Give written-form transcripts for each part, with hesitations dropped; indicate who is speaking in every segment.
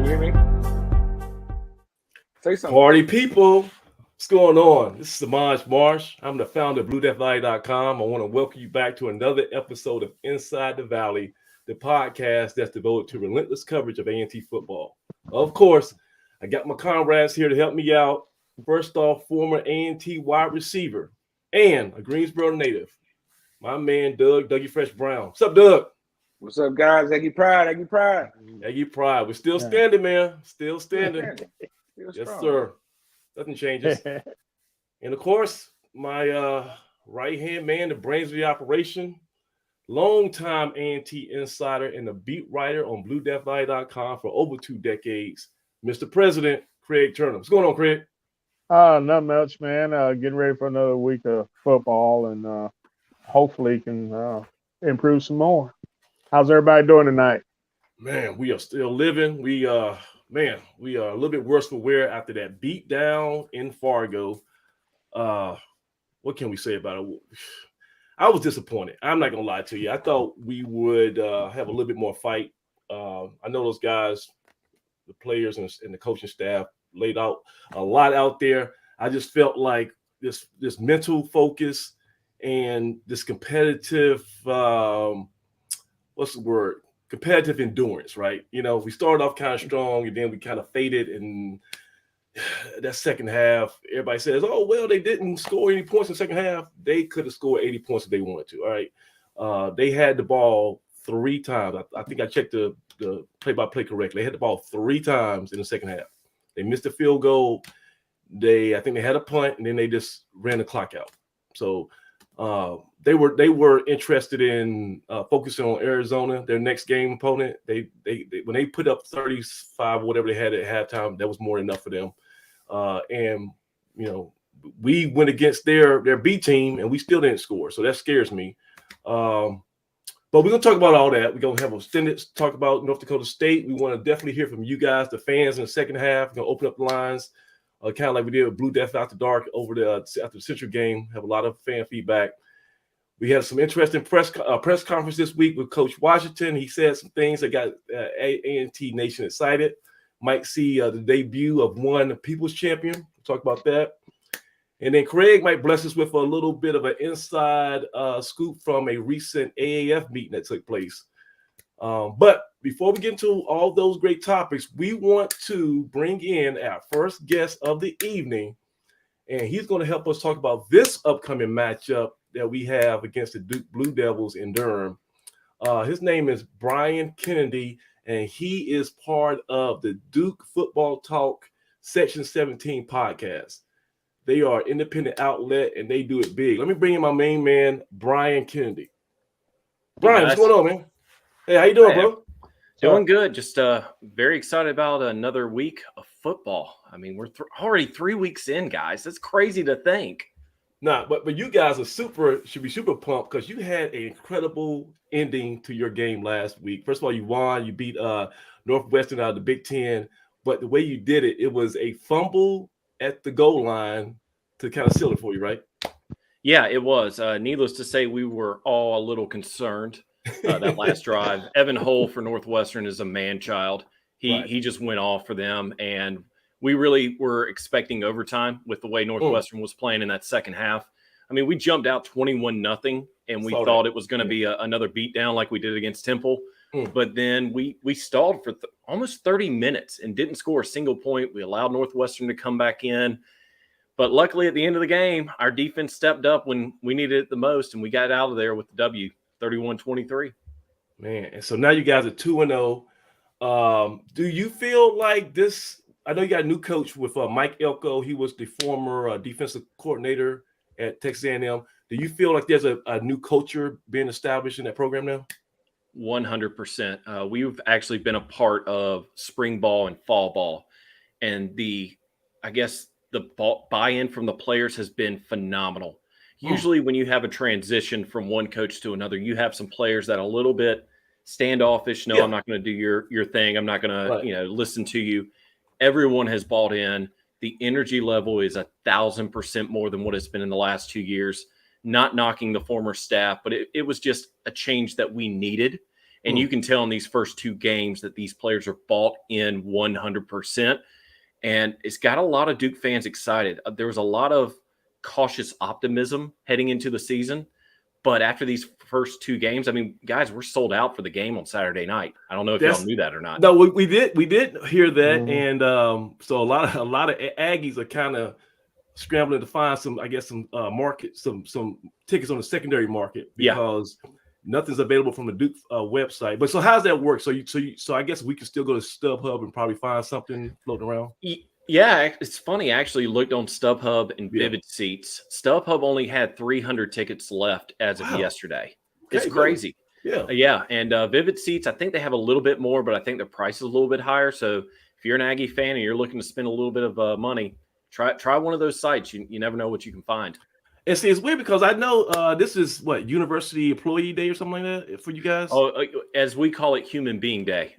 Speaker 1: you hear me? Say something.
Speaker 2: Party people, what's going on? This is Samaj Marsh. I'm the founder of BlueDeathValley.com. I want to welcome you back to another episode of Inside the Valley, the podcast that's devoted to relentless coverage of A&T football. Of course, I got my comrades here to help me out. First off, former A&T wide receiver and a Greensboro native, my man Dougie Fresh Brown. What's up, Doug?
Speaker 1: What's up, guys? Aggie Pride.
Speaker 2: Aggie Pride. We're still standing, man. Still standing. Yes,
Speaker 1: strong.
Speaker 2: sir. Nothing changes. And of course, my right-hand man, the brains of the operation, longtime A&T insider and a beat writer on BlueDeathValley.com for over 2 decades, Mr. President Craig Turner. What's going on, Craig?
Speaker 3: Not much, man. Getting ready for another week of football and hopefully can improve some more. How's everybody doing tonight?
Speaker 2: Man, we are still living. We are a little bit worse for wear after that beat down in Fargo. What can we say about it? I was disappointed. I'm not gonna lie to you. I thought we would have a little bit more fight. I know those guys, the players and the coaching staff, laid out a lot out there. I just felt like this mental focus and this competitive competitive endurance, right? You know, we started off kind of strong and then we kind of faded, and that second half, everybody says, oh, well, they didn't score any points in the second half. They could have scored 80 points if they wanted to, all right? They had the ball 3 times. I think I checked the play-by-play correctly. They had the ball 3 times in the second half. They missed a field goal. I think they had a punt, and then they just ran the clock out. So they were interested in focusing on Arizona, their next game opponent. They when they put up 35, whatever they had at halftime, that was more than enough for them. And you know, we went against their B team, and we still didn't score. So that scares me. But we're gonna talk about all that. We're gonna have a extended talk about North Dakota State. We want to definitely hear from you guys, the fans, in the second half. We're gonna open up the lines. Kind of like we did with Blue Death After Dark after the Central game. Have a lot of fan feedback. We had some interesting press conference this week with Coach Washington. He said some things that got A&T Nation excited. Might see the debut of one People's Champion. We'll talk about that. And then Craig might bless us with a little bit of an inside scoop from a recent AAF meeting that took place. But before we get into all those great topics, we want to bring in our first guest of the evening, and he's going to help us talk about this upcoming matchup that we have against the Duke Blue Devils in Durham. His name is Brian Kennedy, and he is part of the Duke Football Talk Section 17 podcast. They are an independent outlet, and they do it big. Let me bring in my main man, Brian Kennedy. Brian, what's going on, man? Hey, how you doing, bro?
Speaker 4: Doing good. Just very excited about another week of football. I mean, we're already 3 weeks in, guys. That's crazy to think.
Speaker 2: Nah, but you guys should be super pumped because you had an incredible ending to your game last week. First of all, you won. You beat Northwestern out of the Big Ten. But the way you did it, it was a fumble at the goal line to kind of seal it for you, right?
Speaker 4: Yeah, it was. Needless to say, we were all a little concerned that last drive. Evan Hull for Northwestern is a man-child. He just went off for them, and we really were expecting overtime with the way Northwestern was playing in that second half. I mean, we jumped out 21-0, and we thought it was going to be another beatdown like we did against Temple. But then we stalled for almost 30 minutes and didn't score a single point. We allowed Northwestern to come back in. But luckily, at the end of the game, our defense stepped up when we needed it the most, and we got out of there with the W, 31-23.
Speaker 2: Man, and so now you guys are 2-0. Do you feel like this? I know you got a new coach with Mike Elko. He was the former defensive coordinator at Texas A&M. Do you feel like there's a new culture being established in that program now?
Speaker 4: 100%. We've actually been a part of spring ball and fall ball, and the buy-in from the players has been phenomenal. Usually when you have a transition from one coach to another, you have some players that are a little bit standoffish. No, I'm not going to do your thing. I'm not going to, listen to you. Everyone has bought in. The energy level is 1,000% more than what it's been in the last 2 years. Not knocking the former staff, but it was just a change that we needed. And you can tell in these first 2 games that these players are bought in 100%. And it's got a lot of Duke fans excited. There was a lot of cautious optimism heading into the season. But after these first 2 games, I mean, guys, we're sold out for the game on Saturday night. I don't know if y'all knew that or not.
Speaker 2: No, we did hear that, and so a lot of Aggies are kind of scrambling to find some market, some tickets on the secondary market because nothing's available from the Duke website. But so how's that work? So I guess we can still go to StubHub and probably find something floating around.
Speaker 4: Yeah, it's funny. I actually looked on StubHub and Vivid Seats. StubHub only had 300 tickets left as of yesterday. Okay, it's crazy. Yeah. And Vivid Seats, I think they have a little bit more, but I think the price is a little bit higher. So if you're an Aggie fan and you're looking to spend a little bit of money, try one of those sites. You never know what you can find.
Speaker 2: And see, it's weird because I know this is University Employee Day or something like that for you guys.
Speaker 4: Oh, as we call it, Human Being Day,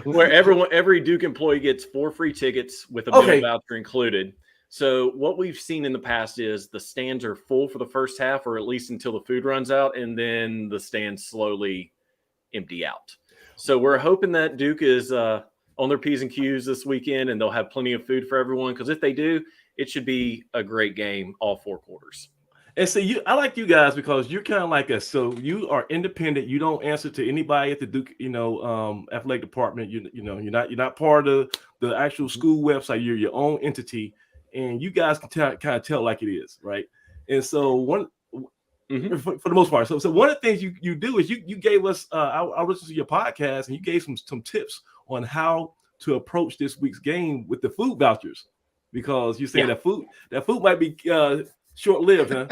Speaker 4: where every Duke employee gets 4 free tickets with a meal voucher included. So what we've seen in the past is the stands are full for the first half, or at least until the food runs out, and then the stands slowly empty out. So we're hoping that Duke is on their P's and Q's this weekend, and they'll have plenty of food for everyone. Because if they do, it should be a great game all 4 quarters.
Speaker 2: And see, I like you guys because you're kind of like us. So you are independent. You don't answer to anybody at the Duke, athletic department. You're not part of the actual school website. You're your own entity, and you guys can kind of tell like it is, right? And so for the most part, so one of the things you do is you gave us. I listened to your podcast, and you gave some tips on how to approach this week's game with the food vouchers. Because you say that food might be short-lived, huh?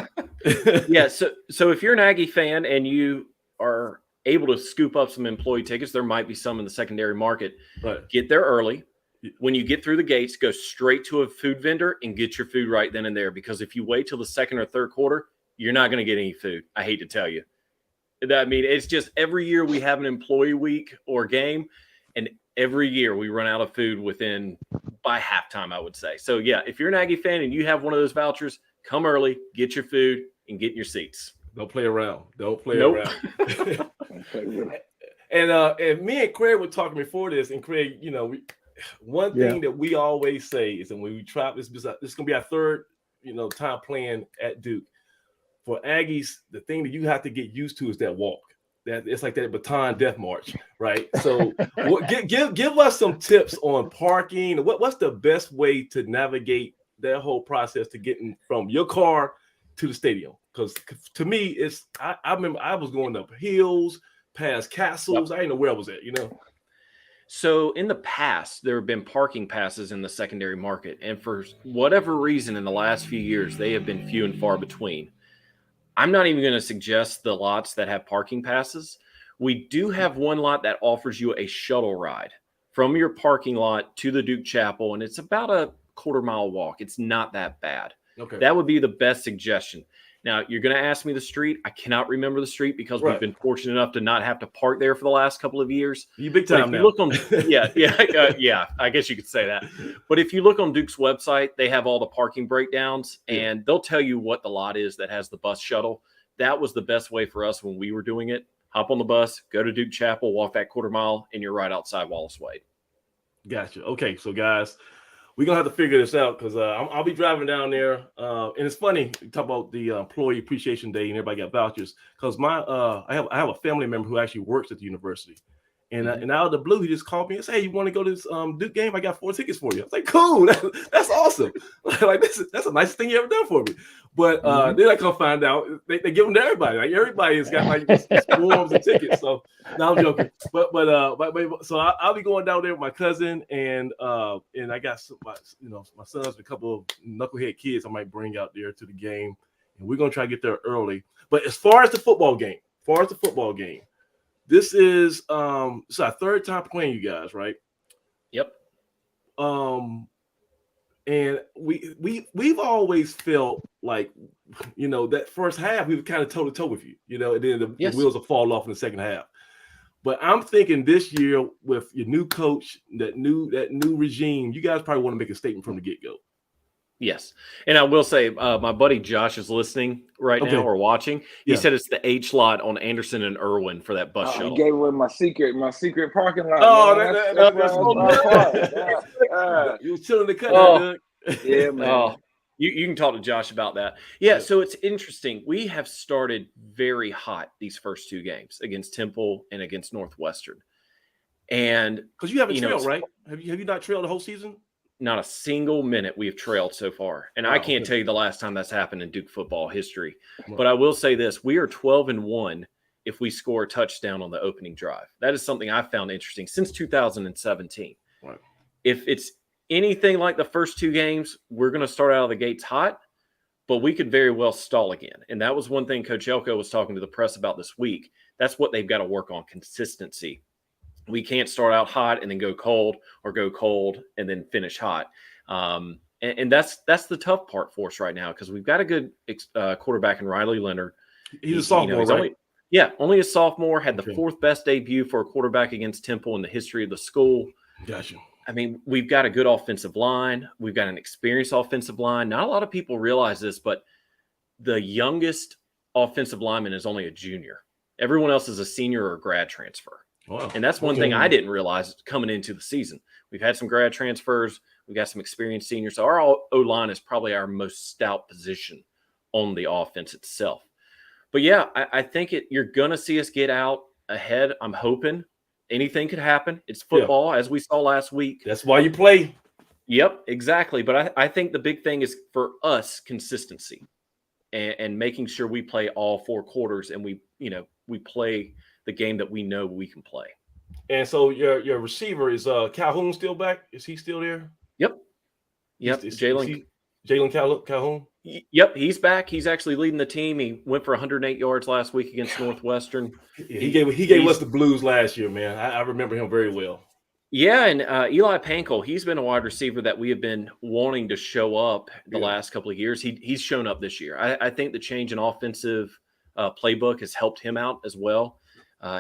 Speaker 4: Yeah. So if you're an Aggie fan and you are able to scoop up some employee tickets, there might be some in the secondary market. Right. Get there early. When you get through the gates, go straight to a food vendor and get your food right then and there. Because if you wait till the second or third quarter, you're not going to get any food. I hate to tell you. I mean, it's just every year we have an employee week or game, and every year we run out of food by halftime, I would say. So, yeah, if you're an Aggie fan and you have one of those vouchers, come early, get your food, and get in your seats.
Speaker 2: Don't play around. Around. And me and Craig were talking before this, and Craig, one thing that we always say is that when we try this is going to be our third, time playing at Duke. For Aggies, the thing that you have to get used to is that walk. That it's like that baton death march, right? So give us some tips on parking. What's the best way to navigate that whole process to getting from your car to the stadium? Because to me, I remember I was going up hills, past castles. I didn't know where I was at,
Speaker 4: So in the past, there have been parking passes in the secondary market. And for whatever reason, in the last few years, they have been few and far between. I'm not even going to suggest the lots that have parking passes. We do have one lot that offers you a shuttle ride from your parking lot to the Duke Chapel, and it's about a quarter-mile walk. It's not that bad. Okay. That would be the best suggestion. Now, you're going to ask me the street. I cannot remember the street because we've been fortunate enough to not have to park there for the last couple of years.
Speaker 2: You big time now.
Speaker 4: Look on, yeah, I guess you could say that. But if you look on Duke's website, they have all the parking breakdowns, and they'll tell you what the lot is that has the bus shuttle. That was the best way for us when we were doing it. Hop on the bus, go to Duke Chapel, walk that quarter mile, and you're right outside Wallace Wade.
Speaker 2: Gotcha. Okay, so guys, we're going to have to figure this out because I'll be driving down there. And it's funny, you talk about the Employee Appreciation Day and everybody got vouchers because I have a family member who actually works at the university. And, and out of the blue, he just called me and said, "Hey, you want to go to this Duke game? I got 4 tickets for you." I was like, "Cool, that's awesome! Like that's a nice thing you ever done for me." But then I come find out they give them to everybody. Like everybody has got like this forms and tickets. So no, I'm joking. But so I'll be going down there with my cousin and I got my sons, a couple of knucklehead kids I might bring out there to the game, and we're gonna try to get there early. But as far as the football game. This is it's our third time playing you guys, right?
Speaker 4: Yep.
Speaker 2: And we've always felt like, that first half we were kind of toe to toe with you, and then the wheels will fall off in the second half. But I'm thinking this year with your new coach, that new regime, you guys probably want to make a statement from the get-go.
Speaker 4: Yes. And I will say, my buddy Josh is listening right now or watching. He said it's the H lot on Anderson and Irwin for that bus shuttle.
Speaker 1: He gave away my secret parking lot.
Speaker 2: Oh,
Speaker 1: man.
Speaker 2: that's you was chilling the cut, Doug.
Speaker 1: Yeah, man.
Speaker 4: You can talk to Josh about that. Yeah, so it's interesting. We have started very hot these first two games against Temple and against Northwestern. And
Speaker 2: because you haven't trailed, right? Have you not trailed the whole season?
Speaker 4: Not a single minute we've trailed so far. And I can't tell you the last time that's happened in Duke football history. But I will say this, we are 12-1 if we score a touchdown on the opening drive. That is something I found interesting since 2017.
Speaker 2: Right.
Speaker 4: If it's anything like the first two games, we're going to start out of the gates hot, but we could very well stall again. And that was one thing Coach Elko was talking to the press about this week. That's what they've got to work on, consistency. We can't start out hot and then go cold, or go cold and then finish hot. And that's the tough part for us right now, because we've got a good quarterback in Riley Leonard.
Speaker 2: He's a sophomore, right?
Speaker 4: Only a sophomore, had the fourth best debut for a quarterback against Temple in the history of the school.
Speaker 2: Gotcha.
Speaker 4: I mean, we've got a good offensive line. We've got an experienced offensive line. Not a lot of people realize this, but the youngest offensive lineman is only a junior. Everyone else is a senior or a grad transfer.
Speaker 2: Wow.
Speaker 4: And that's one thing I didn't realize coming into the season. We've had some grad transfers. We've got some experienced seniors. So our O-line is probably our most stout position on the offense itself. But, yeah, I think you're going to see us get out ahead. I'm hoping. Anything could happen. It's football, as we saw last week.
Speaker 2: That's why you play.
Speaker 4: Yep, exactly. But I think the big thing is for us consistency and making sure we play all four quarters and we play the game that we know we can play.
Speaker 2: And so your receiver is Calhoun still back? Is he still there?
Speaker 4: Yep. Jalen
Speaker 2: Calhoun?
Speaker 4: Yep, he's back. He's actually leading the team. He went for 108 yards last week against Northwestern.
Speaker 2: He gave us the blues last year, man. I remember him very well.
Speaker 4: Yeah, and Eli Pankel, he's been a wide receiver that we have been wanting to show up the last couple of years. He's shown up this year. I think the change in offensive playbook has helped him out as well.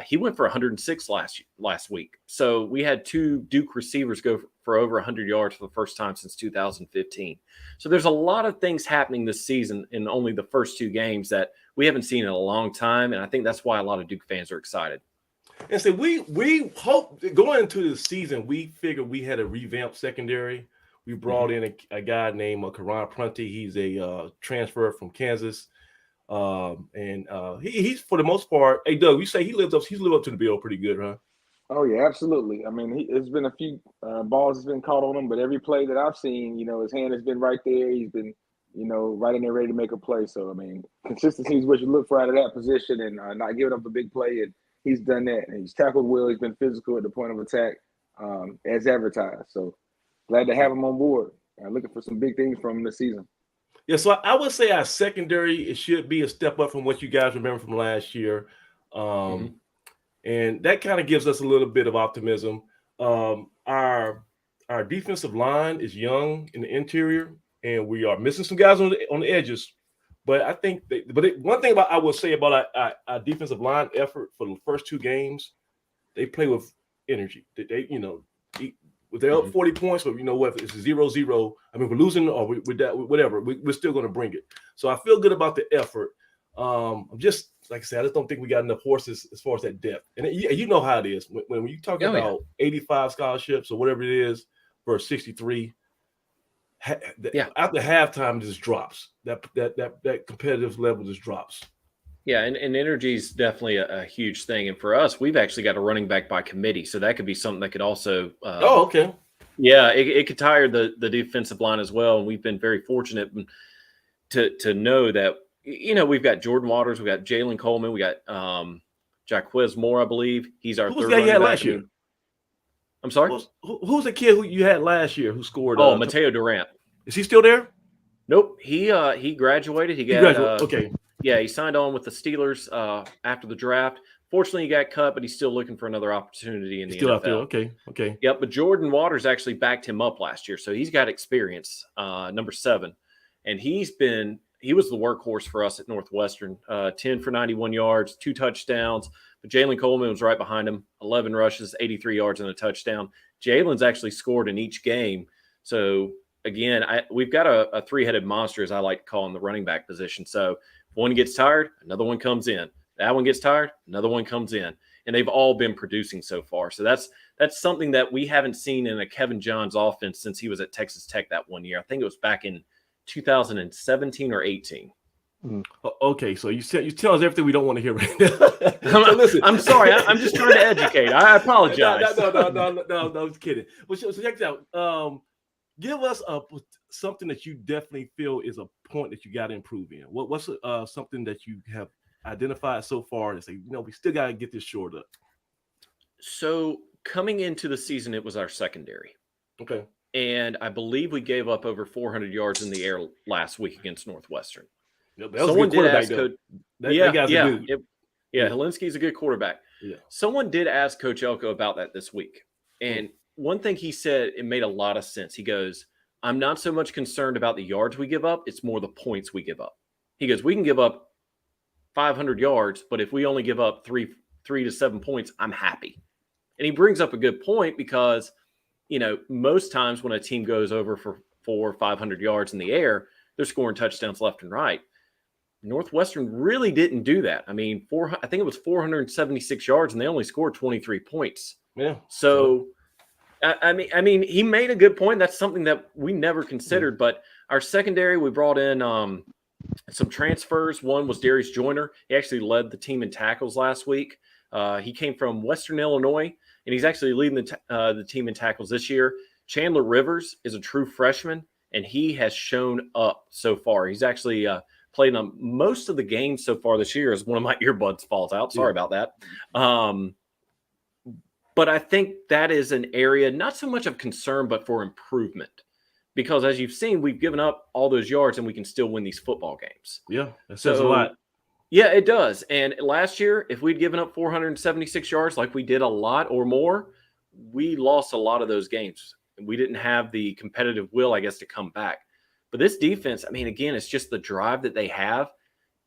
Speaker 4: He went for 106 last week. So we had two Duke receivers go for over 100 yards for the first time since 2015. So there's a lot of things happening this season in only the first two games that we haven't seen in a long time. And I think that's why a lot of Duke fans are excited.
Speaker 2: And so we hope going into the season, we figured we had a revamped secondary. We brought in a guy named Karan Prunty. He's a transfer from Kansas. He's for the most part. Hey, Doug, you say he's lived up to the bill pretty good, huh?
Speaker 1: Oh yeah, absolutely. I mean, it's been a few balls has been caught on him, but every play that I've seen, his hand has been right there. He's been, right in there ready to make a play. So I mean, consistency is what you look for out of that position, and not giving up a big play. And he's done that. And he's tackled well. He's been physical at the point of attack, as advertised. So glad to have him on board. Looking for some big things from him this season.
Speaker 2: Yeah, so I would say our secondary, it should be a step up from what you guys remember from last year. And that kind of gives us a little bit of optimism. Our defensive line is young in the interior, and we are missing some guys on the edges. But I think one thing I will say about our defensive line effort for the first two games, they play with energy. They're up 40 points, but what? It's 0-0. I mean, we're losing or with that, whatever. We're still going to bring it. So I feel good about the effort. I'm just, like I said, I just don't think we got enough horses as far as that depth. And you know how it is. When you talk about 85 scholarships or whatever it is versus 63, after halftime, it just drops. That competitive level just drops.
Speaker 4: Yeah, and energy is definitely a huge thing. And for us, we've actually got a running back by committee. So that could be something that could also
Speaker 2: okay.
Speaker 4: Yeah, it could tire the defensive line as well. And we've been very fortunate to know that, we've got Jordan Waters, we've got Jalen Coleman, we got Jaquez Moore, I believe. He's our third
Speaker 2: guy you had last
Speaker 4: back.
Speaker 2: year?
Speaker 4: I'm sorry?
Speaker 2: Who's the kid who you had last year who scored?
Speaker 4: Mateo Durant.
Speaker 2: Is he still there?
Speaker 4: Nope. He graduated. He graduated.
Speaker 2: Okay.
Speaker 4: Yeah, he signed on with the Steelers after the draft. Fortunately, he got cut, but he's still looking for another opportunity in the
Speaker 2: still
Speaker 4: NFL.
Speaker 2: Out there. Okay.
Speaker 4: Yep, but Jordan Waters actually backed him up last year, so he's got experience, number 7. And he was the workhorse for us at Northwestern, 10 for 91 yards, 2 touchdowns. But Jalen Coleman was right behind him, 11 rushes, 83 yards and a touchdown. Jalen's actually scored in each game. So again, we've got a three-headed monster, as I like to call, in the running back position. So if one gets tired, another one comes in. That one gets tired, another one comes in. And they've all been producing so far. So that's something that we haven't seen in a Kevin Johns offense since he was at Texas Tech that one year. I think it was back in 2017 or 18.
Speaker 2: Okay, so you tell us everything we don't want to hear right now. So listen,
Speaker 4: I'm sorry. I'm just trying to educate. I apologize.
Speaker 2: No, I'm just kidding. Well, so check this out. Give us something that you definitely feel is a point that you got to improve in. What's something that you have identified so far and say, we still got to get this shored up?
Speaker 4: So coming into the season, it was our secondary.
Speaker 2: Okay.
Speaker 4: And I believe we gave up over 400 yards in the air last week against Northwestern.
Speaker 2: Yeah, someone did ask Coach.
Speaker 4: Helinski's a good quarterback.
Speaker 2: Yeah.
Speaker 4: Someone did ask Coach Elko about that this week. And one thing he said, it made a lot of sense. He goes, I'm not so much concerned about the yards we give up. It's more the points we give up. He goes, we can give up 500 yards, but if we only give up 3 to 7 points, I'm happy. And he brings up a good point because, most times when a team goes over for 400 or 500 yards in the air, they're scoring touchdowns left and right. Northwestern really didn't do that. I mean, I think it was 476 yards, and they only scored 23 points.
Speaker 2: Yeah.
Speaker 4: So, I mean, he made a good point. That's something that we never considered. But our secondary, we brought in some transfers. One was Darius Joyner. He actually led the team in tackles last week. He came from Western Illinois, and he's actually leading the team in tackles this year. Chandler Rivers is a true freshman, and he has shown up so far. He's actually played on most of the games so far this year as one of my earbuds falls out. Sorry about that. But I think that is an area, not so much of concern, but for improvement. Because as you've seen, we've given up all those yards and we can still win these football games.
Speaker 2: Yeah, that says a lot.
Speaker 4: Yeah, it does. And last year, if we'd given up 476 yards like we did a lot or more, we lost a lot of those games. We didn't have the competitive will, I guess, to come back. But this defense, I mean, again, it's just the drive that they have.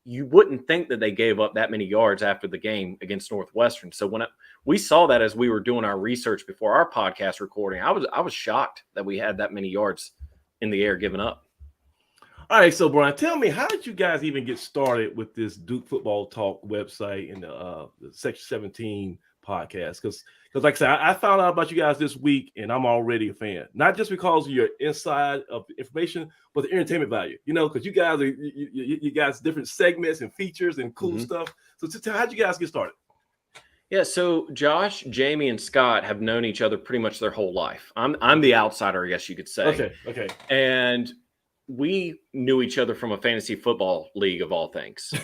Speaker 4: You wouldn't think that they gave up that many yards after the game against Northwestern. So when we saw that as we were doing our research before our podcast recording, I was shocked that we had that many yards in the air given up.
Speaker 2: All right, so Brian, tell me, how did you guys even get started with this Duke Football Talk website and the Section 17 podcast? Because like I said, I found out about you guys this week, and I'm already a fan. Not just because of your inside of information, but the entertainment value. Because you guys you guys different segments and features and cool stuff. So how'd you guys get started?
Speaker 4: Yeah, so Josh, Jamie, and Scott have known each other pretty much their whole life. I'm the outsider, I guess you could say.
Speaker 2: Okay.
Speaker 4: And we knew each other from a fantasy football league of all things.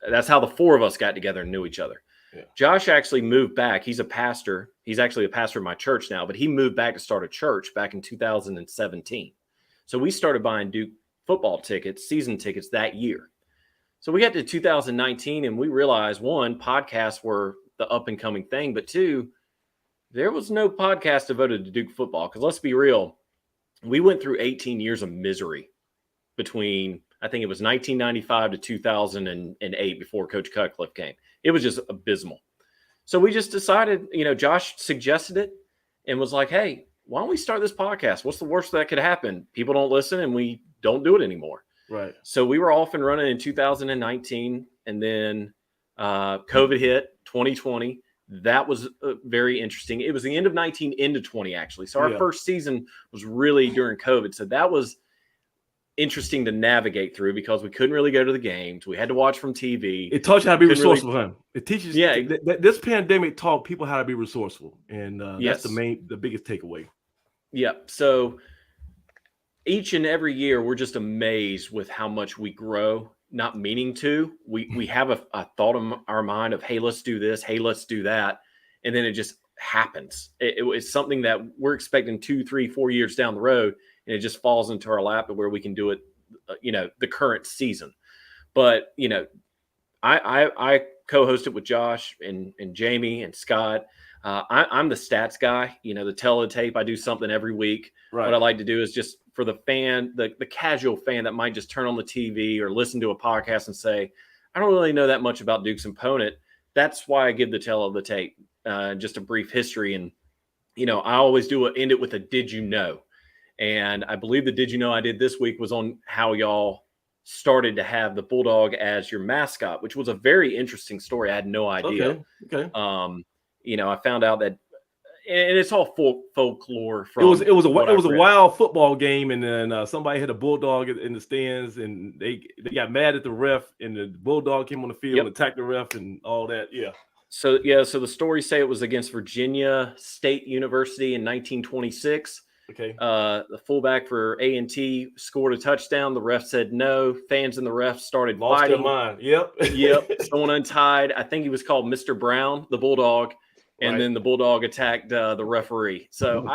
Speaker 4: That's how the four of us got together and knew each other. Yeah. Josh actually moved back. He's a pastor. He's actually a pastor at my church now, but he moved back to start a church back in 2017. So we started buying Duke football tickets, season tickets that year. So we got to 2019 and we realized, one, podcasts were the up and coming thing, but two, there was no podcast devoted to Duke football. Because let's be real, we went through 18 years of misery between, I think it was 1995 to 2008 before Coach Cutcliffe came. It was just abysmal. So we just decided, Josh suggested it and was like, hey, why don't we start this podcast? What's the worst that could happen? People don't listen and we don't do it anymore.
Speaker 2: Right.
Speaker 4: So we were off and running in 2019, and then COVID hit 2020. That was very interesting. It was the end of 19 into 20, actually. So our first season was really during COVID. So that was interesting to navigate through because we couldn't really go to the games. We had to watch from TV.
Speaker 2: It taught you how to be resourceful, huh? It teaches
Speaker 4: you.
Speaker 2: This pandemic taught people how to be resourceful. And that's the biggest takeaway.
Speaker 4: Yeah. So each and every year, we're just amazed with how much we grow, not meaning to. We have a thought in our mind of, hey, let's do this. Hey, let's do that. And then it just happens. It's something that we're expecting 2, 3, 4 years down the road. And it just falls into our lap where we can do it, the current season. But, I co-hosted with Josh and Jamie and Scott. I'm the stats guy, the teletape. I do something every week.
Speaker 2: Right.
Speaker 4: What I like to do is just for the fan, the casual fan that might just turn on the TV or listen to a podcast and say, I don't really know that much about Duke's opponent. That's why I give the tell of the tape, just a brief history. And, I always end it with a did you know? And I believe the Did You Know I Did this week was on how y'all started to have the Bulldog as your mascot, which was a very interesting story. I had no idea.
Speaker 2: Okay.
Speaker 4: I found out that, and it's all folklore from
Speaker 2: it was a wild football game, and then somebody hit a bulldog in the stands, and they got mad at the ref, and the bulldog came on the field and attacked the ref and all that. Yeah.
Speaker 4: So the stories say it was against Virginia State University in 1926.
Speaker 2: Okay.
Speaker 4: The fullback for A&T scored a touchdown. The ref said no. Fans and the ref started
Speaker 2: Lost
Speaker 4: fighting.
Speaker 2: their mind. Yep.
Speaker 4: Someone untied. I think he was called Mr. Brown, the bulldog. And then the bulldog attacked the referee. So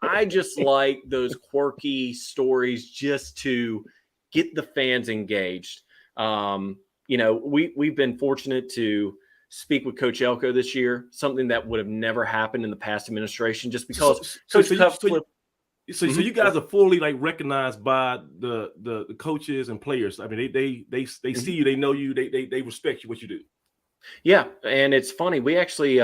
Speaker 4: I just like those quirky stories just to get the fans engaged. We've been fortunate to speak with Coach Elko this year, something that would have never happened in the past administration, just because. So
Speaker 2: you guys are fully recognized by the coaches and players. I mean, they see you, they know you, they respect you, what you do.
Speaker 4: Yeah, and it's funny. We actually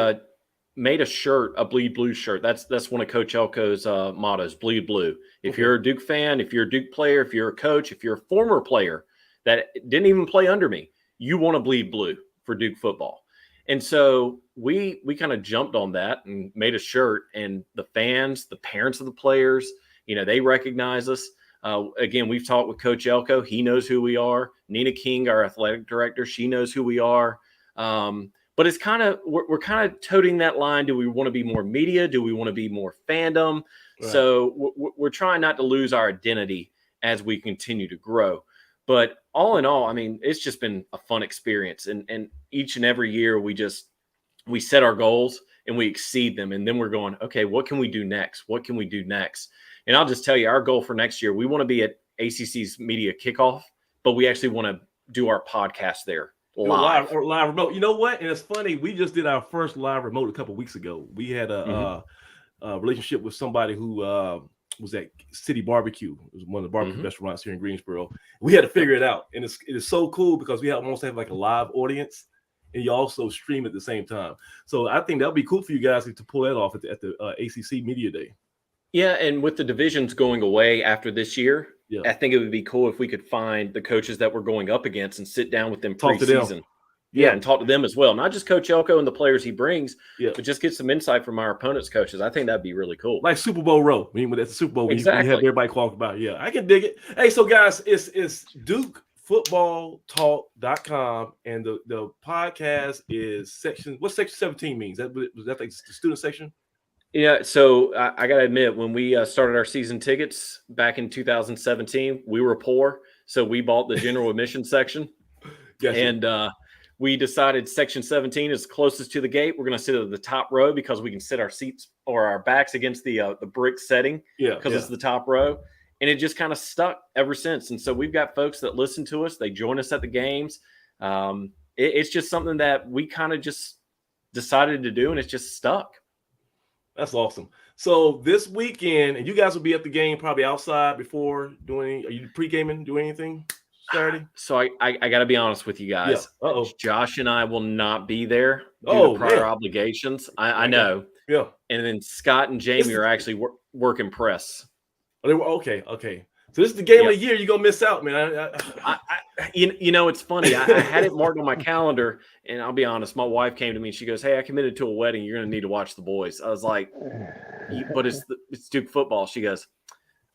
Speaker 4: made a shirt, a Bleed Blue shirt. That's one of Coach Elko's mottos, Bleed Blue. If you're a Duke fan, if you're a Duke player, if you're a coach, if you're a former player that didn't even play under me, you want to bleed blue for Duke football. And so we kind of jumped on that and made a shirt, and the fans, the parents of the players, they recognize us. Again, we've talked with Coach Elko. He knows who we are. Nina King, our athletic director, she knows who we are. But it's we're kind of toting that line. Do we want to be more media? Do we want to be more fandom? Right. So we're trying not to lose our identity as we continue to grow. But all in all, I mean, it's just been a fun experience. And each and every year we set our goals and we exceed them. And then we're going, okay, what can we do next? What can we do next? And I'll just tell you, our goal for next year, we want to be at ACC's media kickoff, but we actually want to do our podcast there. Live
Speaker 2: remote. You know what? And it's funny. We just did our first live remote a couple of weeks ago. We had a relationship with somebody who was at City Barbecue. It was one of the barbecue restaurants here in Greensboro. We had to figure it out, and it is so cool because we almost have like a live audience, and you also stream at the same time. So I think that would be cool for you guys to pull that off at the ACC Media Day.
Speaker 4: Yeah, and with the divisions going away after this year, I think it would be cool if we could find the coaches that we're going up against and sit down with them preseason. Yeah, and talk to them as well. Not just Coach Elko and the players he brings, but just get some insight from our opponent's coaches. I think that'd be really cool.
Speaker 2: Like Super Bowl row. I mean, when that's the Super Bowl,
Speaker 4: exactly.
Speaker 2: We have everybody talk about it. Yeah, I can dig it. Hey, so guys, it's DukeFootballTalk.com, and the podcast is section. What section 17 means? Was that like the student section?
Speaker 4: Yeah, so I got to admit, when we started our season tickets back in 2017, we were poor, so we bought the general admission section.
Speaker 2: Yes,
Speaker 4: and we decided section 17 is closest to the gate. We're going to sit at the top row because we can sit our seats or our backs against the brick setting because it's the top row. And it just kind of stuck ever since. And so we've got folks that listen to us. They join us at the games. It's just something that we kind of just decided to do, and it's just stuck.
Speaker 2: That's awesome. So this weekend, and you guys will be at the game probably outside before doing. Are you pre-gaming? Doing anything Saturday?
Speaker 4: So I got to be honest with you guys.
Speaker 2: Yeah.
Speaker 4: Josh and I will not be there due to prior obligations. I know.
Speaker 2: Yeah.
Speaker 4: And then Scott and Jamie are actually working press.
Speaker 2: Okay. So this is the game of the year. You're gonna miss out, man.
Speaker 4: It's funny. I had it marked on my calendar, and I'll be honest. My wife came to me and she goes, "Hey, I committed to a wedding. You're gonna need to watch the boys." I was like, "But it's Duke football." She goes,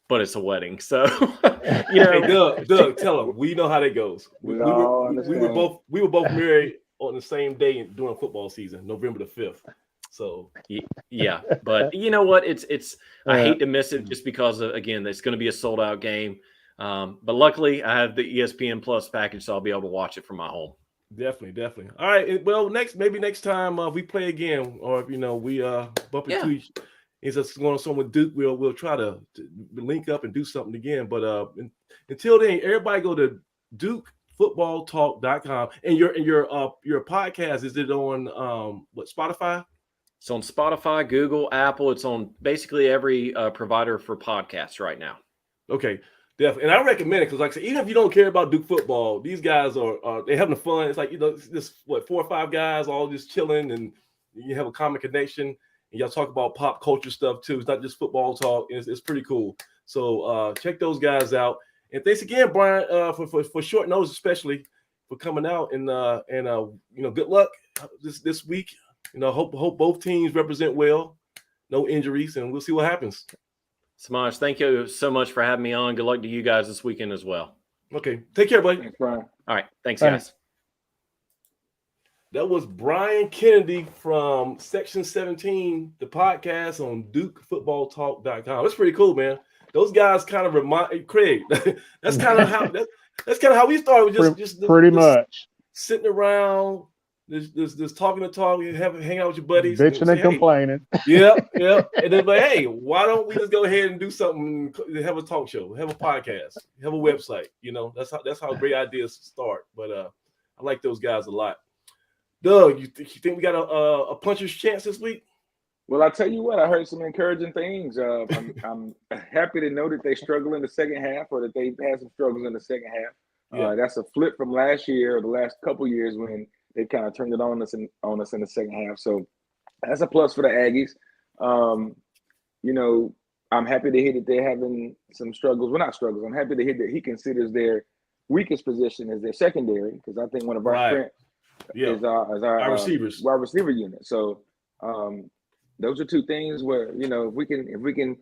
Speaker 4: "But it's a wedding." So,
Speaker 2: Hey, Doug, tell them we know how that goes. We were both married on the same day during football season, November the 5th. So
Speaker 4: yeah, but you know what? It's I hate to miss it just because again, it's going to be a sold out game. But luckily, I have the ESPN Plus package, so I'll be able to watch it from my home.
Speaker 2: Definitely. All right. Well, next time we play again, or we bump into each. It's just going on with Duke. We'll try to link up and do something again. But until then, everybody go to DukeFootballTalk.com. And your podcast, is it on Spotify?
Speaker 4: It's on Spotify, Google, Apple. It's on basically every provider for podcasts right now.
Speaker 2: Okay, definitely. And I recommend it because, like I said, even if you don't care about Duke football, these guys are they're having fun. It's like, this 4 or 5 guys all just chilling, and you have a common connection. And y'all talk about pop culture stuff too. It's not just football talk. It's pretty cool. So check those guys out. And thanks again, Brian, for short notice, especially for coming out and good luck this week. Hope both teams represent well, no injuries, and we'll see what happens.
Speaker 4: Samaj, thank you so much for having me on. Good luck to you guys this weekend as well.
Speaker 2: Okay, take care, buddy.
Speaker 1: Thanks, Brian.
Speaker 4: All right, thanks. Guys.
Speaker 2: That was Brian Kennedy from Section 17, the podcast on DukeFootballTalk.com. That's pretty cool, man. Those guys kind of remind Craig. That's kind of how we started. Just
Speaker 3: pretty much
Speaker 2: sitting around, just talking the talk, hang out with your buddies,
Speaker 3: bitching and complaining.
Speaker 2: Yeah. And then like, hey, why don't we just go ahead and do something? Have a talk show, have a podcast, have a website. That's how great ideas start. But I like those guys a lot. Doug, you think we got a puncher's chance this week?
Speaker 1: Well, I tell you what, I heard some encouraging things. I'm happy to know that they struggle in the second half, or that they had some struggles in the second half.
Speaker 2: Yeah.
Speaker 1: That's a flip from last year, or the last couple years, when they kind of turned it on us in the second half. So that's a plus for the Aggies. I'm happy to hear that they're having some struggles. Well, not struggles. I'm happy to hear that he considers their weakest position as their secondary, because I think one of our strengths is our
Speaker 2: receivers,
Speaker 1: wide receiver unit. So those are two things where, if we can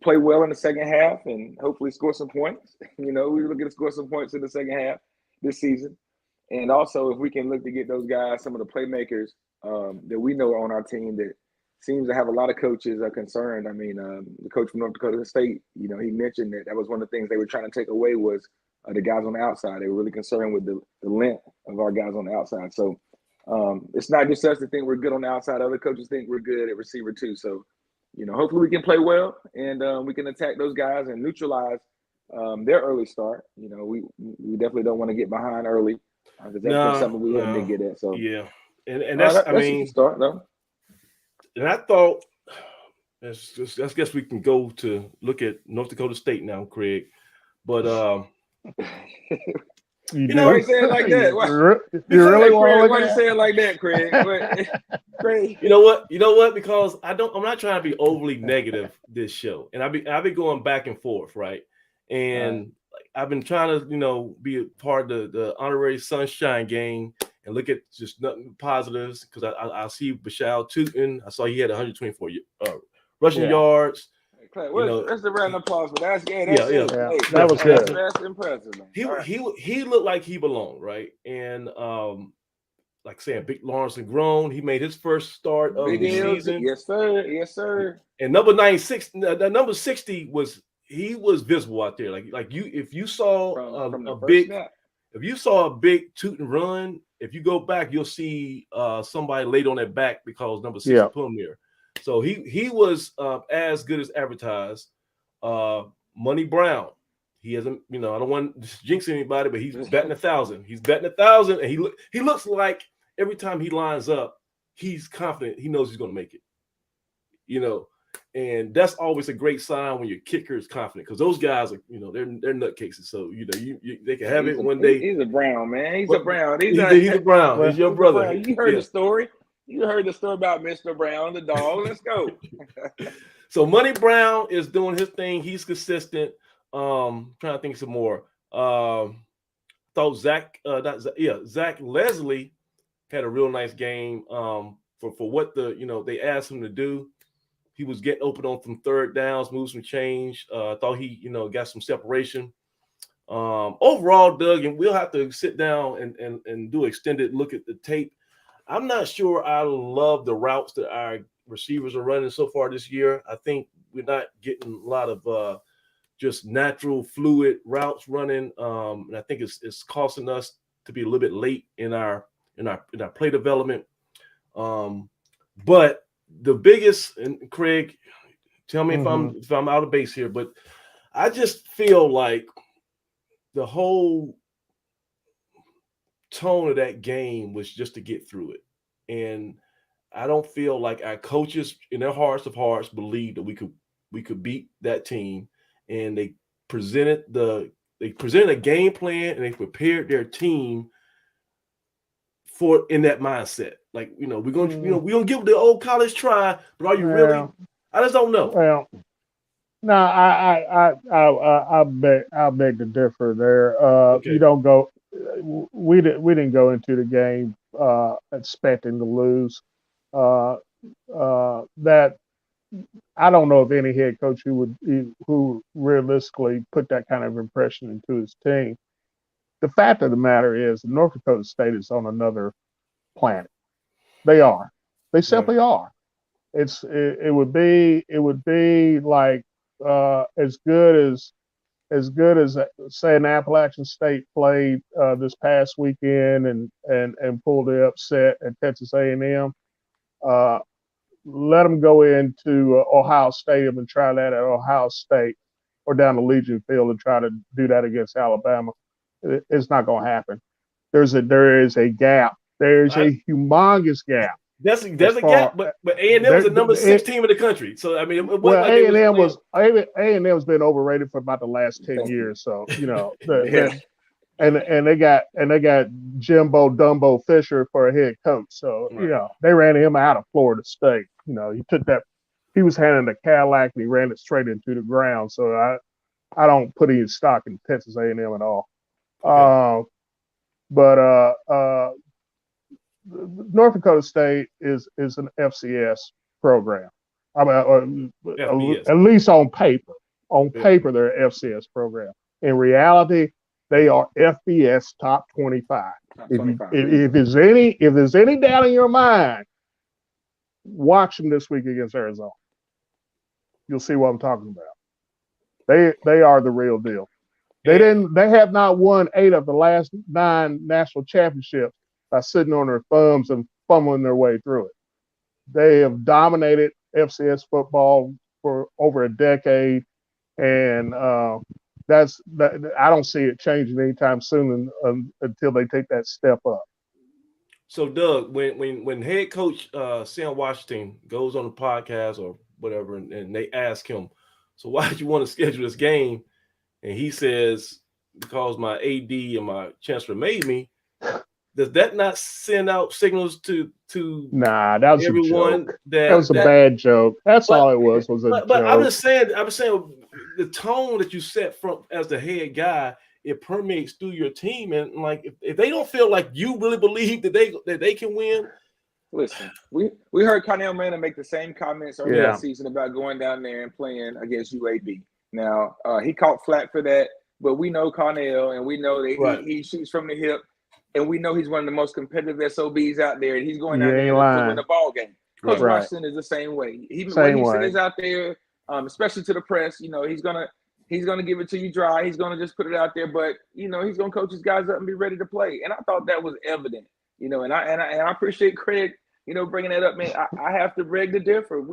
Speaker 1: play well in the second half and hopefully score some points, we look to score some points in the second half this season. And also, if we can look to get those guys, some of the playmakers that we know are on our team, that seems to have a lot of coaches are concerned. I mean, the coach from North Dakota State, he mentioned that was one of the things they were trying to take away was the guys on the outside. They were really concerned with the length of our guys on the outside. So it's not just us that think we're good on the outside. Other coaches think we're good at receiver too. So, hopefully we can play well, and we can attack those guys and neutralize their early start. We definitely don't want to get behind early, because that's something we haven't been good at. So
Speaker 2: yeah, and that's I mean,
Speaker 1: a start though.
Speaker 2: And I thought, I guess we can go to look at North Dakota State now, Craig. But
Speaker 1: why you say it like that?
Speaker 3: You really want
Speaker 1: why you say it like that, Craig? Craig.
Speaker 2: You know what? Because I'm not trying to be overly negative this show, and I've been going back and forth, right? And I've been trying to be a part of the honorary sunshine game and look at just nothing positives, because I see Bashal Tootin. I saw he had 124 rushing yards.
Speaker 1: That's the round of applause for that.
Speaker 3: That was good.
Speaker 1: That's impressive, man.
Speaker 2: He looked like he belonged, right? And like saying, Big Lawrence and Grown, he made his first start of the season.
Speaker 1: Yes, sir.
Speaker 2: And number 60 was visible out there. If you saw a big Tootin run, if you go back, you'll see somebody laid on that back, because number 6 put him there. So he was as good as advertised. Money Brown, he hasn't, I don't want to jinx anybody, but he's betting 1,000. He's betting 1,000, and he looks like every time he lines up, he's confident. He knows he's going to make it. And that's always a great sign when your kicker is confident, because those guys are, they're nutcases. So they can have it one day.
Speaker 1: He's a Brown, man. He's a Brown.
Speaker 2: He's a Brown. He's your brother.
Speaker 1: You heard the story. You heard the story about Mr. Brown, the dog. Let's go.
Speaker 2: So Money Brown is doing his thing. He's consistent. Trying to think some more. Thought Zach Leslie had a real nice game. For what they asked him to do. He was getting open on some third downs, moved some change. Thought he, got some separation. Overall, Doug, and we'll have to sit down and do an extended look at the tape. I'm not sure I love the routes that our receivers are running so far this year. I think we're not getting a lot of just natural, fluid routes running, and I think it's costing us to be a little bit late in our play development. But the biggest, and Craig, tell me if I'm out of base here, but I just feel like the whole tone of that game was just to get through it. And I don't feel like our coaches in their hearts of hearts believed that we could beat that team. And they presented a game plan, and they prepared their team for in that mindset. Like, we're gonna give the old college try, but are you really? I just don't know.
Speaker 3: Well, No, I beg to differ there. You
Speaker 2: Okay.
Speaker 3: don't go. We didn't go into the game expecting to lose. That I don't know of any head coach who realistically put that kind of impression into his team. The fact of the matter is, North Dakota State is on another planet. They are. They
Speaker 2: Yeah.
Speaker 3: simply are. It would be like as good as say an Appalachian State played this past weekend and pulled the upset at Texas A&M. Let them go into Ohio Stadium and try that at Ohio State or down to Legion Field and try to do that against Alabama. It's not going to happen. There is a gap. There is a humongous gap.
Speaker 2: There's a gap, but A&M was the number 6 team in the country. So I mean, it wasn't like
Speaker 3: A&M has been overrated for about the last 10 years. So and they got Jimbo Dumbo Fisher for a head coach. So they ran him out of Florida State. He took that. He was handing a Cadillac and he ran it straight into the ground. So I don't put any stock in Texas A&M at all.
Speaker 2: Okay.
Speaker 3: But North Dakota State is an FCS program. I mean, at least on paper. On paper, they're an FCS program. In reality, they are FBS top 25. If there's any doubt in your mind, watch them this week against Arizona. You'll see what I'm talking about. They are the real deal. They have not won 8 of the last 9 national championships by sitting on their thumbs and fumbling their way through it. They have dominated FCS football for over a decade, and I don't see it changing anytime soon until they take that step up.
Speaker 2: So, Doug, when head coach Sam Washington goes on the podcast or whatever, and they ask him, so why did you want to schedule this game? And he says, because my AD and my chancellor made me. Does that not send out signals to
Speaker 3: Nah, that was
Speaker 2: everyone
Speaker 3: a joke. That was a bad joke. That's all it was a joke.
Speaker 2: But I'm just saying the tone that you set from as the head guy, it permeates through your team. And like if they don't feel like you really believe that they can win.
Speaker 1: Listen, we heard Connell Manning make the same comments earlier this season about going down there and playing against UAB. Now, he caught flack for that, but we know Connell and we know that he shoots from the hip. And we know he's one of the most competitive SOBs out there, and he's going out there to win a ball game. Coach Washington is the same way. When he says out there, especially to the press, he's gonna give it to you dry. He's gonna just put it out there, but he's gonna coach his guys up and be ready to play. And I thought that was evident, and I appreciate Craig, bringing that up, man. I have to beg to differ.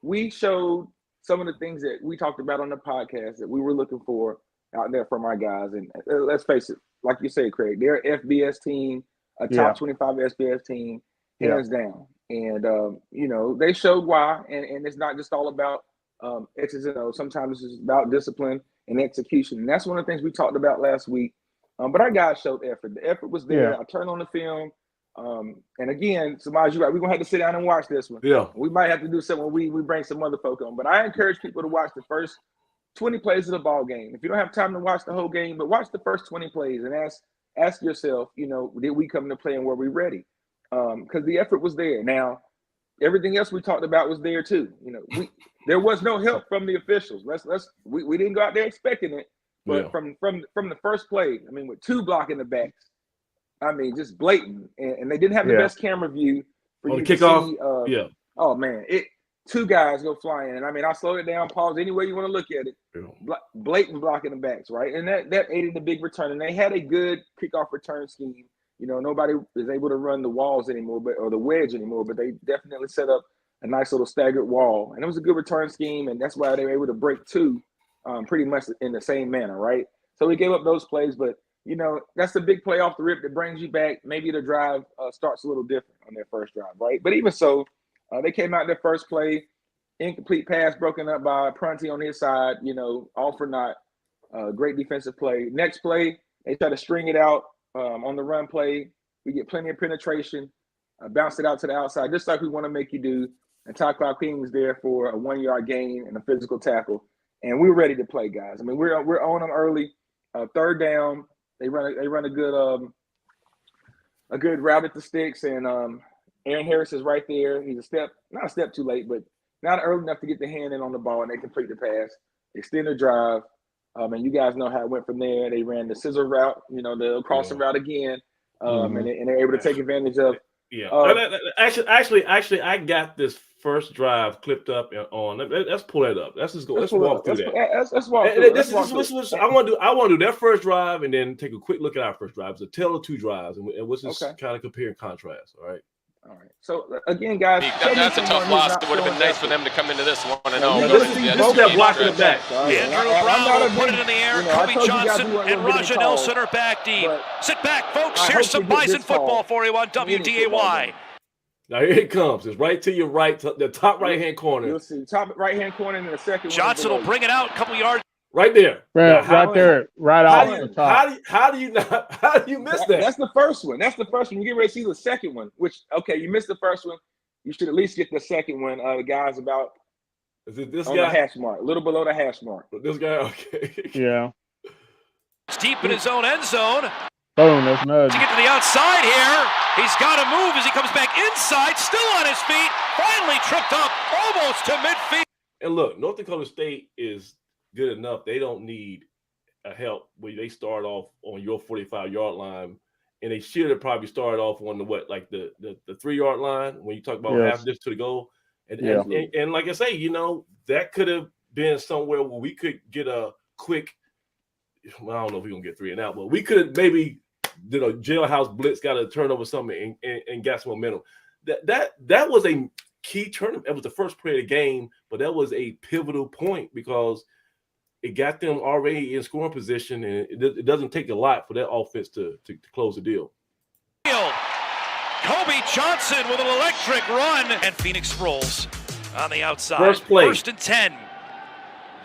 Speaker 1: We showed some of the things that we talked about on the podcast that we were looking for out there from our guys, and let's face it. Like you said, Craig, they're an FBS team, a top 25 SBS team, hands down. And, they showed why. And it's not just all about X's and O's. Sometimes it's about discipline and execution. And that's one of the things we talked about last week. But our guys showed effort. The effort was there. I turned on the film. And again, Samaj, you're right. We're going to have to sit down and watch this one.
Speaker 2: Yeah.
Speaker 1: We might have to do something when we bring some other folk on. But I encourage people to watch the first 20 plays of the ball game. If you don't have time to watch the whole game, but watch the first 20 plays and ask yourself, did we come to play and were we ready? Because the effort was there. Now, everything else we talked about was there too. There was no help from the officials. We didn't go out there expecting it, but from the first play, with 2 blocking the backs, just blatant, and they didn't have the best camera view for you to
Speaker 2: kickoff.
Speaker 1: See. Oh man, 2 guys go flying, and I slowed it down, pause any way you want to look at it. Blatant blocking the backs, right? And that aided the big return. And they had a good kickoff return scheme. Nobody is able to run the walls anymore, or the wedge anymore, but they definitely set up a nice little staggered wall. And it was a good return scheme, and that's why they were able to break 2 pretty much in the same manner, right? So we gave up those plays, but that's the big play off the rip that brings you back. Maybe the drive starts a little different on their first drive, right? But even so, they came out their first play, incomplete pass broken up by Prunty on his side, all for naught. Great defensive play. Next play, they try to string it out on the run play. We get plenty of penetration, bounce it out to the outside, just like we want to make you do. And Ty Clark King was there for a 1-yard gain and a physical tackle. and we're ready to play, guys. I mean, we're on them early. Third down, they run a good route at the sticks, and Aaron Harris is right there. He's not a step too late, but not early enough to get the hand in on the ball, and they complete the pass, extend the drive. And you guys know how it went from there. They ran the scissor route, the crossing route again, and they're able to take advantage of.
Speaker 2: Yeah. Actually, I got this first drive clipped up on. Let's pull that up. Let's just go. Let's walk through that.
Speaker 1: Let's walk through it.
Speaker 2: I want to do that first drive and then take a quick look at our first drive. It's a tale of two drives, and we'll just kind of compare and contrast. All right.
Speaker 1: All right. So again, guys,
Speaker 5: that's a tough loss. It would have been nice for them to come into this 1-0.
Speaker 2: This is that blocking the back.
Speaker 6: Andrew Brown will put it in the air. Kobe Johnson and Raja Nelson are back deep. Sit back, folks. Here's some Bison football for you on WDAY.
Speaker 2: Now here it comes. It's right to your right, the top right-hand corner.
Speaker 1: You'll see top right-hand corner and the second.
Speaker 6: Johnson will bring it out a couple yards.
Speaker 2: Right there.
Speaker 3: Right there. Right off the top.
Speaker 2: How do you miss that?
Speaker 1: That's the first one. You get ready to see the second one, which, okay, you missed the first one. You should at least get the second one. The guy's about
Speaker 2: this
Speaker 1: on
Speaker 2: guy?
Speaker 1: the hash mark, a little below the hash mark.
Speaker 2: This guy, okay.
Speaker 3: Yeah.
Speaker 6: It's deep in his own end zone.
Speaker 3: Boom, that's nudge.
Speaker 6: To get to the outside here. He's got to move as he comes back inside, still on his feet. Finally tripped up almost to midfield.
Speaker 2: And look, North Dakota State is good enough. They don't need a help where they start off on your 45-yard line, and they should have probably started off on the 3-yard line when you talk about half this to the goal. And like I say, that could have been somewhere where we could get a quick. Well, I don't know if we're gonna get 3 and out, but we could have maybe did a jailhouse blitz, got a turnover, something, and got some momentum. That was a key tournament. It was the first play of the game, but that was a pivotal point because it got them already in scoring position, and it doesn't take a lot for that offense to close the deal.
Speaker 6: Kobe Johnson with an electric run, and Phoenix rolls on the outside.
Speaker 2: First play.
Speaker 6: 1st and 10.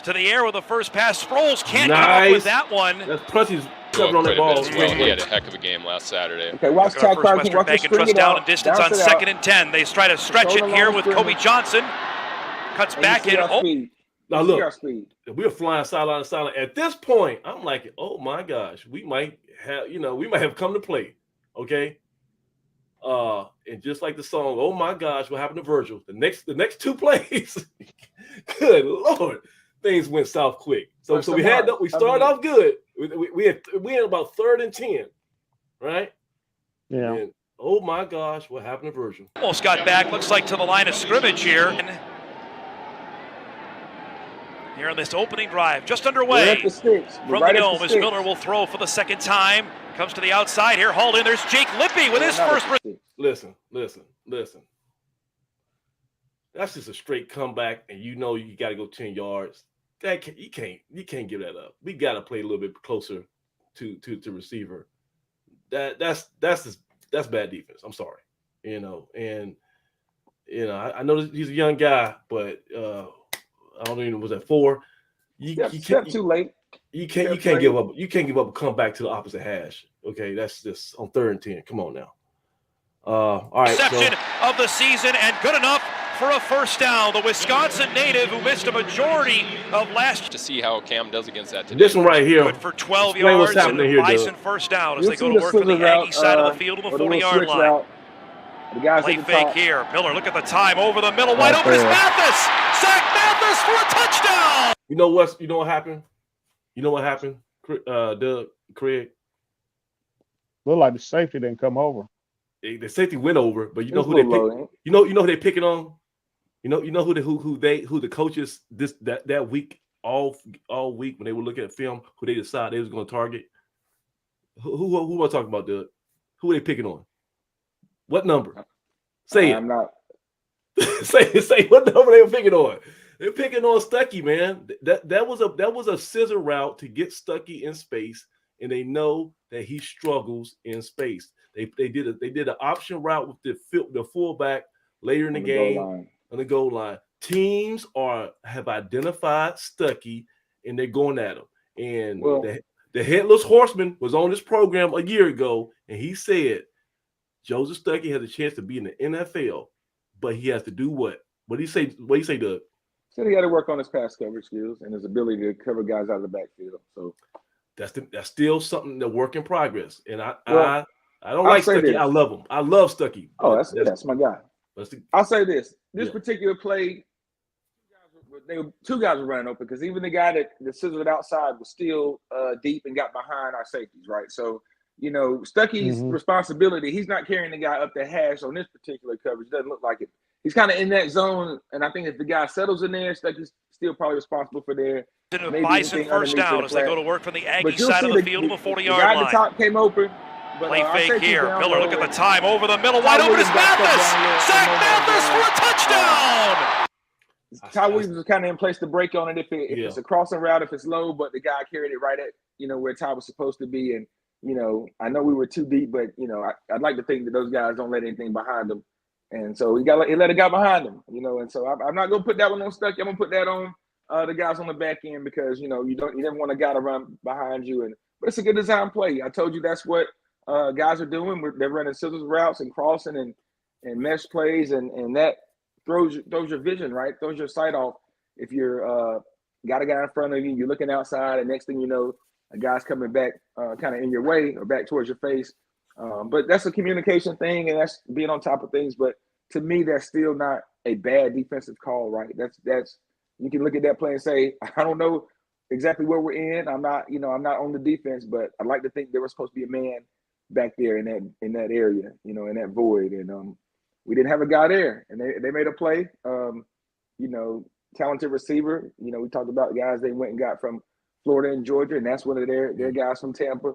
Speaker 6: To the air with the first pass. Sproles can't come up with that one.
Speaker 2: That's Prunty's stepping on the ball.
Speaker 5: He had a heck of a game last Saturday.
Speaker 1: Okay, watch Chad Clark.
Speaker 6: Bank and trust down and distance on 2nd and 10. They try to stretch it here with Kobe Johnson. Cuts back in.
Speaker 2: Now look, we were flying sideline to sideline. At this point, I'm like, oh my gosh, we might have come to play. Okay. And just like the song, oh my gosh, what happened to Virgil? The next 2 plays, good Lord, things went south quick. So we started off good. We had about 3rd and 10, right?
Speaker 3: Yeah.
Speaker 2: And, oh my gosh, what happened to Virgil?
Speaker 6: Almost got back, looks like to the line of scrimmage here. And here on this opening drive, just underway from the dome as Miller will throw for the 2nd time. Comes to the outside here, hauled in. There's Jake Lippy with his first.
Speaker 2: Listen. That's just a straight comeback, and you got to go 10 yards. You can't give that up. We got to play a little bit closer to receiver. That's bad defense. I'm sorry, and I know he's a young guy, but I don't even know, was that 4? You can't
Speaker 1: too late.
Speaker 2: You can't give up. You can't give up a comeback to the opposite hash. Okay, that's just on 3rd and 10. Come on now. All right.
Speaker 6: Reception of the season and good enough for a first down. The Wisconsin native who missed a majority of last.
Speaker 5: To see how Cam does against that today.
Speaker 2: This one right here.
Speaker 6: Good for 12 yards and Bison first down as they go to work for the Aggie side of the field on the 40-yard line. Play fake here. Miller, look at the time over the middle. Wide open is Mathis. Zach Mathis for a touchdown.
Speaker 2: You know what happened? Doug, Craig?
Speaker 3: Looked like the safety didn't come over.
Speaker 2: The safety went over, but you know who they pick, you know who they picking on? You know who the coaches that week all week when they were looking at film, who they decided they was going to target. Who am I talking about, Doug? Who are they picking on? What number? Say it.
Speaker 1: I'm not.
Speaker 2: say what number they were picking on. They're picking on Stuckey, man. That was a scissor route to get Stuckey in space, and they know that he struggles in space. They did an option route with the fullback later in the game on the goal line. Teams have identified Stuckey, and they're going at him. And the headless horseman was on this program a year ago, and he said Joseph Stuckey has a chance to be in the NFL, but he has to do what? What do you say? What do you say, Doug?
Speaker 1: So he got to work on his pass coverage skills and his ability to cover guys out of the backfield. So
Speaker 2: that's still something that work in progress. And I don't
Speaker 1: I'll
Speaker 2: like
Speaker 1: say
Speaker 2: Stuckey.
Speaker 1: this.
Speaker 2: I love him. I love Stuckey.
Speaker 1: Oh, that's my guy. I'll say this. This particular play, two guys were running open because even the guy that scissored outside was still deep and got behind our safeties, right? So, Stuckey's responsibility, he's not carrying the guy up the hash on this particular coverage. Doesn't look like it. He's kind of in that zone, and I think if the guy settles in there, Stuckey's still probably responsible for their
Speaker 6: Bison first down as they go to work from the Aggie side of the field to the 40-yard line.
Speaker 1: The guy at the top came open.
Speaker 6: Play fake here. Miller, look at the time. Over the middle. Wide open is Mathis. Zach Mathis for a touchdown.
Speaker 1: Ty Williams was kind of in place to break on it if it's a crossing route, if it's low, but the guy carried it right at, where Ty was supposed to be. And, I know we were too deep, but, I'd like to think that those guys don't let anything behind them. And so he let a guy behind him, and so I'm not going to put that one on Stuckey. I'm going to put that on the guys on the back end because, you never want a guy to run behind you. But it's a good design play. I told you that's what guys are doing. They're running scissors routes and crossing and mesh plays, and that throws your vision, right? Throws your sight off. If you're got a guy in front of you, you're looking outside, and next thing you know, a guy's coming back kind of in your way or back towards your face. But that's a communication thing, and that's being on top of things. But to me, that's still not a bad defensive call, right? That's you can look at that play and say, I don't know exactly where we're in. I'm not on the defense, but I'd like to think there was supposed to be a man back there in that area, in that void, and we didn't have a guy there, and they made a play. Talented receiver. We talked about guys they went and got from Florida and Georgia, and that's one of their guys from Tampa.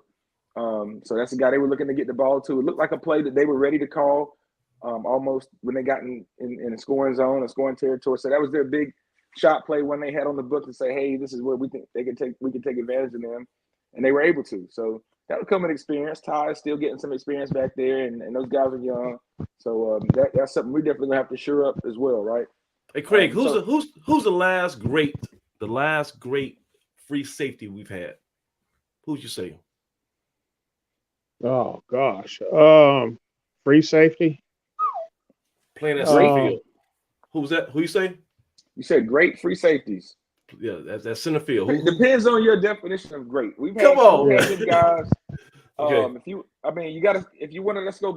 Speaker 1: So that's the guy they were looking to get the ball to. It looked like a play that they were ready to call almost when they got in a scoring zone, a scoring territory. So that was their big shot play when they had on the book to say, hey, this is where we think we can take advantage of them. And they were able to. So that would come with experience. Ty is still getting some experience back there, and those guys are young. So that's something we definitely gonna have to shore up as well, right?
Speaker 2: Hey Craig, who's the last great free safety we've had? Who'd you say?
Speaker 3: Oh gosh, free safety.
Speaker 2: Playing that center field. Who was that? Who you say?
Speaker 1: You said great free safeties.
Speaker 2: Yeah, that's center field.
Speaker 1: It depends on your definition of great. We've had good guys.
Speaker 2: Okay.
Speaker 1: If you want to, let's go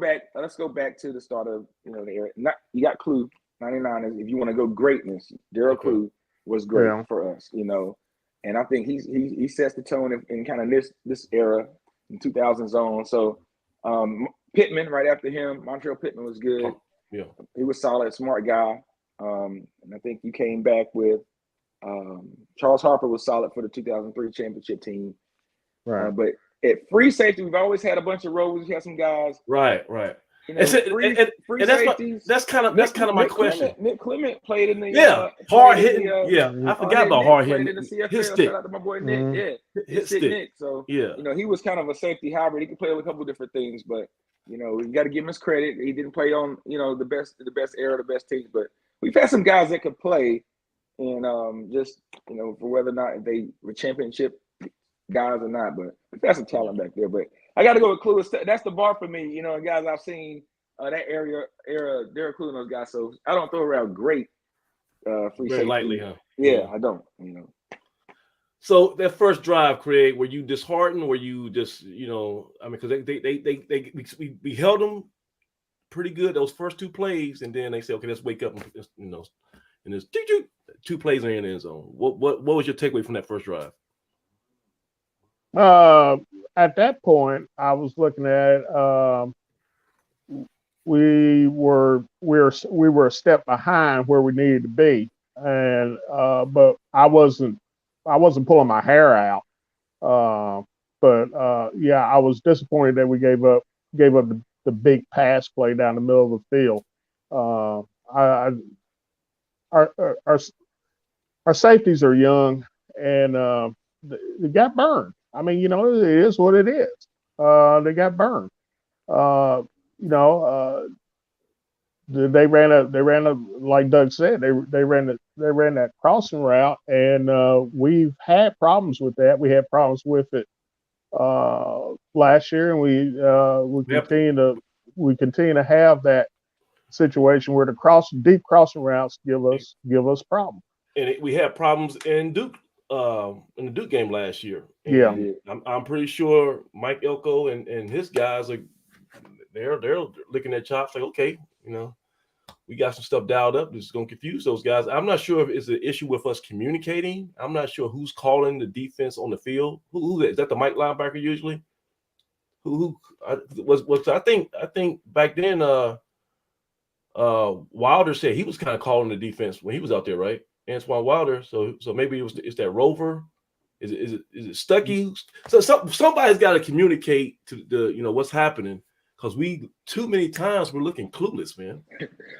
Speaker 1: back to the start of the era. You got Clue 99. If you want to go greatness, Daryl Clue was great for us, and I think he sets the tone in kind of this era in 2000 zone. So Pittman right after him, Montreal Pittman was good.
Speaker 2: Yeah,
Speaker 1: he was solid, smart guy. And I think you came back with Charles Harper was solid for the 2003 championship team.
Speaker 3: Right.
Speaker 1: But at free safety, we've always had a bunch of roles. We had some guys.
Speaker 2: Right. Free safeties. That's kind of my question.
Speaker 1: Nick Clement played in the
Speaker 2: hard hitting. I forgot about hard hitting.
Speaker 1: In the CFL.
Speaker 2: His stick.
Speaker 1: Shout out to my boy Nick. His stick. Nick. So he was kind of a safety hybrid. He could play a couple of different things, but we got to give him his credit. He didn't play on the best era, the best teams, but we've had some guys that could play, and just for whether or not they were championship guys or not, but we've had some talent back there. But I got to go with Clue. That's the bar for me, and guys I've seen that era, Derek Clue and those guys. So I don't throw around great free safety
Speaker 2: lightly, huh?
Speaker 1: Yeah, I don't.
Speaker 2: So that first drive, Craig, were you disheartened? Were you just, because we held them pretty good those first two plays, and then they said, okay, let's wake up and there's two plays in the end zone. What was your takeaway from that first drive?
Speaker 3: At that point, I was looking at we were a step behind where we needed to be, and but I wasn't pulling my hair out. But I was disappointed that we gave up the big pass play down the middle of the field. Our safeties are young, and they got burned. I mean, it is what it is. They got burned. They ran a like Doug said, they ran that crossing route, and we've had problems with that. We had problems with it last year, and we continue to have that situation where the deep crossing routes give us problems.
Speaker 2: we had problems in Duke in the Duke game last year.
Speaker 3: Yeah,
Speaker 2: I'm pretty sure Mike Elko and his guys they're licking their chops like, okay, we got some stuff dialed up. This is going to confuse those guys. I'm not sure if it's an issue with us communicating. I'm not sure who's calling the defense on the field. Who is that? The Mike linebacker usually? I think back then Wilder said he was kind of calling the defense when he was out there, right? Antoine Wilder. So maybe it's that Rover. Is it Stuckey? So somebody's got to communicate to the what's happening. Because too many times we're looking clueless, man.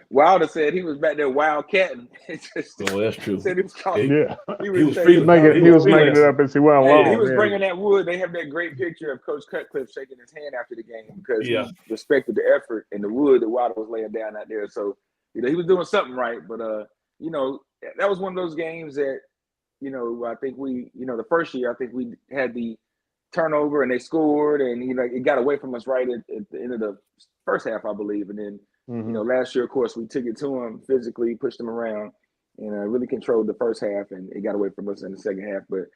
Speaker 1: Wilder said he was back there wildcatting.
Speaker 2: That's true.
Speaker 1: Said he was calling.
Speaker 3: Yeah.
Speaker 1: He
Speaker 3: was making it up as he went along.
Speaker 1: He was bringing that wood. They have that great picture of Coach Cutcliffe shaking his hand after the game because he respected the effort and the wood that Wilder was laying down out there. So, he was doing something right. But, that was one of those games that, I think the first year, I think we had the turnover and they scored and it got away from us right at the end of the first half, I believe. And then last year, of course, we took it to them physically, pushed them around, and really controlled the first half, and it got away from us in the second half. But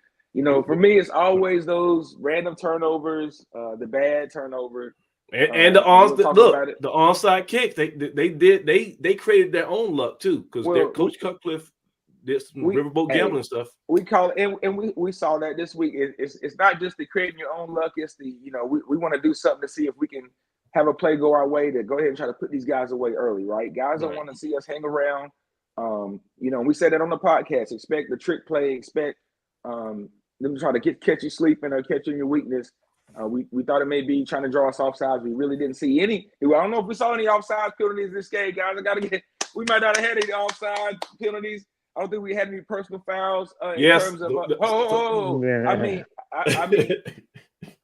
Speaker 1: for me, it's always those random turnovers, the bad turnover,
Speaker 2: and the onside kick. They created their own luck too because Coach Cutcliffe did some riverboat gambling stuff.
Speaker 1: We call it, and we saw that this week. It's not just the creating your own luck. It's the we want to do something to see if we can have a play go our way to go ahead and try to put these guys away early, right? Guys don't want to see us hang around. We said that on the podcast. Expect the trick play. Expect them to try to catch you sleeping or catch you in your weakness. We thought it may be trying to draw us offsides. We really didn't see any. I don't know if we saw any offside penalties this game, guys. We might not have had any offside penalties. I don't think we had any personal fouls in terms of. I mean,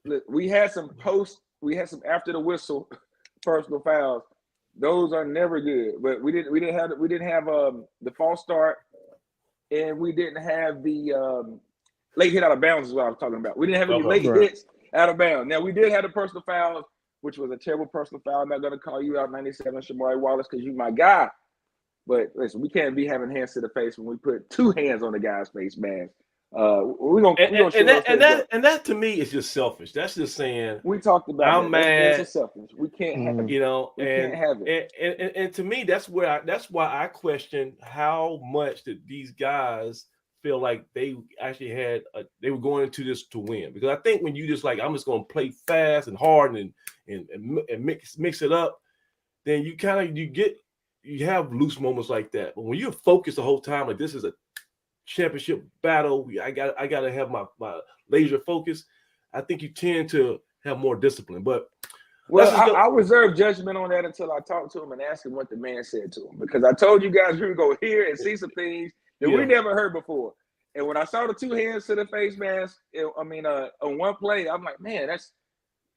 Speaker 1: look, we had some after the whistle personal fouls. Those are never good. But we didn't have the false start, and we didn't have the late hit out of bounds. Is what I was talking about. We didn't have any late hits out of bounds. Now we did have the personal fouls, which was a terrible personal foul. I'm not going to call you out, 97 Shamari Wallace, because you my guy. But listen, we can't be having hands to the face when we put two hands on the guy's face mask.
Speaker 2: That to me is just selfish. That's just saying
Speaker 1: we talked about.
Speaker 2: I'm mad.
Speaker 1: That's selfish. We can't have it.
Speaker 2: Can't have it. And to me, that's why I question how much that these guys feel like they actually they were going into this to win. Because I think when you just I'm just going to play fast and hard and mix it up, then you have loose moments like that. But when you're focused the whole time, like this is a championship battle, I got to have my laser focus. I think you tend to have more discipline. But
Speaker 1: I'll reserve judgment on that until I talk to him and ask him what the man said to him. Because I told you guys we were going to hear and see some things that we never heard before. And when I saw the two hands to the face mask, on one play, I'm like, man,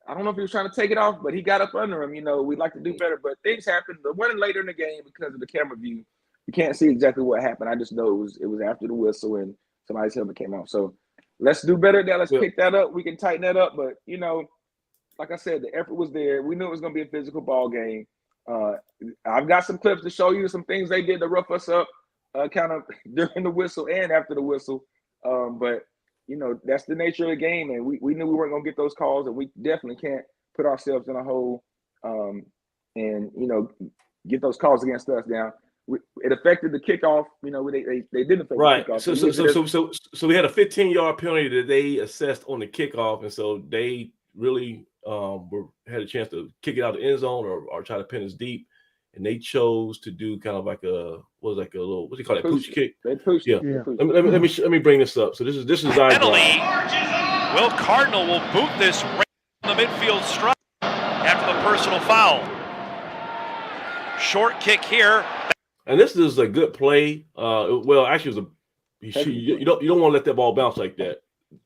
Speaker 1: I don't know if he was trying to take it off, but he got up under him. We'd like to do better, but things happen. The one later in the game, because of the camera view, you can't see exactly what happened. I just know it was after the whistle and somebody's helmet came off. So let's do better there. Let's pick that up. We can tighten that up. But, like I said, the effort was there. We knew it was going to be a physical ball game. I've got some clips to show you some things they did to rough us up kind of during the whistle and after the whistle. But that's the nature of the game, and we knew we weren't going to get those calls, and we definitely can't put ourselves in a hole and get those calls against us. Now, it affected the kickoff. They didn't affect the kickoff.
Speaker 2: So we had a 15-yard penalty that they assessed on the kickoff, and so they really had a chance to kick it out of the end zone or try to pin us deep. And they chose to do kind of like a little, what do you call that? Pooch kick.
Speaker 1: They pushed.
Speaker 2: Yeah. Let me bring this up. So this is our
Speaker 6: penalty. Will Cardinal will boot this right on the midfield stripe after the personal foul. Short kick here.
Speaker 2: And this is a good play. Actually, you don't want to let that ball bounce like that.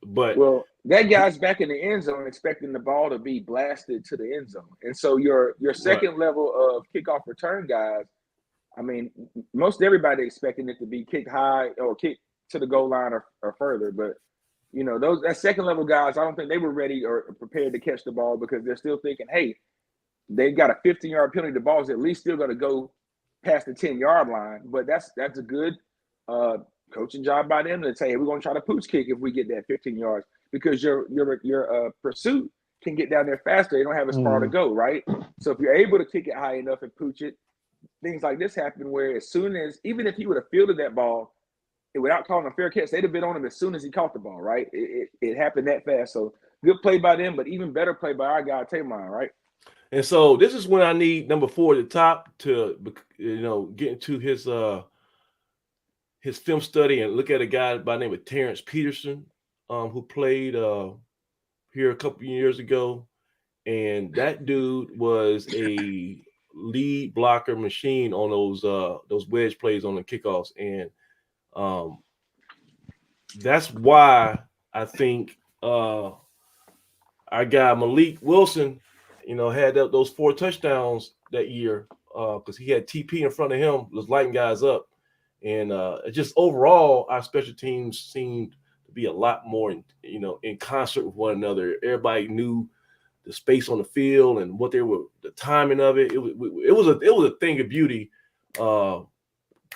Speaker 2: But
Speaker 1: that guy's back in the end zone expecting the ball to be blasted to the end zone. And so your second level of kickoff return guys, most everybody expecting it to be kicked high or kicked to the goal line or further. But, that second level guys, I don't think they were ready or prepared to catch the ball because they're still thinking, hey, they got a 15-yard penalty. The ball's at least still going to go past the 10-yard line. But that's a good coaching job by them to say, hey, we're going to try to pooch kick if we get that 15 yards because your pursuit can get down there faster. They don't have as far to go, right? So if you're able to kick it high enough and pooch it, things like this happen where as soon as, even if he would have fielded that ball without calling a fair catch, they'd have been on him as soon as he caught the ball, right? It happened that fast. So good play by them, but even better play by our guy, Tamon, right?
Speaker 2: And so this is when I need number 4 at the top to, get into his film study and look at a guy by the name of Terrence Peterson, who played here a couple of years ago. And that dude was a lead blocker machine on those wedge plays on the kickoffs. And that's why I think our guy Malik Wilson, had those 4 touchdowns that year because he had TP in front of him, was lighting guys up. And just overall, our special teams seemed to be a lot more, in concert with one another. Everybody knew the space on the field and what the timing of it. It was a thing of beauty. Those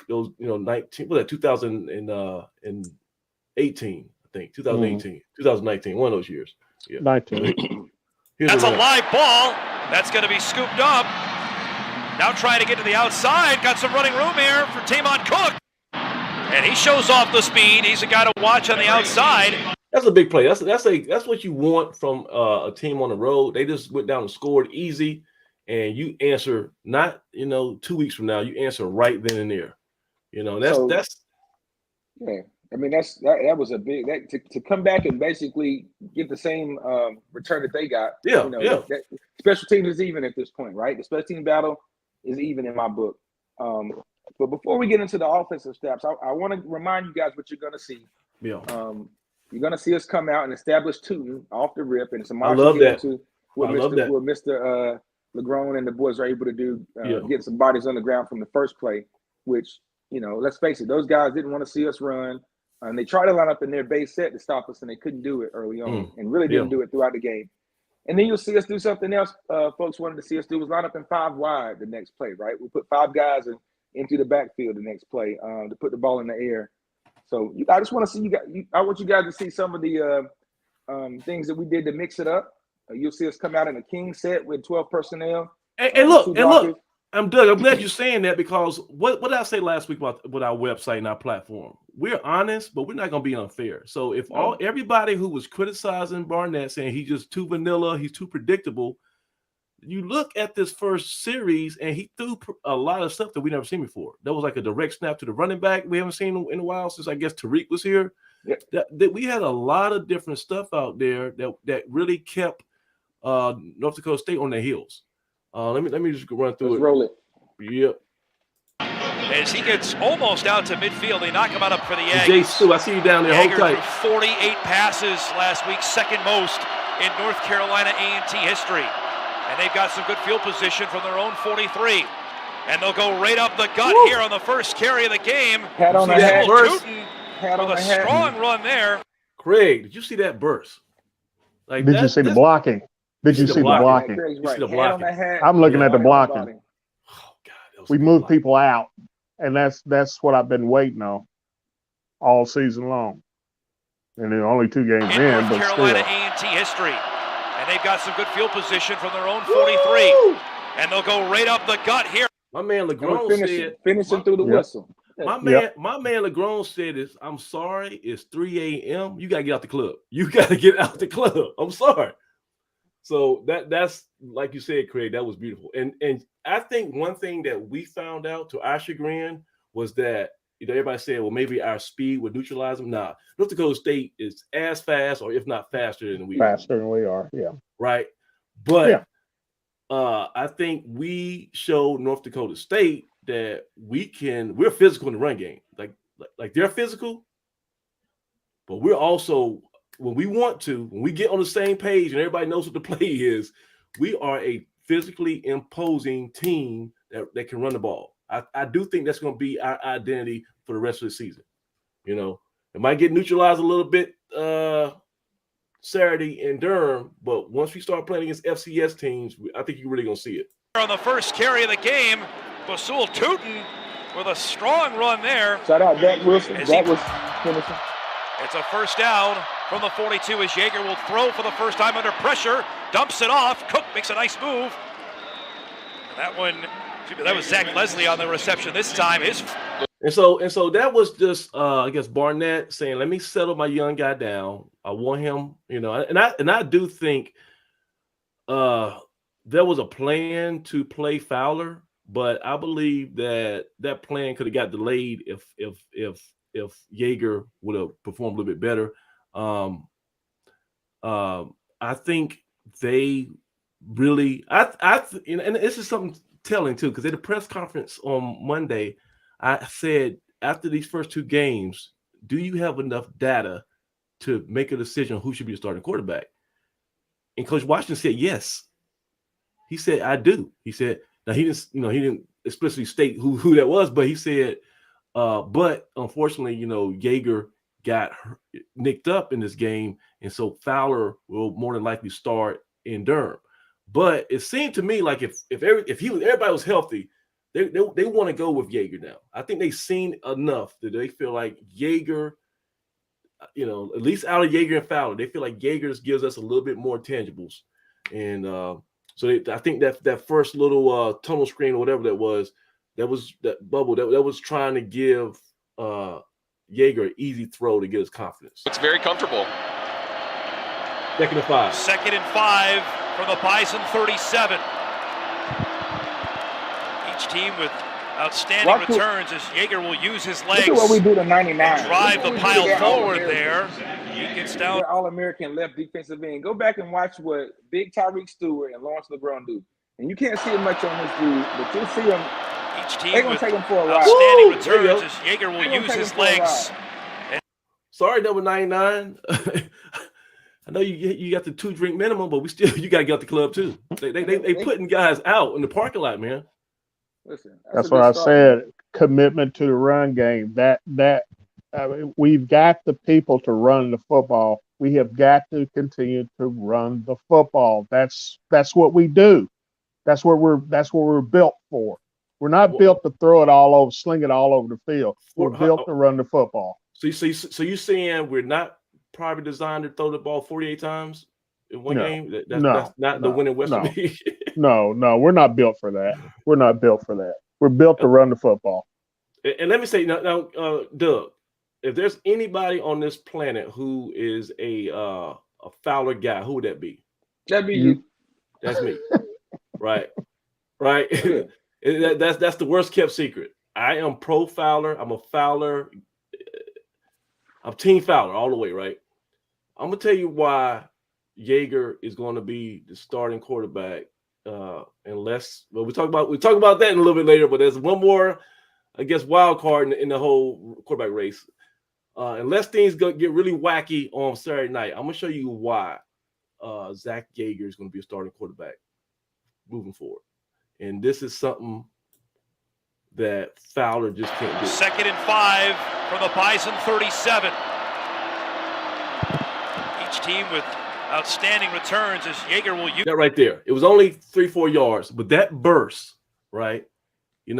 Speaker 2: 2018, I think 2018, 2019, one of those years. Yeah.
Speaker 3: 19.
Speaker 6: That's a live ball. That's going to be scooped up. Now trying to get to the outside. Got some running room here for Tamon Cook. And he shows off the speed. He's a guy to watch on the outside.
Speaker 2: That's a big play. That's what you want from a team on the road. They just went down and scored easy, and you answer not 2 weeks from now. You answer right then and there. That's
Speaker 1: yeah. I mean that was a big to come back and basically get the same return that they got.
Speaker 2: Yeah,
Speaker 1: that special teams is even at this point, right? The special team battle is even in my book. But before we get into the offensive steps, I want to remind you guys what you're going to see.
Speaker 2: Yeah.
Speaker 1: You're going to see us come out and establish Tootin off the rip, and some
Speaker 2: I love that.
Speaker 1: What Mr. Legrone and the boys are able to do, get some bodies on the ground from the first play. Which let's face it, those guys didn't want to see us run, and they tried to line up in their base set to stop us, and they couldn't do it early on, and really didn't do it throughout the game. And then you'll see us do something else. Folks wanted to see us do was line up in 5 wide the next play, right? We put 5 guys into the backfield the next play to put the ball in the air. So I just want to see you guys. I want you guys to see some of the things that we did to mix it up. You'll see us come out in a king set with 12 personnel.
Speaker 2: And look, I'm Doug. I'm glad you're saying that because what did I say last week about with our website and our platform? We're honest, but we're not going to be unfair. So if everybody who was criticizing Barnett saying he's just too vanilla, he's too predictable, you look at this first series and he threw a lot of stuff that we never seen before. That was like a direct snap to the running back we haven't seen in a while since I guess Tariq was here. Yeah. That we had a lot of different stuff out there that really kept North Dakota State on their heels. Let me just run through
Speaker 1: Let's roll it.
Speaker 2: Yep.
Speaker 6: As he gets almost out to midfield, they knock him out up for the Aggies.
Speaker 2: Jay Stu, I see you down there. Hold tight.
Speaker 6: 48 passes last week, second most in North Carolina A&T history. And they've got some good field position from their own 43. And they'll go right up the gut here on the first carry of the game.
Speaker 1: Pat on the hat.
Speaker 6: With a strong run there.
Speaker 2: Craig, did you see that burst?
Speaker 3: Did you see the blocking? Did you see the blocking? I'm looking at the blocking.
Speaker 2: Oh, God,
Speaker 3: we moved people out, and that's what I've been waiting on all season long. And there are only 2 games in,
Speaker 6: North
Speaker 3: but
Speaker 6: Carolina
Speaker 3: still.
Speaker 6: A&T history. And they've got some good field position from their own 43. Woo! And they'll go right up the gut here.
Speaker 2: My man Legrone said
Speaker 1: finishing through the whistle.
Speaker 2: My man Legrone said I'm sorry, it's 3 a.m. You gotta get out the club. You gotta get out the club. I'm sorry. So that's like you said, Craig, that was beautiful. And I think one thing that we found out to our chagrin was that everybody said, well, maybe our speed would neutralize them. Nah, North Dakota State is as fast, or if not faster than we are.
Speaker 3: Faster than we are, yeah.
Speaker 2: Right. But I think we showed North Dakota State that we're physical in the run game. Like they're physical, but we're also, when we want to, when we get on the same page and everybody knows what the play is, we are a physically imposing team that can run the ball. I do think that's going to be our identity for the rest of the season. It might get neutralized a little bit Saturday in Durham, but once we start playing against FCS teams, I think you're really going to see it.
Speaker 6: On the first carry of the game, Basul Tootin with a strong run there.
Speaker 1: Shout out Dak Wilson. That was finishing.
Speaker 6: It's a first down from the 42 as Yeager will throw for the first time under pressure. Dumps it off. Cook makes a nice move. That was Zach Leslie on the reception this time.
Speaker 2: And so that was just I guess Barnett saying, let me settle my young guy down. I want him, and I do think there was a plan to play Fowler, but I believe that plan could have got delayed if Yeager would have performed a little bit better. I think they really and this is something telling too, because at the press conference on Monday, I said, after these first two games, do you have enough data to make a decision on who should be the starting quarterback? And Coach Washington said yes. He said, I do. He said, now he didn't explicitly state who that was, but he said, but unfortunately, Yeager got nicked up in this game, and so Fowler will more than likely start in Durham. But it seemed to me like if everybody was healthy, they want to go with Yeager now. I think they've seen enough that they feel like Yeager, at least out of Yeager and Fowler, they feel like Yeager gives us a little bit more tangibles. And I think that first little tunnel screen or whatever that was that bubble that was trying to give Yeager an easy throw to get his confidence.
Speaker 5: It's very comfortable.
Speaker 2: 2nd and 5.
Speaker 6: 2nd and 5 from the Bison 37. Each team with outstanding returns as Yeager will use his legs.
Speaker 1: Look at what we do to 99.
Speaker 6: Drive the pile forward there. He gets down.
Speaker 1: All-American left defensive end. Go back and watch what Big Tyreek Stewart and Lawrence LeBron do. And you can't see it much on this dude, but you'll see him.
Speaker 6: Each team with
Speaker 1: take him for a ride.
Speaker 6: outstanding returns as Yeager will use his legs.
Speaker 2: Sorry, number 99. I know you got the 2-drink minimum, but you got to get out the club too. They putting guys out in the parking lot, man.
Speaker 1: Listen,
Speaker 3: that's what I said. Commitment to the run game. We've got the people to run the football. We have got to continue to run the football. That's what we do. That's what we're built for. We're not built to throw it all over, sling it all over the field. We're built to run the football.
Speaker 2: So you're saying we're not probably designed to throw the ball 48 times in one game? That's not the winning Western League.
Speaker 3: No, we're not built for that. We're not built for that. We're built to run the football.
Speaker 2: And let me say now, Doug, if there's anybody on this planet who is a Fowler guy, who would that be?
Speaker 1: That'd be you.
Speaker 2: That's me. Right. That's the worst kept secret. I am pro Fowler. I'm a Fowler. I'm team Fowler all the way, right? I'm gonna tell you why Yeager is going to be the starting quarterback, unless we talk about that in a little bit later. But there's one more, I guess, wild card in the whole quarterback race. Unless things get really wacky on Saturday night, I'm gonna show you why Zach Yeager is going to be a starting quarterback moving forward. And this is something that Fowler just can't do.
Speaker 6: 2nd and 5 from the Bison 37. Each team with outstanding returns as Yeager will use
Speaker 2: that right there. It was only 3-4 yards, but that burst, right? And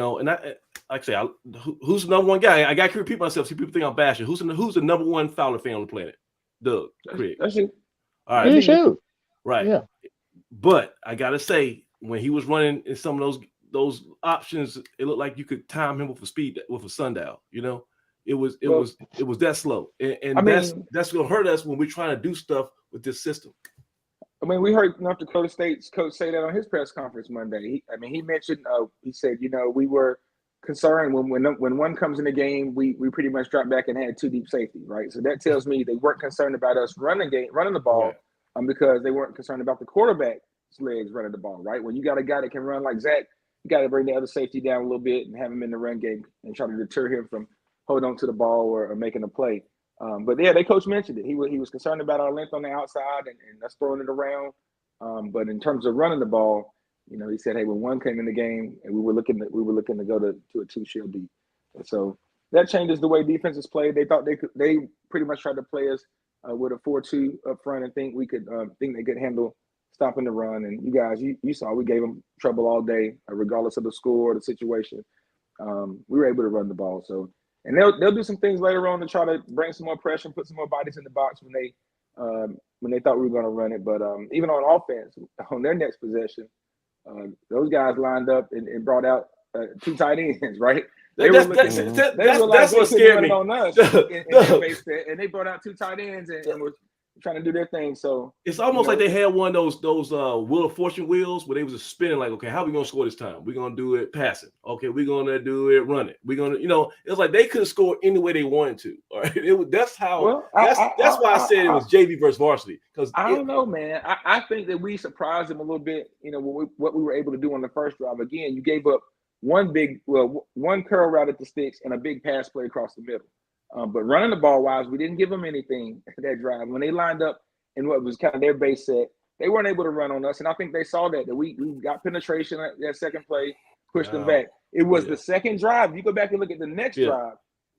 Speaker 2: who's the number one guy? I got to repeat myself. See, people think I'm bashing. Who's the number one Fowler fan on the planet? Doug, Craig.
Speaker 1: That's you.
Speaker 2: All right.
Speaker 3: You shoot.
Speaker 2: Right.
Speaker 3: Yeah.
Speaker 2: But I gotta say, when he was running in some of those options, it looked like you could time him with a sundial. It was that slow, and that's gonna hurt us when we're trying to do stuff with this system.
Speaker 1: I mean, we heard North Dakota State's coach say that on his press conference Monday. He mentioned, he said, we were concerned when one comes in the game, we pretty much dropped back and had 2 deep safety, right? So that tells me they weren't concerned about us running the ball, because they weren't concerned about the quarterback's legs running the ball, right? When you got a guy that can run like Zach, you got to bring the other safety down a little bit and have him in the run game and try to deter him from holding on to the ball or making a play. But yeah, their coach mentioned it. He was concerned about our length on the outside and us throwing it around. But in terms of running the ball, he said, hey, when one came in the game and we were looking to go to a 2-shield deep. And so that changes the way defenses play. They thought they pretty much tried to play us with a 4-2 up front and think they could handle stopping the run. And you guys, you saw we gave them trouble all day, regardless of the score or the situation. we were able to run the ball. So, and they'll do some things later on to try to bring some more pressure and put some more bodies in the box when they thought we were going to run it. But even on offense, on their next possession, those guys lined up and brought out 2 tight ends, right?
Speaker 2: That's what scared me
Speaker 1: on us in their base set, and they brought out 2 tight ends and were trying to do their thing. So
Speaker 2: it's almost like they had one of those Wheel of Fortune wheels where they was just spinning like, okay, how are we gonna score this time? We're gonna do it passing. Okay, we're gonna do it running. We're gonna, it's like they could have scored any way they wanted to. All right, that's how. Well, that's why I said it was JV versus varsity. Because
Speaker 1: I don't know, man. I think that we surprised them a little bit. What we were able to do on the first drive. Again, you gave up one curl route at the sticks and a big pass play across the middle. But running the ball wise, we didn't give them anything that drive. When they lined up in what was kind of their base set, they weren't able to run on us. And I think they saw that we got penetration at that second play, pushed them back. It was the second drive. You go back and look at the next drive,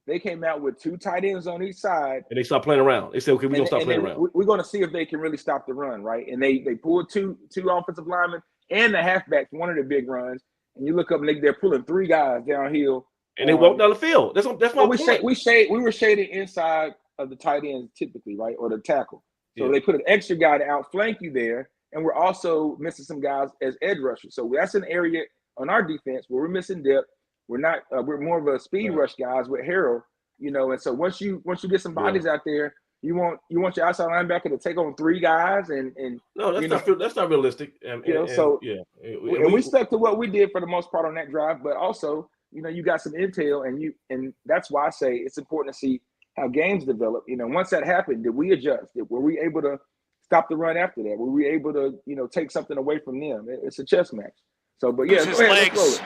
Speaker 1: they came out with 2 tight ends on each side.
Speaker 2: And they stopped playing around. They said, okay, we're going to stop playing around.
Speaker 1: We're going to see if they can really stop the run, right? And they pulled two offensive linemen and the halfbacks, one of the big runs. And you look up and they're pulling 3 guys downhill.
Speaker 2: And they walked down the field. That's my point.
Speaker 1: We were shaded inside of the tight ends typically, right, or the tackle. So they put an extra guy to outflank you there, and we're also missing some guys as edge rushers. So that's an area on our defense where we're missing depth. We're not. We're more of a speed rush guys with Harold, And so once you get some bodies out there, you want your outside linebacker to take on 3 guys, and
Speaker 2: no, that's not realistic.
Speaker 1: We stuck to what we did for the most part on that drive, but also. You got some intel, and that's why I say it's important to see how games develop. Once that happened, did we adjust? Were we able to stop the run after that? Were we able to, take something away from them? It's a chess match. So, but yeah,
Speaker 6: his legs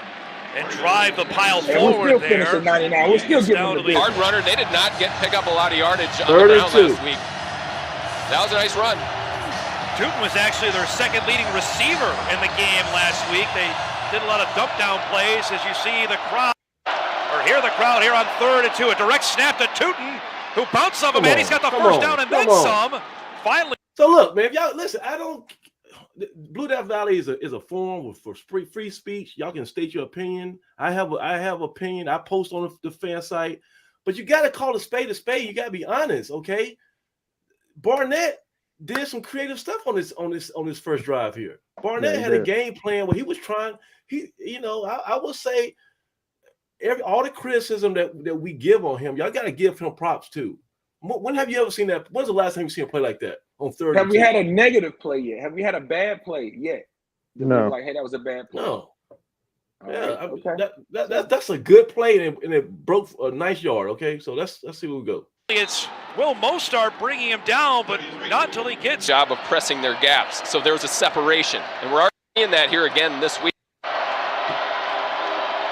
Speaker 6: and drive the pile forward.
Speaker 1: We're still finishing 99. We're still giving the
Speaker 5: hard runner. They did not pick up a lot of yardage on the ground last week. That was a nice run.
Speaker 6: Tootin was actually their second leading receiver in the game last week. They did a lot of dump down plays, as you see the crowd, or hear the crowd here on 3rd and 2. A direct snap to Tootin, who bounced some of him, and he's got the first down and then some. Finally.
Speaker 2: So look, man, if y'all listen, Blue Death Valley is a forum for free speech. Y'all can state your opinion. I have opinion. I post on the fan site, but you got to call a spade a spade. You got to be honest, okay? Barnett did some creative stuff on this first drive here. Barnett had a game plan where he was trying. I will say all the criticism that we give on him, y'all got to give him props too. When have you ever seen that? When's the last time you seen him play like that on 3rd?
Speaker 1: Have we had a negative play yet? Have we had a bad play yet?
Speaker 3: No.
Speaker 1: Like, hey, that was a bad play.
Speaker 2: No.
Speaker 1: Okay.
Speaker 2: That's a good play, and it broke a nice yard. Okay, so let's see where we go.
Speaker 6: It's Will Mostert bringing him down, but not until he gets.
Speaker 5: Job of pressing their gaps, so there's a separation, and we're already seeing that here again this week.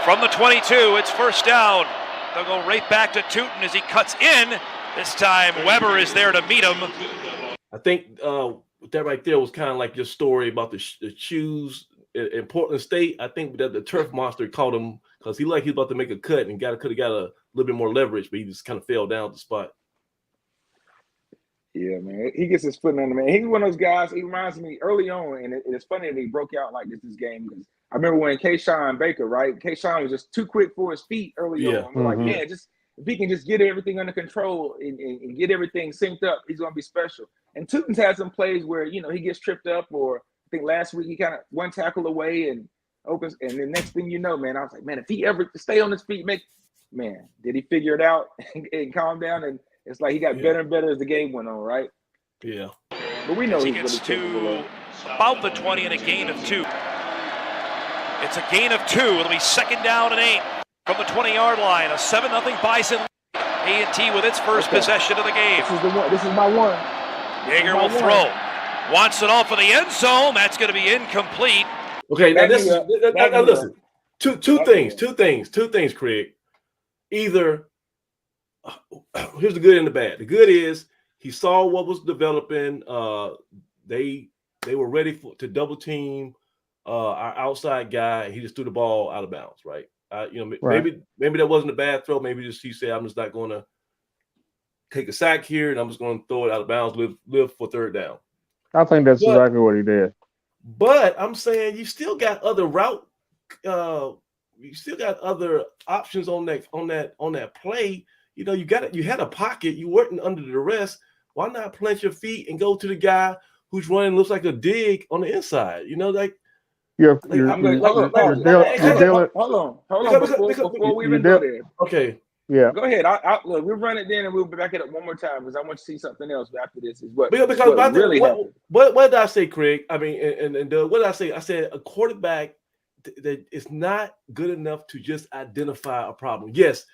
Speaker 6: From the 22, it's first down. They'll go right back to Tootin as he cuts in. This time, Weber is there to meet him.
Speaker 2: I think that right there was kind of like your story about the shoes in Portland State. I think that the turf monster caught him because he was about to make a cut and could have got a little bit more leverage, but he just kind of fell down the spot.
Speaker 1: Yeah, man. He gets his foot under, man. He's one of those guys. He reminds me early on, and it's funny that he broke out like this game because I remember when Kayshawn Baker, right? Kayshawn was just too quick for his feet early on. I'm like, man, if he can just get everything under control and get everything synced up, he's going to be special. And Tootin's had some plays where, he gets tripped up, or I think last week he kind of one tackle away and opens. And the next thing you know, man, I was like, man, if he ever stay on his feet, did he figure it out and calm down? And it's like he got better and better as the game went on, right?
Speaker 2: Yeah.
Speaker 1: But we know
Speaker 6: he gets to about the 20 and a gain of 2. It's a gain of 2. It'll be 2nd down and 8 from the 20-yard line. A 7-0 Bison. A&T with its first possession of the game.
Speaker 1: This is my one.
Speaker 6: Yeager will throw. Wants it off of the end zone. That's going to be incomplete.
Speaker 2: Okay, now listen. Two things, Craig. Either here's the good and the bad. The good is he saw what was developing. They were ready to double team our outside guy. He just threw the ball out of bounds, right? Maybe that wasn't a bad throw. Maybe he said, I'm just not going to take a sack here, and I'm just going to throw it out of bounds, live for 3rd down.
Speaker 3: I think that's exactly what he did.
Speaker 2: But I'm saying you still got other route you still got other options on that play. You know, you had a pocket, you weren't under the duress. Why not plant your feet and go to the guy who's running, looks like a dig on the inside? You know, like
Speaker 3: hold on.
Speaker 1: Before we even go there.
Speaker 2: Okay.
Speaker 3: Yeah.
Speaker 1: Go ahead. Look, we'll run it then and we'll back it up one more time because I want to see something else after this. Is what
Speaker 2: because
Speaker 1: what really happened.
Speaker 2: What did I say, Craig? I mean, and Doug, what did I say? I said a quarterback that is not good enough to just identify a problem. Yes,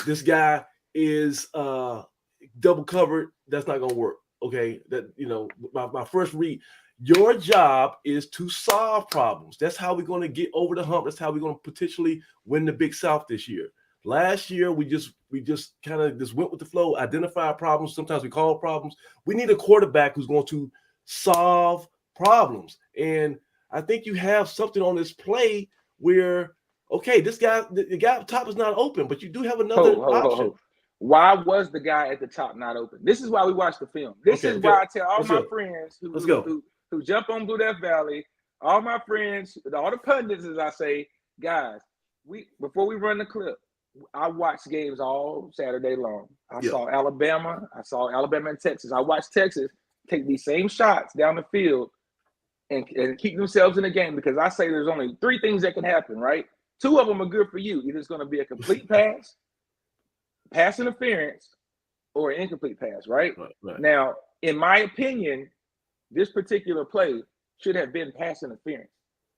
Speaker 2: this guy is double covered. That's not going to work. Okay, that my first read. Your job is to solve problems. That's how we're going to get over the hump. That's how we're going to potentially win the Big South this year. Last year, we just kind of just went with the flow, identify problems. Sometimes we call problems. We need a quarterback who's going to solve problems. And I think you have something on this play where, okay, the guy up top is not open, but you do have another option.
Speaker 1: Why was the guy at the top not open? This is why we watch the film. This is why I tell all my friends who jump on Blue Death Valley, all my friends, all the pundits, as I say, guys, before we run the clip, I watched games all Saturday long. I saw Alabama and Texas. I watched Texas take these same shots down the field and keep themselves in the game because I say there's only 3 things that can happen, right? 2 of them are good for you. Either it's going to be a complete pass interference, or an incomplete pass, right? Now, in my opinion, this particular play should have been pass interference,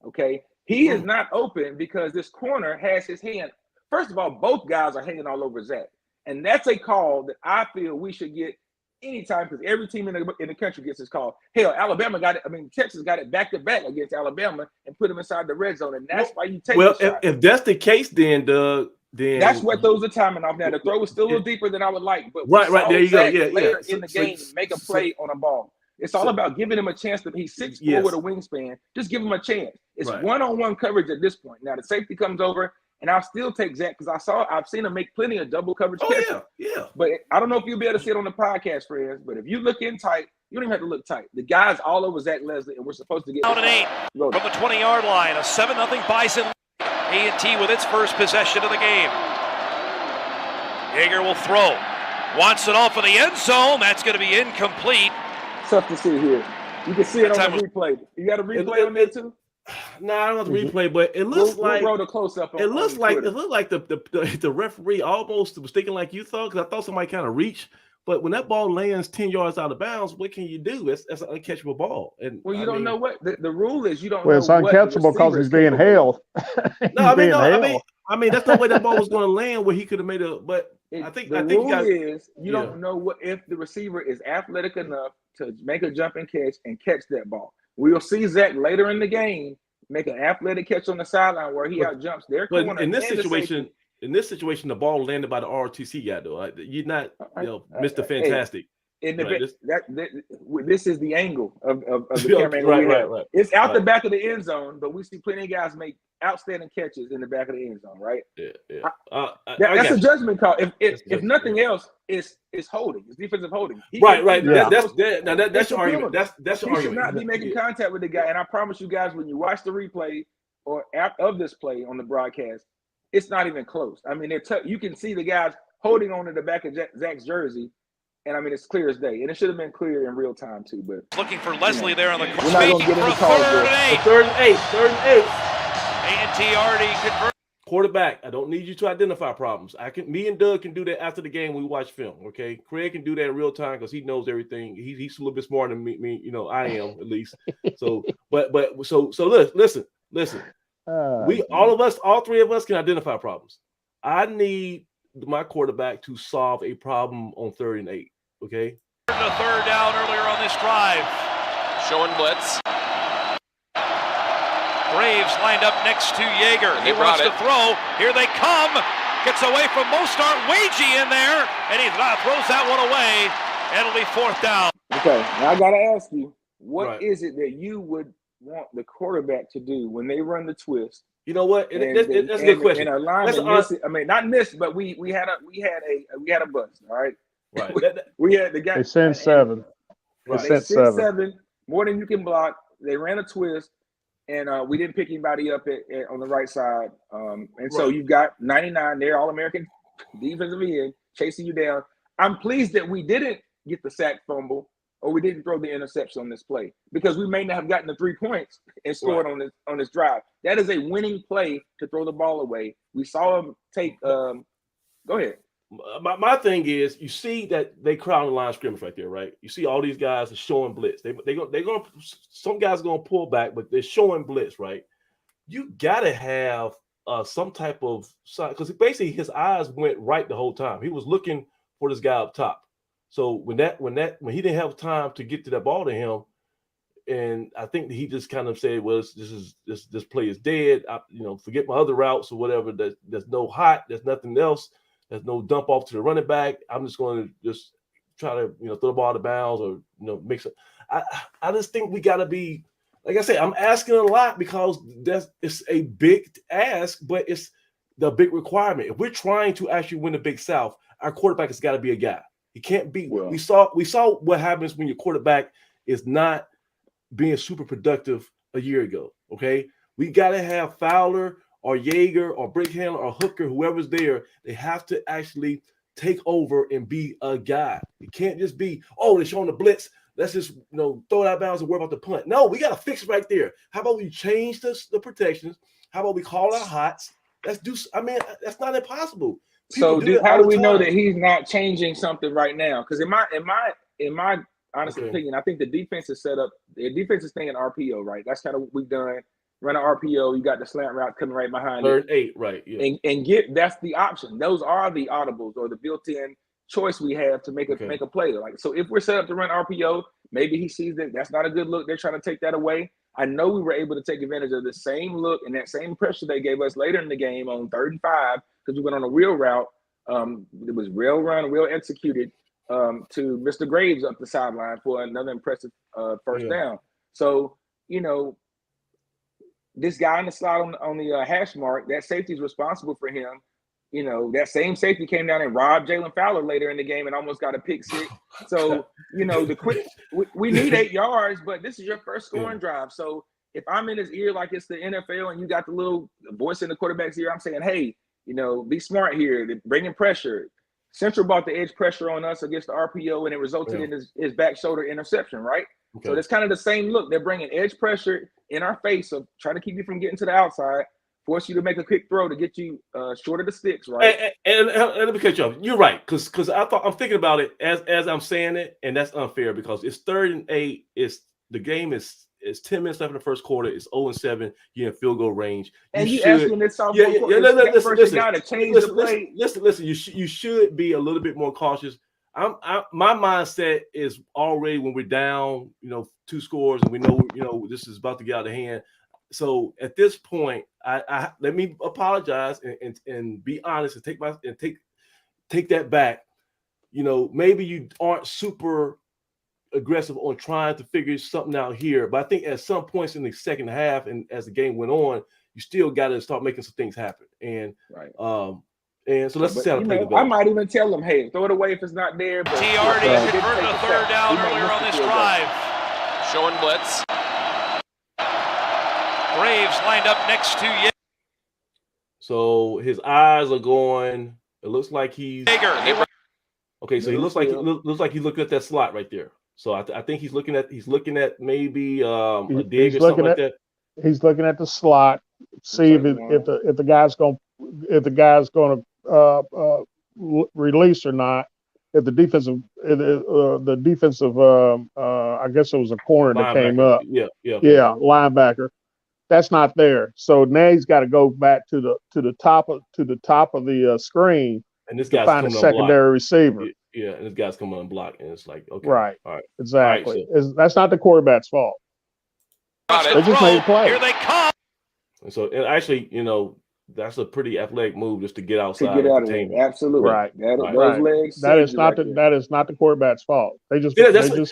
Speaker 1: okay? He is not open because this corner has his hand. First of all, both guys are hanging all over Zach. And that's a call that I feel we should get anytime because every team in the country gets this call. Hell, Texas got it back-to-back against Alabama and put them inside the red zone. And that's why you take the shot.
Speaker 2: If that's the case, then, Doug,
Speaker 1: that's what throws the timing off. Now, the throw was still a little deeper than I would like. But
Speaker 2: right, there you go.
Speaker 1: Later in the game, make a play on a ball. It's all about giving him a chance to. He's 6'4" with a wingspan. Just give him a chance. It's one-on-one coverage at this point. Now the safety comes over, and I'll still take Zach because I've seen him make plenty of double coverage catches.
Speaker 2: Yeah.
Speaker 1: But I don't know if you'll be able to see it on the podcast, friends. But if you look in tight, you don't even have to look tight. The guy's all over Zach Leslie, and we're supposed to get
Speaker 6: out and 8 from the 20-yard line. A 7-0 Bison. A&T with its first possession of the game. Yeager will throw. Wants it off of the end zone. That's going to be incomplete.
Speaker 1: Tough to see here. You can see it on the replay. You got a replay on there too?
Speaker 2: No, I don't have the replay, but it looks like
Speaker 1: we'll roll the close up.
Speaker 2: It looks like the referee almost was thinking like you thought because I thought somebody kind of reached. But when that ball lands 10 yards out of bounds, what can you do? That's an uncatchable ball. And
Speaker 1: you don't know what the rule is. You don't.
Speaker 3: Well, it's uncatchable because he's being held.
Speaker 2: I mean that's the way that ball was going to land where he could have made a. But I think
Speaker 1: the rule is you don't know what if the receiver is athletic enough to make a jumping catch and catch that ball. We'll see Zach later in the game make an athletic catch on the sideline where he out jumps their corner.
Speaker 2: But in this situation, the ball landed by the ROTC guy though. You're not, Mr. Fantastic.
Speaker 1: This is the angle of the camera. Right. It's out the back of the end zone, but we see plenty of guys make outstanding catches in the back of the end zone, right?
Speaker 2: Yeah.
Speaker 1: That's a judgment call. If nothing else, it's holding. It's defensive holding.
Speaker 2: Right. Yeah. That's your argument. That's your argument.
Speaker 1: He should not be making contact with the guy. And I promise you guys, when you watch the replay or of this play on the broadcast, it's not even close. I mean, you can see the guys holding on to the back of Zach's jersey. And I mean, it's clear as day, and it should have been clear in real time too. But
Speaker 6: looking for Leslie there on the
Speaker 1: we're not gonna get any calls.
Speaker 2: Third and eight.
Speaker 6: A&T already converted.
Speaker 2: Quarterback, I don't need you to identify problems. Me and Doug can do that after the game when we watch film. Okay, Craig can do that in real time because he knows everything. He's a little bit smarter than me. I am at least. So, so listen. All 3 of us can identify problems. I need my quarterback to solve a problem on 3rd and 8. Okay.
Speaker 6: The 3rd down earlier on this drive.
Speaker 5: Showing blitz.
Speaker 6: Braves lined up next to Yeager. He wants to throw. Here they come. Gets away from Mostert. Wagee in there, and he throws that one away. It'll be 4th down.
Speaker 1: Okay. Now I got to ask you, what is it that you would want the quarterback to do when they run the twist?
Speaker 2: You know what? That's a good question.
Speaker 1: And not miss, but we had a bust. All right.
Speaker 2: Right.
Speaker 1: We had the guy.
Speaker 3: They sent 7.
Speaker 1: They sent 7 more than you can block. They ran a twist. and we didn't pick anybody up on the right side. So you've got 99 there, All-American defensive end, chasing you down. I'm pleased that we didn't get the sack fumble or we didn't throw the interception on this play, because we may not have gotten the 3 points and scored on this drive. That is a winning play to throw the ball away. We saw him take go ahead.
Speaker 2: My thing is, you see that they crowd the line of scrimmage right there, right? You see all these guys are showing blitz. They're going. Some guys are going to pull back, but they're showing blitz, right? You got to have some type of sign, because basically his eyes went right the whole time. He was looking for this guy up top. So when he didn't have time to get to that ball to him, and I think that he just kind of said, "Well, this play is dead. Forget my other routes or whatever. There's no hot. There's nothing else." There's no dump off to the running back. I'm just going to just try to, throw the ball out of bounds or, mix it. I just think we got to be, like I said, I'm asking a lot because it's a big ask, but it's the big requirement. If we're trying to actually win the Big South, our quarterback has got to be a guy. He can't be. Well, we saw what happens when your quarterback is not being super productive a year ago. Okay, we got to have Fowler or Yeager or Brick Handler or Hooker, whoever's there. They have to actually take over and be a guy. It can't just be, they're showing the blitz. Let's just throw it out of bounds and worry about the punt. No, we got to fix it right there. How about we change the protections? How about we call our hots? That's not impossible.
Speaker 1: How do we know that he's not changing something right now? Because in my honest opinion, I think the defense is set up. The defense is thinking RPO, right? That's kind of what we've done. Run an RPO, you got the slant route coming right behind
Speaker 2: Third 8, right? Yeah.
Speaker 1: And that's the option. Those are the audibles or the built-in choice we have to make a play. Like, so if we're set up to run RPO, maybe he sees that that's not a good look. They're trying to take that away. I know we were able to take advantage of the same look and that same pressure they gave us later in the game on 3rd and 5, because we went on a real route. It was real run, real executed to Mr. Graves up the sideline for another impressive first down. So, this guy in the slot on the hash mark, that safety is responsible for him. That same safety came down and robbed Jalen Fowler later in the game and almost got a pick six. So, the quick, we need 8 yards, but this is your first scoring drive. So if I'm in his ear like it's the NFL and you got the little voice in the quarterback's ear, I'm saying, hey, be smart here. They're bringing pressure. Central brought the edge pressure on us against the RPO, and it resulted in his back shoulder interception, right? Okay. So it's kind of the same look. They're bringing edge pressure in our face, so trying to keep you from getting to the outside, force you to make a quick throw to get you short of the sticks, right?
Speaker 2: And let me cut you off. You're right, because I'm thinking about it as I'm saying it, and that's unfair because it's 3rd and 8. The game is 10 minutes left in the first quarter. It's 0-7. You're in field goal range.
Speaker 1: And you asking this sophomore
Speaker 2: Listen. You should be a little bit more cautious. My mindset is already when we're down, 2 scores, and we know, this is about to get out of hand. So at this point, I let me apologize and be honest and take that back. Maybe you aren't super aggressive on trying to figure something out here, but I think at some points in the second half and as the game went on, you still got to start making some things happen. And and so let's see how the play develops.
Speaker 1: I might even tell them, hey, throw it away if it's not there. But
Speaker 6: he already converted a 3rd down earlier on this drive.
Speaker 5: Showing blitz.
Speaker 6: Graves lined up next to you.
Speaker 2: So his eyes are going. It looks like he's okay. So he looks like he's looking at that slot right there. So I think he's looking at maybe a dig or something like that.
Speaker 3: He's looking at the slot, see if the guy's going to release or not. If the defensive, I guess it was a corner that came up. Linebacker. That's not there. So now he's got to go back to the top of the screen
Speaker 2: and this guy's
Speaker 3: find a secondary receiver.
Speaker 2: Yeah, and this guy's coming unblocked, and it's like, okay,
Speaker 3: right,
Speaker 2: all right,
Speaker 3: exactly.
Speaker 2: All right,
Speaker 3: that's not the quarterback's fault. They just made a play.
Speaker 6: Here they come.
Speaker 2: And so, and actually, that's a pretty athletic move just to get outside.
Speaker 1: To get out of it. Absolutely.
Speaker 3: Right.
Speaker 1: Those legs.
Speaker 3: That is not the quarterback's fault. They just played the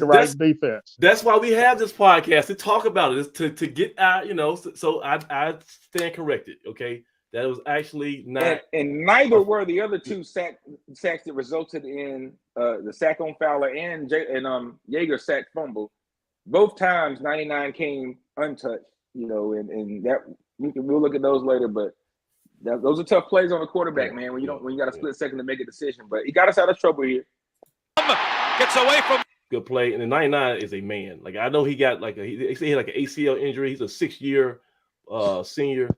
Speaker 3: right defense.
Speaker 2: That's why we have this podcast to talk about it, to get out, so I stand corrected. Okay. That was actually not,
Speaker 1: and neither were the other 2 sacks that resulted in the sack on Fowler and Yeager sack fumble. both times 99 came untouched, you know, and that we'll look at those later, but those are tough plays on the quarterback, man, when you got a split second to make a decision. But he got us out of trouble here.
Speaker 6: Gets away from
Speaker 2: good play, and the 99 is a man. Like, I know he got they say he had like an ACL injury. He's a 6-year senior.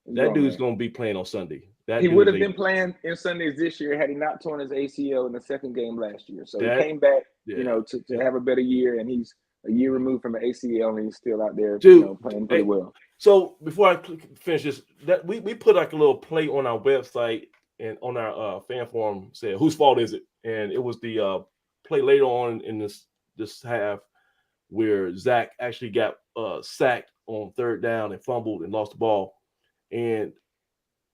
Speaker 2: That dude's gonna be playing on Sunday.
Speaker 1: He would have been playing in Sundays this year had he not torn his ACL in the second game last year. So he came back, you know, to have a better year, and he's a year removed from an ACL, and he's still out there, you know, playing pretty well.
Speaker 2: So before I finish this, that we put like a little play on our website and on our fan forum, said whose fault is it? And it was the play later on in this half where Zach actually got sacked on third down and fumbled and lost the ball. And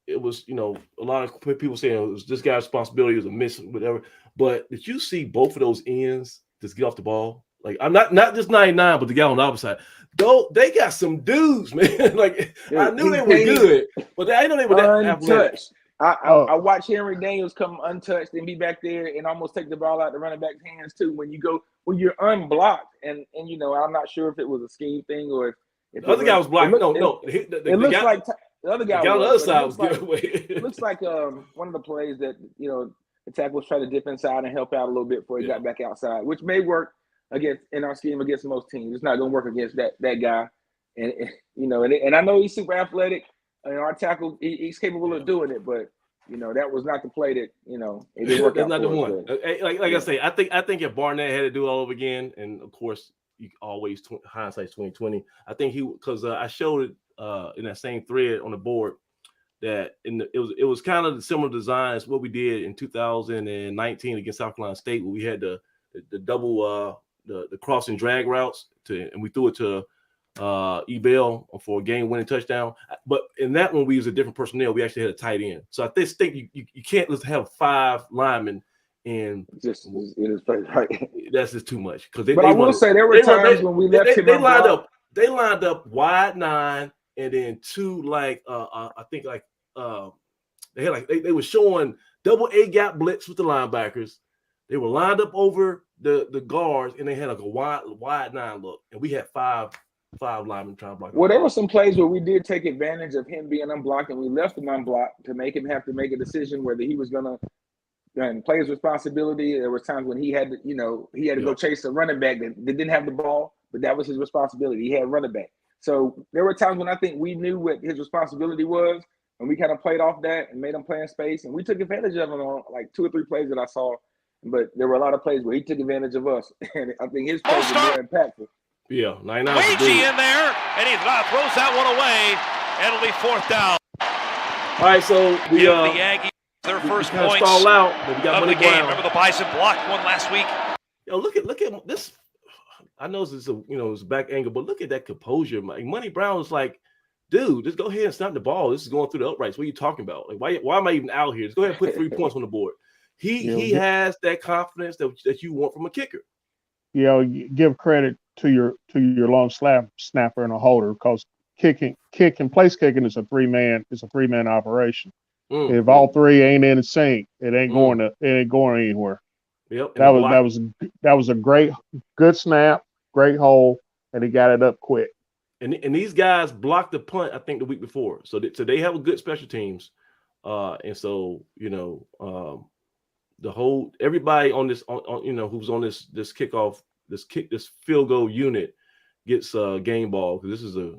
Speaker 2: it was, you know, a lot of people saying it was this guy's responsibility, it was a miss, whatever. But did you see both of those ends just get off the ball? Like, I'm not just 99, but the guy on the opposite side. Though they got some dudes, man. Like, I knew they were good, but I didn't know they were that athletic.
Speaker 1: I watch Henry Daniels come untouched and be back there and almost take the ball out the running back's hands too. When you're unblocked, and you know, I'm not sure if it was a scheme thing or if
Speaker 2: the other guy was blocked.
Speaker 1: It looks like the other guy
Speaker 2: on the other side was
Speaker 1: good.
Speaker 2: It
Speaker 1: looks like one of the plays that, you know, the tackle was trying to dip inside and help out a little bit before he got back outside, which may work in our scheme against most teams. It's not going to work against that guy, and you know, and I know he's super athletic, and our tackle he's capable of doing it, but you know, that was not the play that, you know, it didn't work out.
Speaker 2: Not the one. Like I say, I think if Barnett had to do it all over again, and of course, you always hindsight's 2020. I think because I showed it in that same thread on the board that it was kind of the similar design as what we did in 2019 against South Carolina State, where we had the double the cross and drag routes and we threw it to Ebell for a game-winning touchdown. But in that one, we used a different personnel. We actually had a tight end. So I think you can't just have 5 linemen and it is right. That's just too much. But
Speaker 1: I will say there were times when we left him.
Speaker 2: They lined up wide 9 and then 2 I think they were showing double A gap blitz with the linebackers. They were lined up over the guards, and they had like a wide 9 look, and we had five linemen trying to block.
Speaker 1: Well, there were some plays where we did take advantage of him being unblocked, and we left him unblocked to make him have to make a decision whether he was going to play his responsibility. There were times when he had to go chase a running back that didn't have the ball, but that was his responsibility. He had running back. So there were times when I think we knew what his responsibility was, and we kind of played off that and made him play in space, and we took advantage of him on like 2 or 3 plays that I saw. But there were a lot of plays where he took advantage of us, and I think his plays were more impactful.
Speaker 2: Yeah, 99.
Speaker 6: Wagee in there, and he throws that one away, and it'll be 4th down.
Speaker 2: All right, so we
Speaker 6: the Aggies their first points
Speaker 2: stall out, but we got
Speaker 6: of
Speaker 2: Money
Speaker 6: the game.
Speaker 2: Brown.
Speaker 6: Remember the Bison blocked one last week.
Speaker 2: Yo, look at this. I know this is it's a back angle, but look at that composure. Money Brown was like, dude, just go ahead and snap the ball. This is going through the uprights. What are you talking about? Like, why am I even out here? Just go ahead and put 3 points on the board. He has that confidence that you want from a kicker.
Speaker 3: You know, give credit to your long snapper and a holder, because place kicking is a 3-man operation. If all 3 ain't in sync, it ain't going anywhere.
Speaker 2: Yep.
Speaker 3: That was a good snap, great hole, and he got it up quick.
Speaker 2: And these guys blocked the punt, I think, the week before. So they have a good special teams. And so, everybody on this, who's on this kickoff, this field goal unit gets game ball, because this is a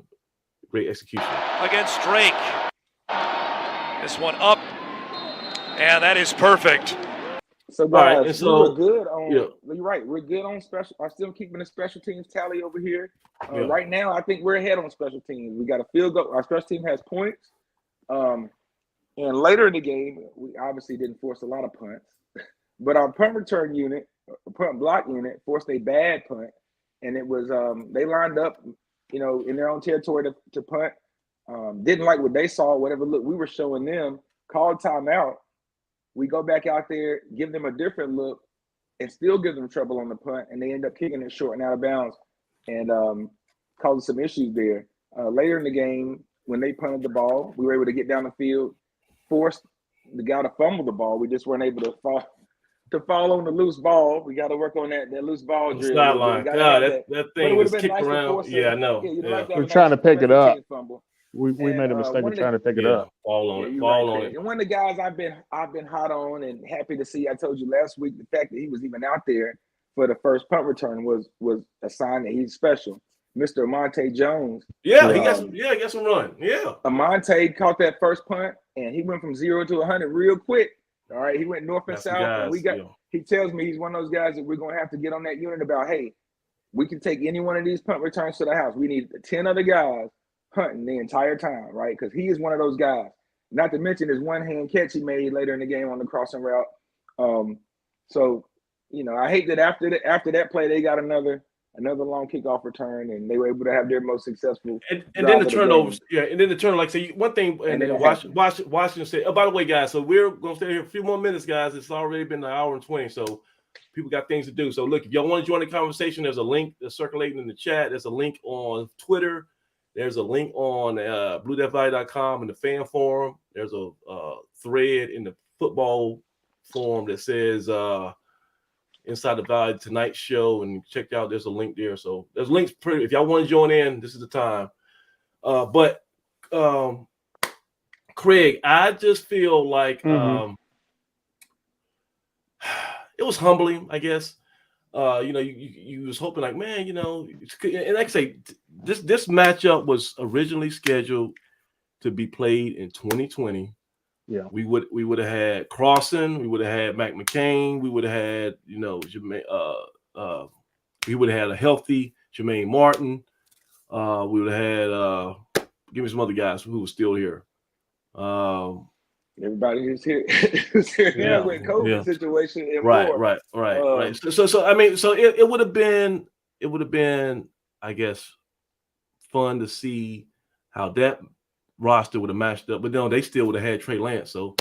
Speaker 2: great execution.
Speaker 6: Against Drake. This one up, and that is perfect.
Speaker 1: So guys, we're good on. Yeah. You're right. We're good on special. I'm still keeping the special teams tally over here. Right now, I think we're ahead on special teams. We got a field goal. Our special team has points. And later in the game, we obviously didn't force a lot of punts, but our punt return unit, punt block unit, forced a bad punt, and it was they lined up, in their own territory to punt. Didn't like what they saw, whatever look we were showing them. Called timeout. We go back out there, give them a different look, and still give them trouble on the punt, and they end up kicking it short and out of bounds, and causing some issues there. Later in the game, when they punted the ball, we were able to get down the field, forced the guy to fumble the ball. We just weren't able to to fall on the loose ball. We got to work on that loose ball drill.
Speaker 2: Sideline. God, that thing is kicked around. Yeah, I know.
Speaker 1: Yeah,
Speaker 3: we're trying to pick it up. We made a mistake of trying to pick it up.
Speaker 2: Fall on it.
Speaker 1: And one of the guys I've been hot on and happy to see. I told you last week the fact that he was even out there for the first punt return was a sign that he's special. Mr. Amonte Jones.
Speaker 2: Yeah, he got some run. Yeah.
Speaker 1: Amonte caught that first punt and he went from 0 to 100 real quick. All right, he went north and south, and he tells me he's one of those guys that we're gonna have to get on that unit about. Hey, we can take any one of these punt returns to the house. We need 10 other guys hunting the entire time, right? Because he is one of those guys. Not to mention his one-hand catch he made later in the game on the crossing route. So, I hate that after that play they got another long kickoff return, and they were able to have their most successful.
Speaker 2: And then the turnovers, and then the turnover. Like say one thing, and then Washington said. Oh, by the way, guys, so we're gonna stay here a few more minutes, guys. It's already been an hour and 20, so people got things to do. So look, if y'all want to join the conversation, there's a link that's circulating in the chat. There's a link on Twitter. There's a link on BlueDeathValley.com in the fan forum. There's a thread in the football forum that says Inside the Valley Tonight Show, and check out. There's a link there. So there's links. If y'all want to join in, this is the time. But Craig, I just feel like it was humbling, I guess. You was hoping like, man, and like I say, this matchup was originally scheduled to be played in 2020.
Speaker 3: Yeah,
Speaker 2: we would have had Crossan, we would have had Mac McCain, we would have had Jermaine, we would have had a healthy Jermaine Martin, we would have had give me some other guys who were still here.
Speaker 1: Everybody who's here with COVID situation. And
Speaker 2: right. So I mean, so it would have been, I guess, fun to see how that roster would have matched up, but no, they still would have had Trey Lance. So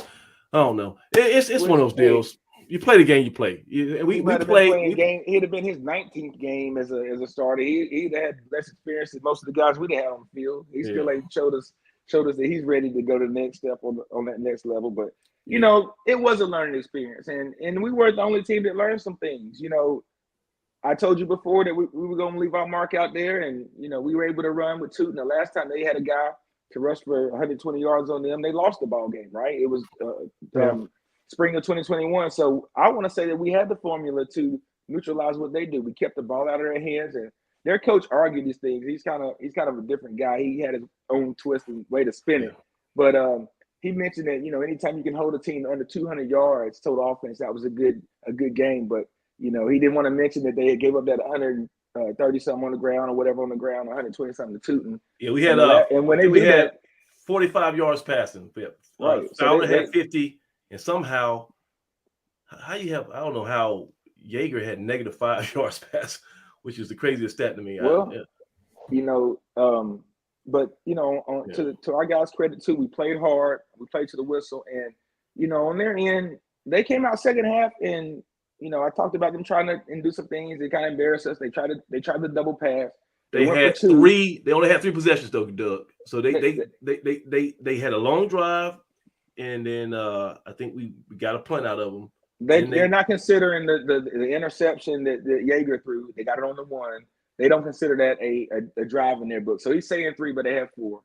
Speaker 2: I don't know. It's one of those deals. You play the game you play. We played.
Speaker 1: He'd have been his 19th game as a starter. He'd have had less experience than most of the guys we'd have had on the field. He still ain't showed us that he's ready to go to the next step on that next level. But it was a learning experience, and we were the only team that learned some things. I told you before that we were going to leave our mark out there, and we were able to run with Tootin. The last time they had a guy to rush for 120 yards on them, they lost the ball game. Right? It was spring of 2021. So I want to say that we had the formula to neutralize what they do. We kept the ball out of their hands, and their coach argued these things. He's kind of a different guy. He had his own twist and way to spin it. But he mentioned that anytime you can hold a team under 200 yards total offense, that was a good game. But he didn't want to mention that they gave up that 130 something on the ground or whatever on the ground, 120 something to Tootin.
Speaker 2: Yeah, we had
Speaker 1: and when we
Speaker 2: had 45 yards passing.
Speaker 1: Right.
Speaker 2: Fowler had 50, and somehow I don't know how Yeager had -5 yards pass, which is the craziest stat to me.
Speaker 1: Well, but to our guys' credit too, we played hard, we played to the whistle, and on their end, they came out second half, and I talked about them trying to do some things. They kind of embarrassed us. They tried the double pass.
Speaker 2: They had three. They only had 3 possessions though, Doug. So they had a long drive, and then I think we got a punt out of them.
Speaker 1: They're not considering the interception that Yeager threw. They got it on the 1. They don't consider that a drive in their book. So he's saying 3, but they have 4.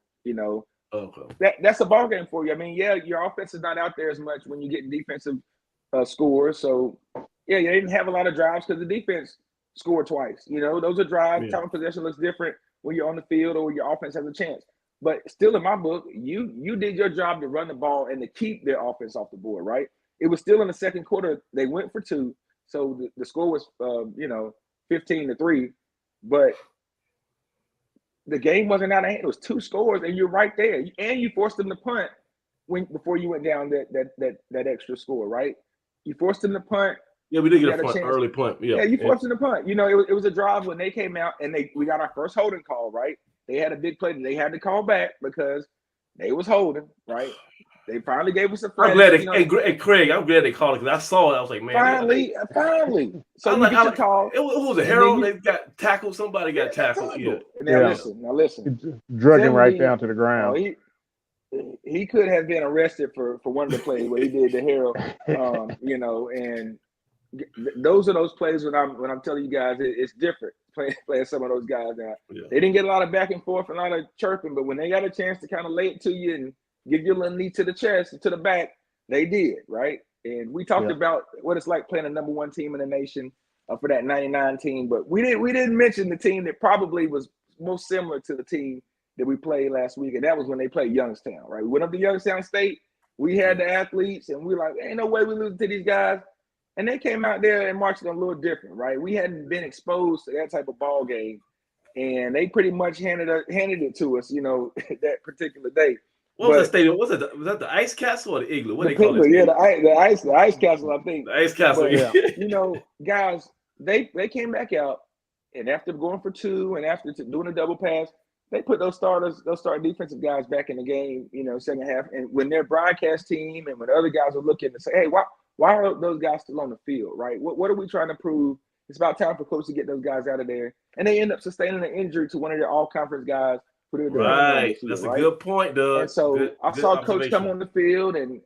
Speaker 2: Okay.
Speaker 1: That's a ball game for you. I mean, your offense is not out there as much when you get defensive scores. So you didn't have a lot of drives because the defense scored twice. Those are drives. Time of possession looks different when you're on the field or when your offense has a chance. But still, in my book, you did your job to run the ball and to keep their offense off the board, right? It was still in the second quarter. They went for 2, so the score was 15-3. But the game wasn't out of hand. It was 2 scores, and you're right there. And you forced them to punt before you went down that extra score, right? You forced them to punt.
Speaker 2: Yeah, we did get a punt, early punt. Yeah,
Speaker 1: you forced them to punt. It was a drive when they came out, and we got our first holding call, right? They had a big play that they had to call back because they was holding, right? They finally gave us a friend.
Speaker 2: I'm glad hey, Craig, I'm glad they called it because I saw it. I was like, man.
Speaker 1: Finally. So you get your call.
Speaker 2: It was a Harold. They got tackled. Somebody got tackled. Yeah.
Speaker 1: Now listen.
Speaker 3: Drug him right down to the ground.
Speaker 1: He could have been arrested for one of the plays where he did the Harold, and those are those plays when I'm telling you guys it's different playing some of those guys now. Yeah. They didn't get a lot of back and forth and a lot of chirping, but when they got a chance to kind of lay it to you and give you a little knee to the chest and to the back, they did, right? And we talked about what it's like playing a number one team in the nation for that 99 team, but we didn't mention the team that probably was most similar to the team that we played last week, and that was when they played Youngstown, right? We went up to Youngstown State. We had the athletes, and we were like, ain't no way we lose to these guys. And they came out there and marched a little different, right? We hadn't been exposed to that type of ball game, and they pretty much handed it to us, that particular day.
Speaker 2: What was that stadium? Was that the Ice Castle or the Igloo? What
Speaker 1: they call it? Yeah, the Ice Castle, I think.
Speaker 2: The Ice Castle.
Speaker 1: But, guys, they came back out, and after going for two and after doing a double pass, they put those starting defensive guys back in the game, second half. And when their broadcast team and when other guys are looking to say, hey, why are those guys still on the field, right? What are we trying to prove? It's about time for coach to get those guys out of there. And they end up sustaining an injury to one of their all-conference guys.
Speaker 2: Right. That's a good point, Doug.
Speaker 1: And so I saw coach come on the field, and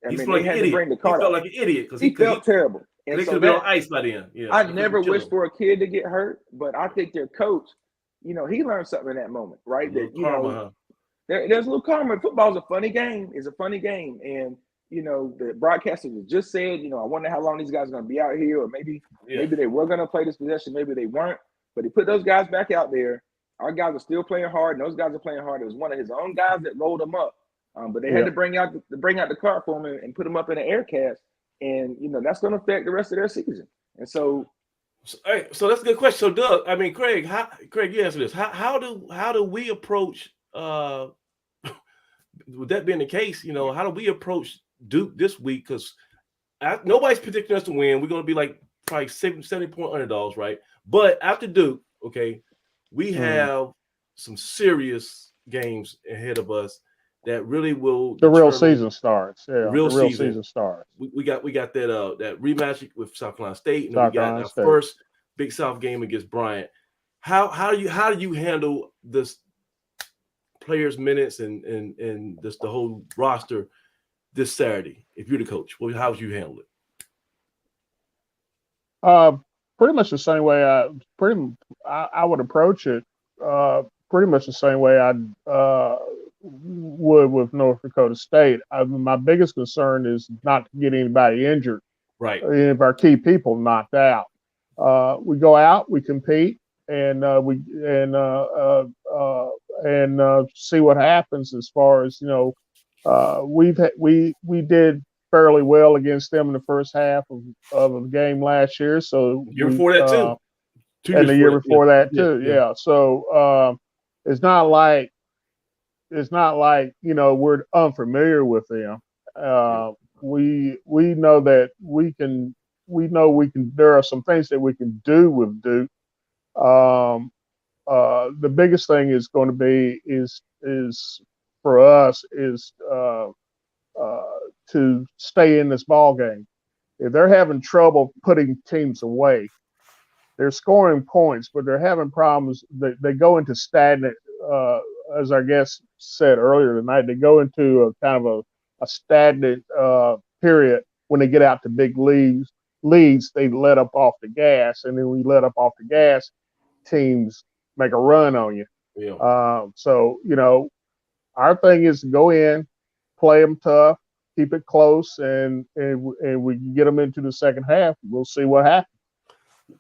Speaker 1: they had to bring the cart.
Speaker 2: He felt like an idiot because
Speaker 1: he felt terrible.
Speaker 2: And they could have been on ice by then. Yeah,
Speaker 1: I never wish for a kid to get hurt, but I think their coach, he learned something in that moment, right? That there's a little karma. Football's a funny game. It's a funny game, and the broadcasters just said, I wonder how long these guys are going to be out here, or maybe they were going to play this possession, maybe they weren't. But he put those guys back out there. Our guys are still playing hard, and those guys are playing hard. It was one of his own guys that rolled them up, but they had to bring out the cart for him and put him up in an air cast, and that's going to affect the rest of their season. And so
Speaker 2: that's a good question. So, Doug, Craig, you answer this. How do we approach? With that being the case, how do we approach Duke this week? Because nobody's predicting us to win. We're going to be like probably 70-point underdogs, right? But after Duke, okay, we have some serious games ahead of us that really will.
Speaker 3: The real season starts. Yeah, the real season starts.
Speaker 2: We got that rematch with South Carolina State, and we got our first Big South game against Bryant. How do you handle this players' minutes and this the whole roster this Saturday? If you're the coach, how would you handle
Speaker 3: it? Pretty much the same way I would approach it. Pretty much the same way I would with North Dakota State. My biggest concern is not to get anybody injured.
Speaker 2: Right.
Speaker 3: Any of our key people knocked out. We go out, we compete, and see what happens. As far as we did fairly well against them in the first half of the game last year. So
Speaker 2: before that too.
Speaker 3: And the year before that too. Yeah. So it's not like we're unfamiliar with them. We know that we can. There are some things that we can do with Duke. The biggest thing is going to be is for us is to stay in this ball game. If they're having trouble putting teams away, they're scoring points, but they're having problems. They go into stagnant, as our guest said earlier tonight, they go into a kind of a stagnant period when they get out to big leads. They let up off the gas, and then when you let up off the gas, teams make a run on you.
Speaker 2: Yeah.
Speaker 3: So our thing is to go in, play them tough, keep it close, and we can get them into the second half. We'll see what happens.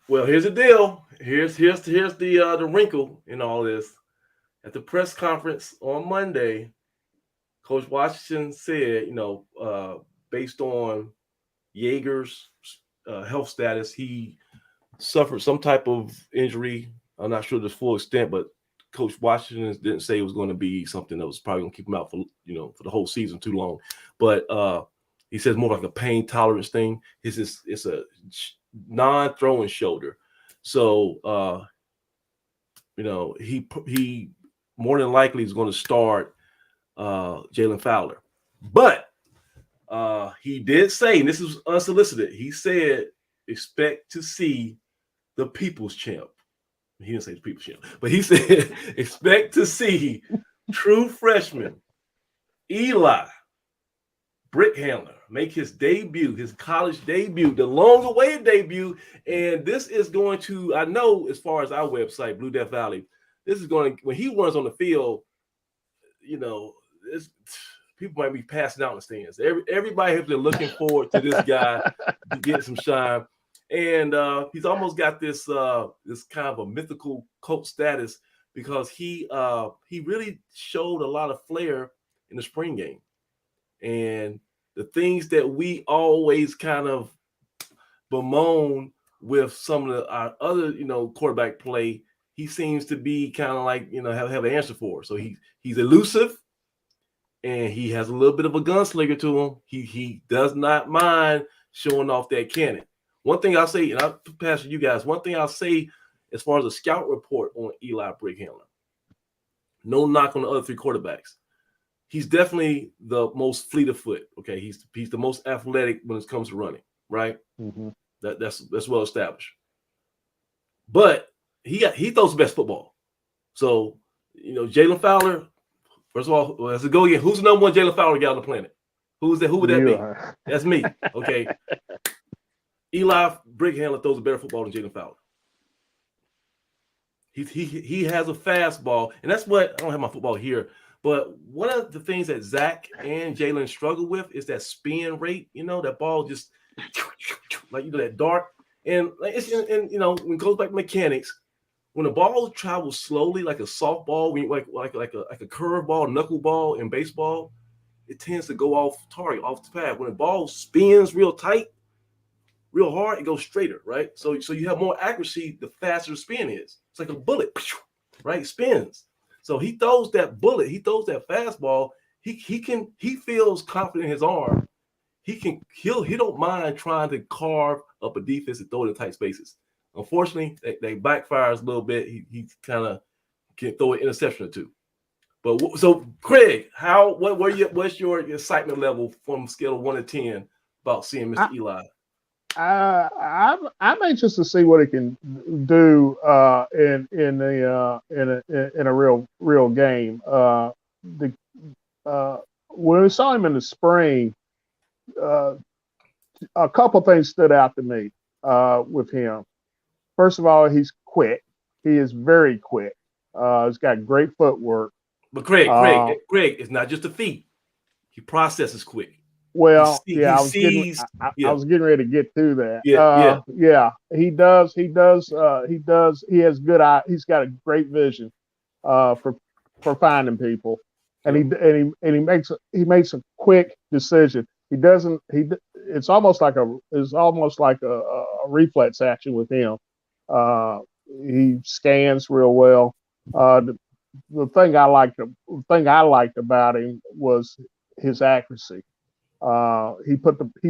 Speaker 2: Well, here's the deal. Here's the wrinkle in all this. At the press conference on Monday, Coach Washington said, based on Yeager's health status, he suffered some type of injury. I'm not sure the full extent, but Coach Washington didn't say it was going to be something that was probably going to keep him out for the whole season too long. But he says more like a pain tolerance thing. It's a non-throwing shoulder, so he more than likely is going to start Jalen Fowler. But he did say, and this is unsolicited, he said expect to see the People's Champ. He didn't say the People's Champ, but he said expect to see true freshman Eli Brick Handler make his debut, his college debut, the long-awaited debut. And this is going to, I know, as far as our website, Blue Death Valley, this is going to, when he runs on the field, you know, people might be passing out in the stands. Everybody has been looking forward to this guy to get some shine. And he's almost got this this kind of a mythical cult status because he really showed a lot of flair in the spring game. And the things that we always kind of bemoan with some of our other, quarterback play, he seems to be kind of like, have an answer for. So he's elusive and he has a little bit of a gunslinger to him. He does not mind showing off that cannon. One thing I'll say, and I'll pass to you guys, one thing I'll say as far as a scout report on Eli Brick Handler, no knock on the other three quarterbacks. He's definitely the most fleet of foot. Okay, he's the most athletic when it comes to running, right?
Speaker 3: Mm-hmm.
Speaker 2: That's well established. But he throws the best football. So, Jalen Fowler, first of all, let's go again. Who's the number one Jalen Fowler guy on the planet? Who's that? Who would that be? That's me. Okay. Eli Brick Handler throws a better football than Jalen Fowler. He has a fastball, and that's what, I don't have my football here, but one of the things that Zach and Jalen struggle with is that spin rate. That ball just like that dart, and when it goes back to mechanics, when the ball travels slowly like a softball, when like a curveball, knuckleball in baseball, it tends to go off target, off the pad. When the ball spins real tight, real hard, it goes straighter, right? So you have more accuracy the faster the spin is. It's like a bullet, right? It spins. So he throws that bullet, he throws that fastball. He feels confident in his arm. He don't mind trying to carve up a defense and throw it in tight spaces. Unfortunately, they backfires a little bit. He kind of can throw an interception or two. But so Craig, what's your excitement level from scale of 1 to 10 about seeing Mr. Eli?
Speaker 3: I'm anxious to see what he can do in a real game. When we saw him in the spring, a couple things stood out to me with him. First of all, he's quick. He is very quick. He's got great footwork.
Speaker 2: But Craig, it's not just the feet. He processes quick.
Speaker 3: Well, I was getting ready to get through that. He does. He has good eye. He's got a great vision for finding people, and he makes a quick decision. He doesn't. It's almost like a reflex action with him. He scans real well. The thing I liked about him was his accuracy. He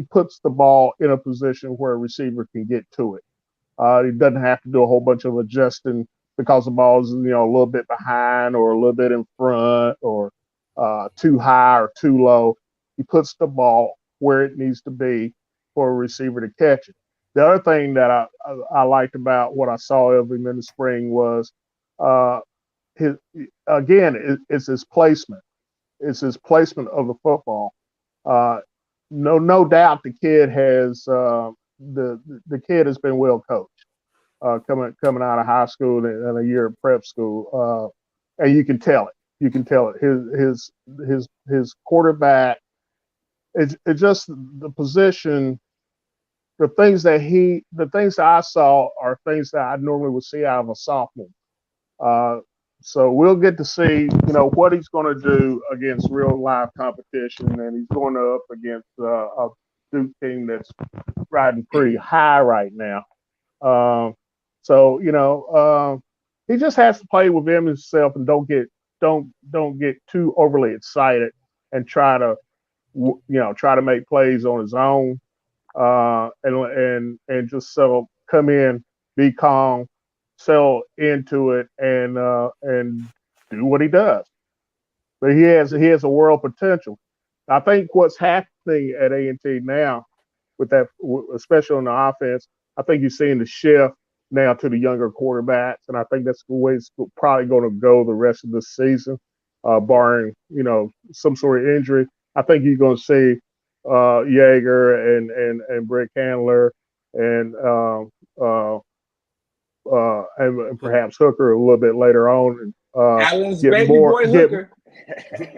Speaker 3: puts the ball in a position where a receiver can get to it. He doesn't have to do a whole bunch of adjusting because the ball is a little bit behind or a little bit in front or too high or too low. He puts the ball where it needs to be for a receiver to catch it. The other thing that I liked about what I saw of him in the spring was it's his placement. It's his placement of the football. No doubt the kid has the kid has been well coached coming out of high school and a year of prep school, and you can tell it. His quarterback. It's just the position. The things that I saw are things that I normally would see out of a sophomore. So we'll get to see, what he's going to do against real live competition, and he's going up against a Duke team that's riding pretty high right now. He just has to play within himself and don't get too overly excited and try to make plays on his own, and just come in, be calm, settle into it, and do what he does. But he has a world potential. I think what's happening at A&T now, with that, especially on the offense, I think you're seeing the shift now to the younger quarterbacks, and I think that's the way it's probably going to go the rest of the season, barring some sort of injury. I think you're going to see Yeager and Brick Handler and perhaps Hooker a little bit later on.
Speaker 1: Allen's baby boy Hooker.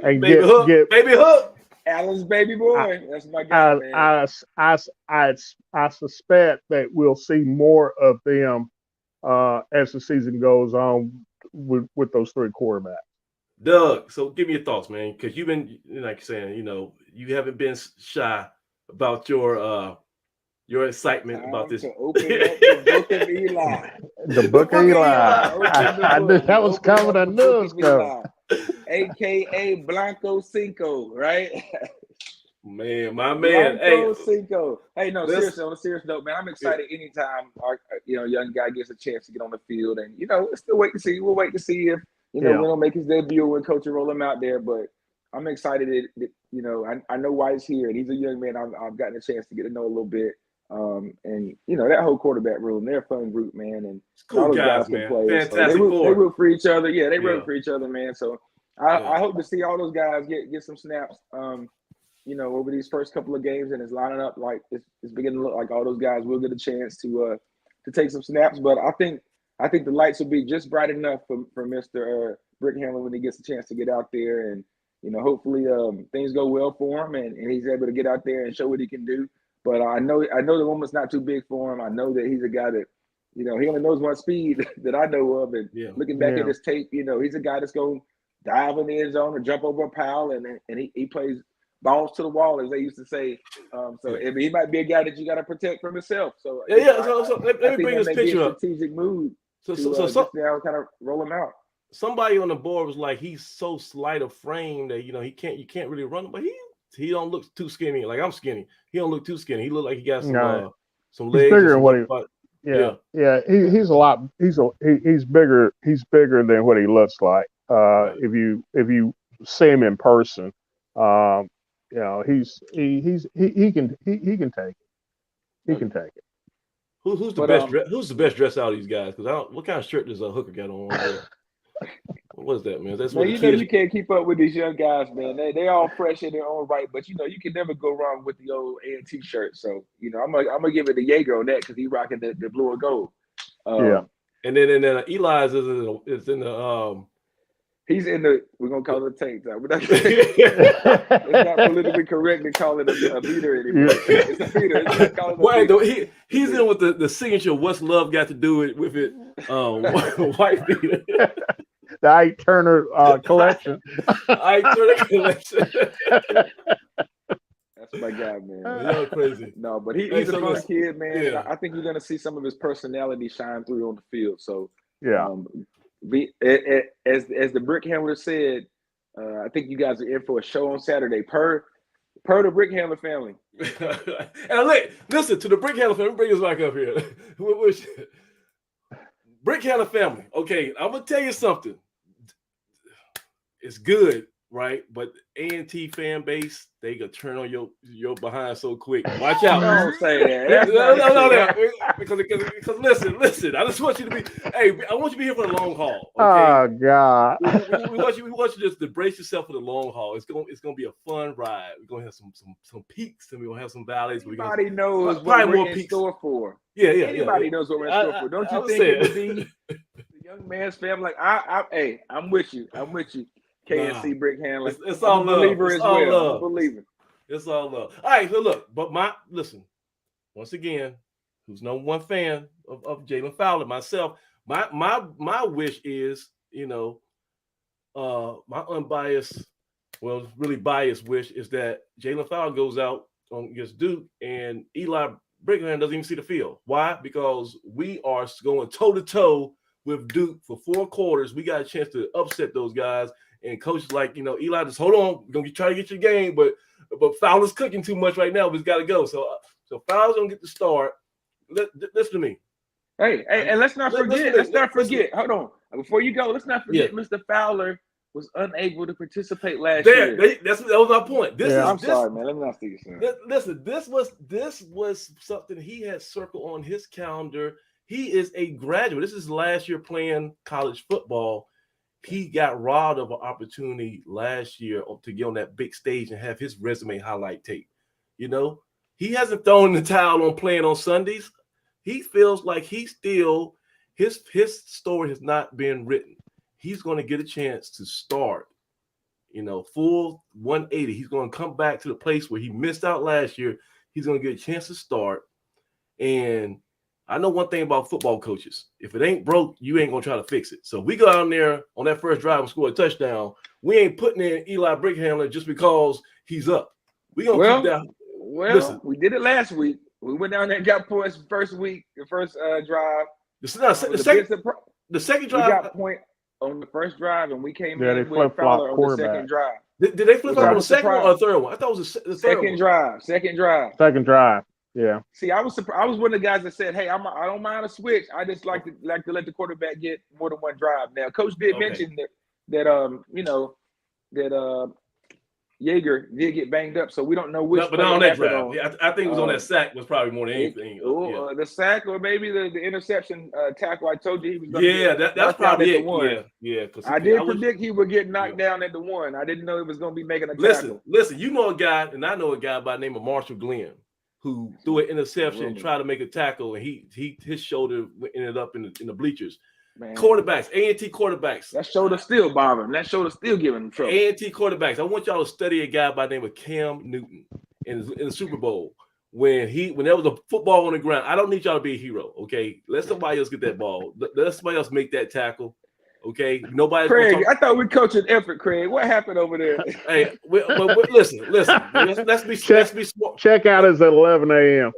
Speaker 3: And
Speaker 2: baby Hook.
Speaker 1: Allen's baby boy. That's my guy, man.
Speaker 3: I suspect that we'll see more of them as the season goes on with those three quarterbacks.
Speaker 2: Doug, so give me your thoughts, man, because you've been, like you're saying, you haven't been shy about your excitement about this.
Speaker 1: To open up the book of Eli.
Speaker 3: The book of Eli. I knew that was coming. I knew it was coming.
Speaker 1: AKA Blanco Cinco, right?
Speaker 2: Man, my man.
Speaker 1: Blanco Cinco. Hey, no, seriously, on a serious note, man, I'm excited anytime our young guy gets a chance to get on the field. And, let's still wait to see. We'll wait to see if, we're going to make his debut when coach will roll him out there. But I'm excited that, I know why he's here. And he's a young man I've gotten a chance to get to know a little bit. And that whole quarterback room, they're a fun group, man. And
Speaker 2: cool
Speaker 1: all those
Speaker 2: guys,
Speaker 1: can
Speaker 2: man.
Speaker 1: play.
Speaker 2: Fantastic.
Speaker 1: So they root for each other. Yeah, they root for each other, man. So I hope to see all those guys get some snaps. Over these first couple of games, and it's lining up like it's beginning to look like all those guys will get a chance to take some snaps. But I think the lights will be just bright enough for Mr. Brick Handler when he gets a chance to get out there, and hopefully things go well for him, and he's able to get out there and show what he can do. But I know the moment's not too big for him. I know that he's a guy that he only knows one speed that I know of, and looking back at his tape, he's a guy that's going to dive in the end zone or jump over a pile, and he plays balls to the wall, as they used to say. He might be a guy that you got to protect from himself. So
Speaker 2: So let me bring this picture up.
Speaker 1: Strategic move.
Speaker 2: So
Speaker 1: now kind of roll him out.
Speaker 2: Somebody on the board was like, he's so slight of frame that you can't really run him, but he don't look too skinny. Like I'm skinny. He don't look too skinny. He look like he got some legs.
Speaker 3: He's bigger than what he's a lot. He's bigger. He's bigger than what he looks like. If you see him in person, he can take it. He can take it.
Speaker 2: Who's the best dressed out of these guys? Because what kind of shirt does Hooker got on? What is that, man? That's what
Speaker 1: you can't keep up with these young guys, man. They all fresh in their own right, but you can never go wrong with the old A&T shirt. So I'm gonna give it to Yeager on that because he's rocking the blue and gold.
Speaker 2: And then Eli's is in the
Speaker 1: he's in the, we're gonna call it a tank top. It's not politically correct to call it a beater anymore. It's a beater.
Speaker 2: He's in with the signature. What's love got to do with it? White beater.
Speaker 3: The Ike Turner collection.
Speaker 2: Ike Turner collection.
Speaker 1: That's my guy, man.
Speaker 2: You're crazy.
Speaker 1: No, but he's a fun kid, man. Yeah. I think you're gonna see some of his personality shine through on the field. So as the Brick Handler said, I think you guys are in for a show on Saturday. Per the Brick Handler family.
Speaker 2: And listen to the Brick Handler family. Bring us back up here. Brick Handler family. Okay, I'm gonna tell you something. It's good, right? But A&T fan base, they gonna turn on your behind so quick. Watch out.
Speaker 1: Don't say that.
Speaker 2: No. Because listen. I just want you to be. Hey, I want you to be here for the long haul. Okay?
Speaker 3: Oh God.
Speaker 2: We want you just to brace yourself for the long haul. It's gonna be a fun ride. We're gonna have some peaks and we're gonna have some valleys.
Speaker 1: Everybody knows what we're in store for.
Speaker 2: Yeah.
Speaker 1: Anybody knows what we're in store for. Don't you think it would be the young man's family? Like I'm with you. KNC Brick Handler.
Speaker 2: It's all love.
Speaker 1: Believer as well.
Speaker 2: Love.
Speaker 1: Believer.
Speaker 2: It's all love. All right, so look, but listen, once again, who's number one fan of Jalen Fowler, myself, my wish is, my unbiased, well, really biased wish is that Jalen Fowler goes out against Duke and Eli Brigham doesn't even see the field. Why? Because we are going toe-to-toe with Duke for 4 quarters. We got a chance to upset those guys. And coach is like, Eli, just hold on. We're going to try to get your game, but Fowler's cooking too much right now. We've got to go. So Fowler's going to get the start. Listen to me.
Speaker 1: Hey, and let's not forget. Hold on. Before you go, let's not forget Mr. Fowler was unable to participate last year.
Speaker 2: That was my point.
Speaker 1: I'm sorry, man. Let me not speak.
Speaker 2: Listen, this was something he had circled on his calendar. He is a graduate. This is last year playing college football. He got robbed of an opportunity last year to get on that big stage and have his resume highlight tape. You know, he hasn't thrown the towel on playing on Sundays. He feels like he's still his story has not been written. He's going to get a chance to start, you know, full 180. He's going to come back to the place where he missed out last year. He's going to get a chance to start. And I know one thing about football coaches. If it ain't broke, you ain't going to try to fix it. So if we go out there on that first drive and score a touchdown, we ain't putting in Eli Brickhamler just because he's up. We're going to keep that.
Speaker 1: Well, listen, we did it last week. We went down there and got points the first drive. The
Speaker 2: second drive.
Speaker 1: We got point on the first drive, and we came in with Fowler on the second drive.
Speaker 2: Did they flip flop on the second one or the third one? I thought it was the
Speaker 1: second drive.
Speaker 3: Second drive. Yeah.
Speaker 1: See, I was surprised. I was one of the guys that said, "Hey, I don't mind a switch. I just like to let the quarterback get more than one drive." Now, Coach did mention that Yeager did get banged up, so we don't know which.
Speaker 2: No, but not on that drive. Yeah, I think it was on that sack was probably more than anything.
Speaker 1: The sack or maybe the interception tackle. I told you he was going
Speaker 2: to that's probably it. Yeah.
Speaker 1: I did predict he would get knocked down at the one. I didn't know he was going to be making a tackle.
Speaker 2: Listen, you know a guy, and I know a guy by the name of Marshall Glenn, who threw an interception and tried to make a tackle, and his shoulder ended up in the bleachers. Man. Quarterbacks, A&T quarterbacks.
Speaker 1: That shoulder still bothering him. That shoulder still giving him trouble.
Speaker 2: A&T quarterbacks. I want y'all to study a guy by the name of Cam Newton in the Super Bowl. When there was a football on the ground, I don't need y'all to be a hero, okay? Let somebody else get that ball. Let somebody else make that tackle, okay? Nobody's
Speaker 1: Craig, I thought we coached an effort, Craig. What happened over there?
Speaker 2: Hey, but listen. Let's be smart.
Speaker 3: Check out is at 11 a.m.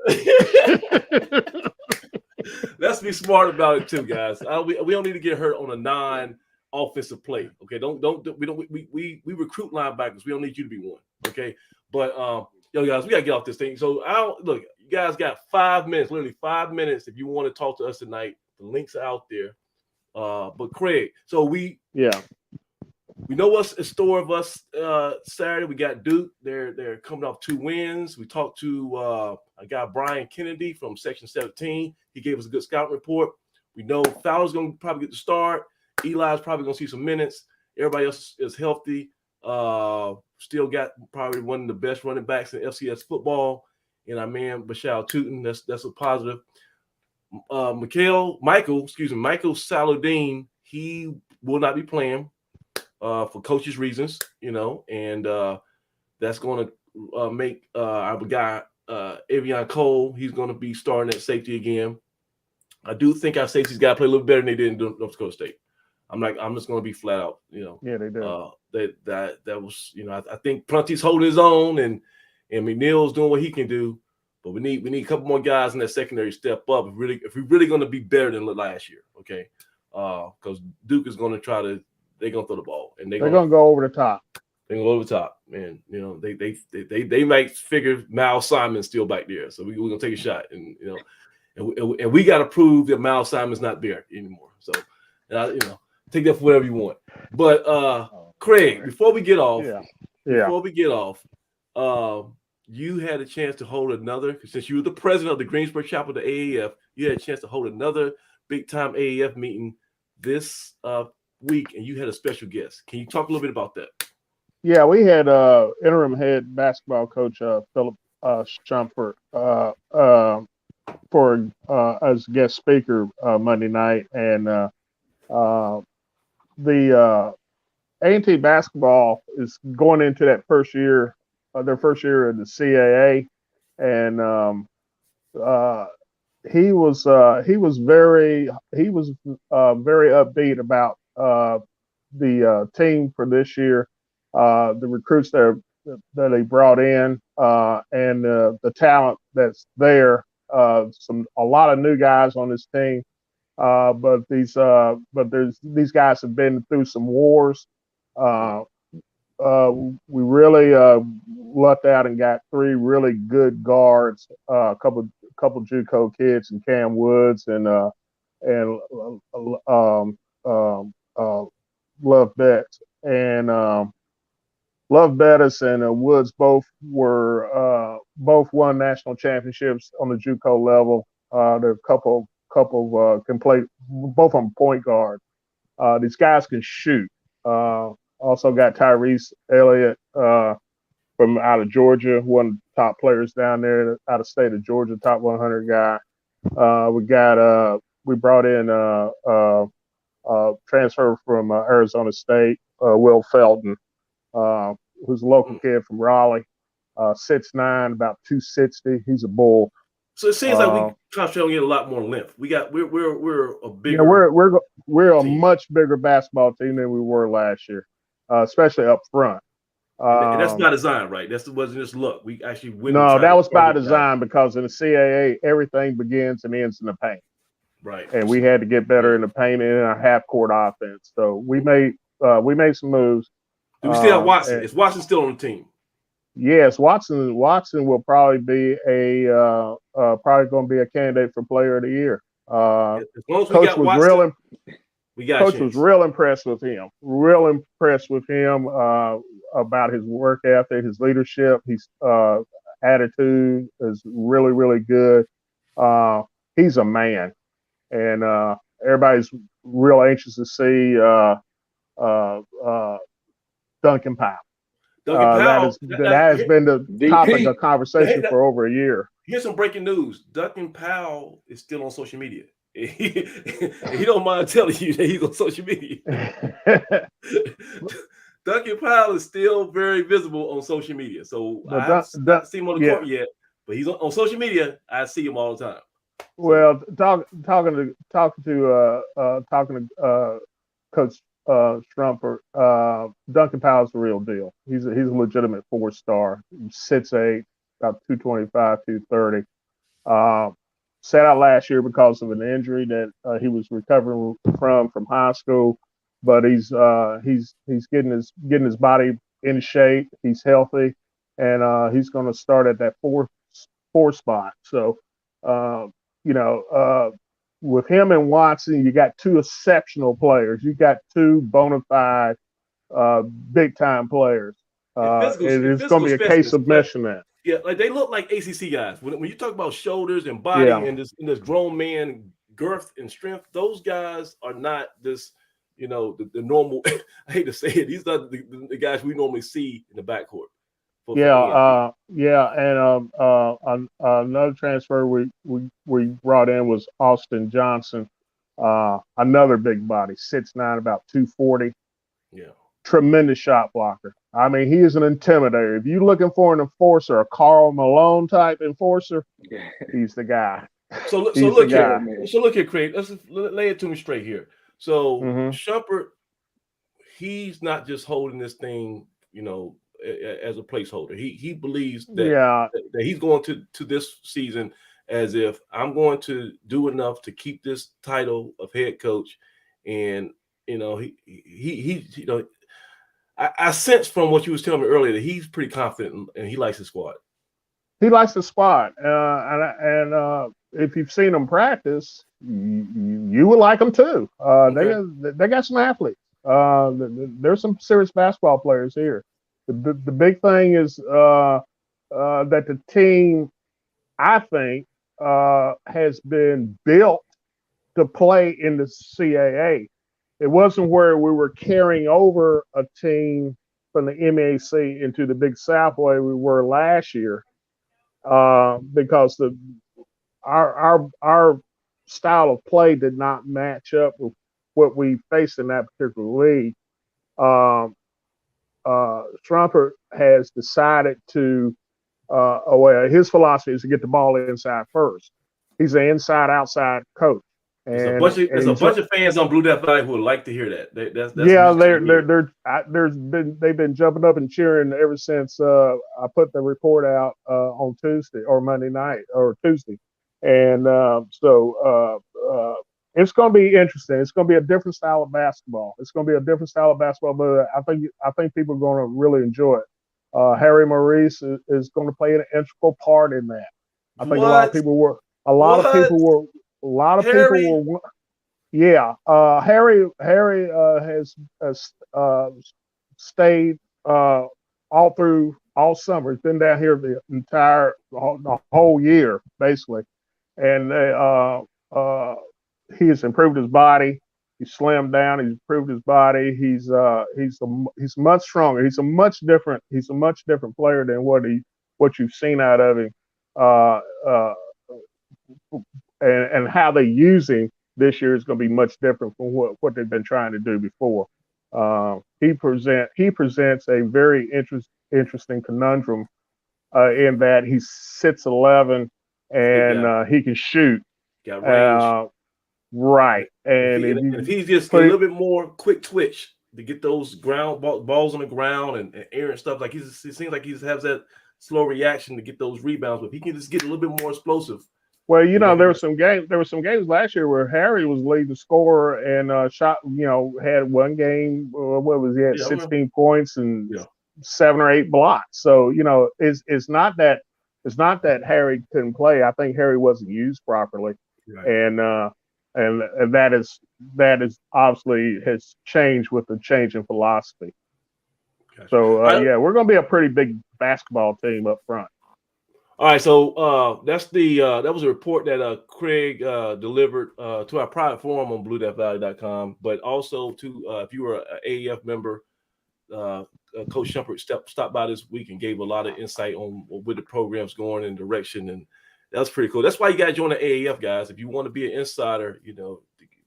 Speaker 2: Let's be smart about it too, guys. We don't need to get hurt on a non-offensive play. Okay, we recruit linebackers. We don't need you to be one. Okay, but guys, we gotta get off this thing. So look, you guys got 5 minutes, literally 5 minutes, if you want to talk to us tonight. The links are out there. But Craig, so we know what's in store of us Saturday. We got Duke. They're coming off 2 wins. We talked to a guy, Brian Kennedy from Section 17. He gave us a good scout report. We know Fowler's going to probably get the start. Eli's probably going to see some minutes. Everybody else is healthy. Still got probably one of the best running backs in FCS football. And our man, Bashal Tootin, that's a positive. Michael Saladin, he will not be playing for coaches' reasons, and that's going to make our guy Avion Cole. He's going to be starting at safety again. I do think our safeties got to play a little better than they did in North Dakota State. I'm just going to be flat out,
Speaker 3: Yeah, they do.
Speaker 2: That was, I think Prunty's holding his own, and McNeil's doing what he can do, but we need a couple more guys in that secondary step up. If we're really going to be better than last year, okay? Because Duke is going to they're going to throw the ball, and they're going to
Speaker 3: go over the top.
Speaker 2: They're going to go over the top, man. They might figure Miles Simon's still back there, so we're going to take a shot, and and we got to prove that Miles Simon's not there anymore. So, take that for whatever you want. But Craig, before we get off, you had a chance to hold another, since you were the president of the Greensboro chapter of the AAF, you had a chance to hold another big time AAF meeting this week, and you had a special guest. Can you talk a little bit about that?
Speaker 3: Yeah, we had interim head basketball coach Philip Shumpert for as guest speaker Monday night, and the A&T basketball is going into that first year, their first year in the CAA, and he was very upbeat about the team for this year, the recruits that he brought in, and the talent that's there. A lot of new guys on this team, but these guys have been through some wars. We really lucked out and got 3 really good guards, a couple JUCO kids, and Cam Woods and Love Betts, and Love Bettis and Woods both won national championships on the JUCO level. They're a couple can play, both on point guard. These guys can shoot. Also got Tyrese Elliott, from out of Georgia, one of the top players down there out of state of Georgia, top 100 guy. We brought in transfer from Arizona State, Will Felton, who's a local kid from Raleigh, 6'9", about 260. He's a bull.
Speaker 2: So it seems like we concentrate on getting a lot more length. We're a bigger.
Speaker 3: Yeah, we're a much bigger basketball team than we were last year, especially up front.
Speaker 2: And that's by design, right? Wasn't just luck. We actually went.
Speaker 3: No, that was by design because in the CAA, everything begins and ends in the paint.
Speaker 2: Right.
Speaker 3: And we had to get better in the paint and in our half-court offense. So we made some moves.
Speaker 2: Do we still have Watson? Is Watson still on the team?
Speaker 3: Yes, Watson will probably be probably going to be a candidate for Player of the Year.
Speaker 2: As long as
Speaker 3: Coach was
Speaker 2: Watson,
Speaker 3: Coach was real impressed with him. Real impressed with him about his work ethic, his leadership, his attitude is really, really good. He's a man, and everybody's real anxious to see Duncan Powell. That has been the topic of conversation for over a year.
Speaker 2: Here's some breaking news. Duncan Powell is still on social media. He don't mind telling you that he's on social media. Duncan Powell is still very visible on social media. So I've not seen him on the court yet, but he's on social media. I see him all the time.
Speaker 3: Well, talking to Coach Strumpfer, Duncan Powell's the real deal. He's a legitimate 4-star. 6'8", about 225, 230. Sat out last year because of an injury that he was recovering from high school, but he's getting his body in shape. He's healthy, and he's going to start at that four spot. So, with him and Watson, you got two exceptional players. You got two bona fide, big time players. It's going to be a case of measurement.
Speaker 2: Yeah, like they look like ACC guys. When you talk about shoulders and body and this grown man girth and strength, those guys are not this, the normal. I hate to say it. These are the guys we normally see in the backcourt.
Speaker 3: And another transfer we brought in was Austin Johnson, another big body, 6'9", about 240.
Speaker 2: Yeah.
Speaker 3: Tremendous shot blocker. I mean, he is an intimidator. If you're looking for an enforcer, a Karl Malone type enforcer, he's the guy.
Speaker 2: So look here, Craig. Let's lay it to me straight here. So Shumpert, he's not just holding this thing, as a placeholder. He believes that he's going to this season as if I'm going to do enough to keep this title of head coach, and I sense from what you was telling me earlier that he's pretty confident and he likes his squad.
Speaker 3: He likes the squad, and if you've seen him practice, you would like them too. They got some athletes. There's some serious basketball players here. The big thing is that the team, I think, has been built to play in the CAA. It wasn't where we were carrying over a team from the MAC into the Big South way we were last year, because our style of play did not match up with what we faced in that particular league. Strumpfer has decided to, his philosophy is to get the ball inside first. He's an inside-outside coach.
Speaker 2: There's a bunch of fans on Blue Death Valley who would like to hear that.
Speaker 3: They've been jumping up and cheering ever since I put the report out on Tuesday or Monday night or Tuesday, and it's going to be interesting. It's going to be a different style of basketball. But I think people are going to really enjoy it. Harry Maurice is going to play an integral part in that. I think a lot of people were. Harry has stayed all through all summer. He's been down here the whole year, basically. And he has improved his body. slimmed down. He's improved his body. He's much stronger. He's a much different player than what you've seen out of him. And how they use him this year is going to be much different from what they've been trying to do before. He presents a very interesting conundrum in that he's 6'11" and he can shoot.
Speaker 2: Got range.
Speaker 3: Right. And
Speaker 2: if he just a little bit more quick twitch to get those ground balls on the ground and air and stuff, like it seems like he has that slow reaction to get those rebounds, but he can just get a little bit more explosive.
Speaker 3: Well, there were some games last year where Harry was leading scorer and shot, had one game, what was he had 16 points and 7 or 8 blocks. So, it's not that Harry couldn't play. I think Harry wasn't used properly. Right. And that is obviously has changed with the change in philosophy. Gotcha. So we're going to be a pretty big basketball team up front.
Speaker 2: All right, so that's that was a report that Craig delivered to our private forum on BlueDeathValley.com, but also to if you were an AAF member, Coach Shumpert stopped by this week and gave a lot of insight on where the program's going and direction, and that's pretty cool. That's why you got to join the AAF, guys. If you want to be an insider,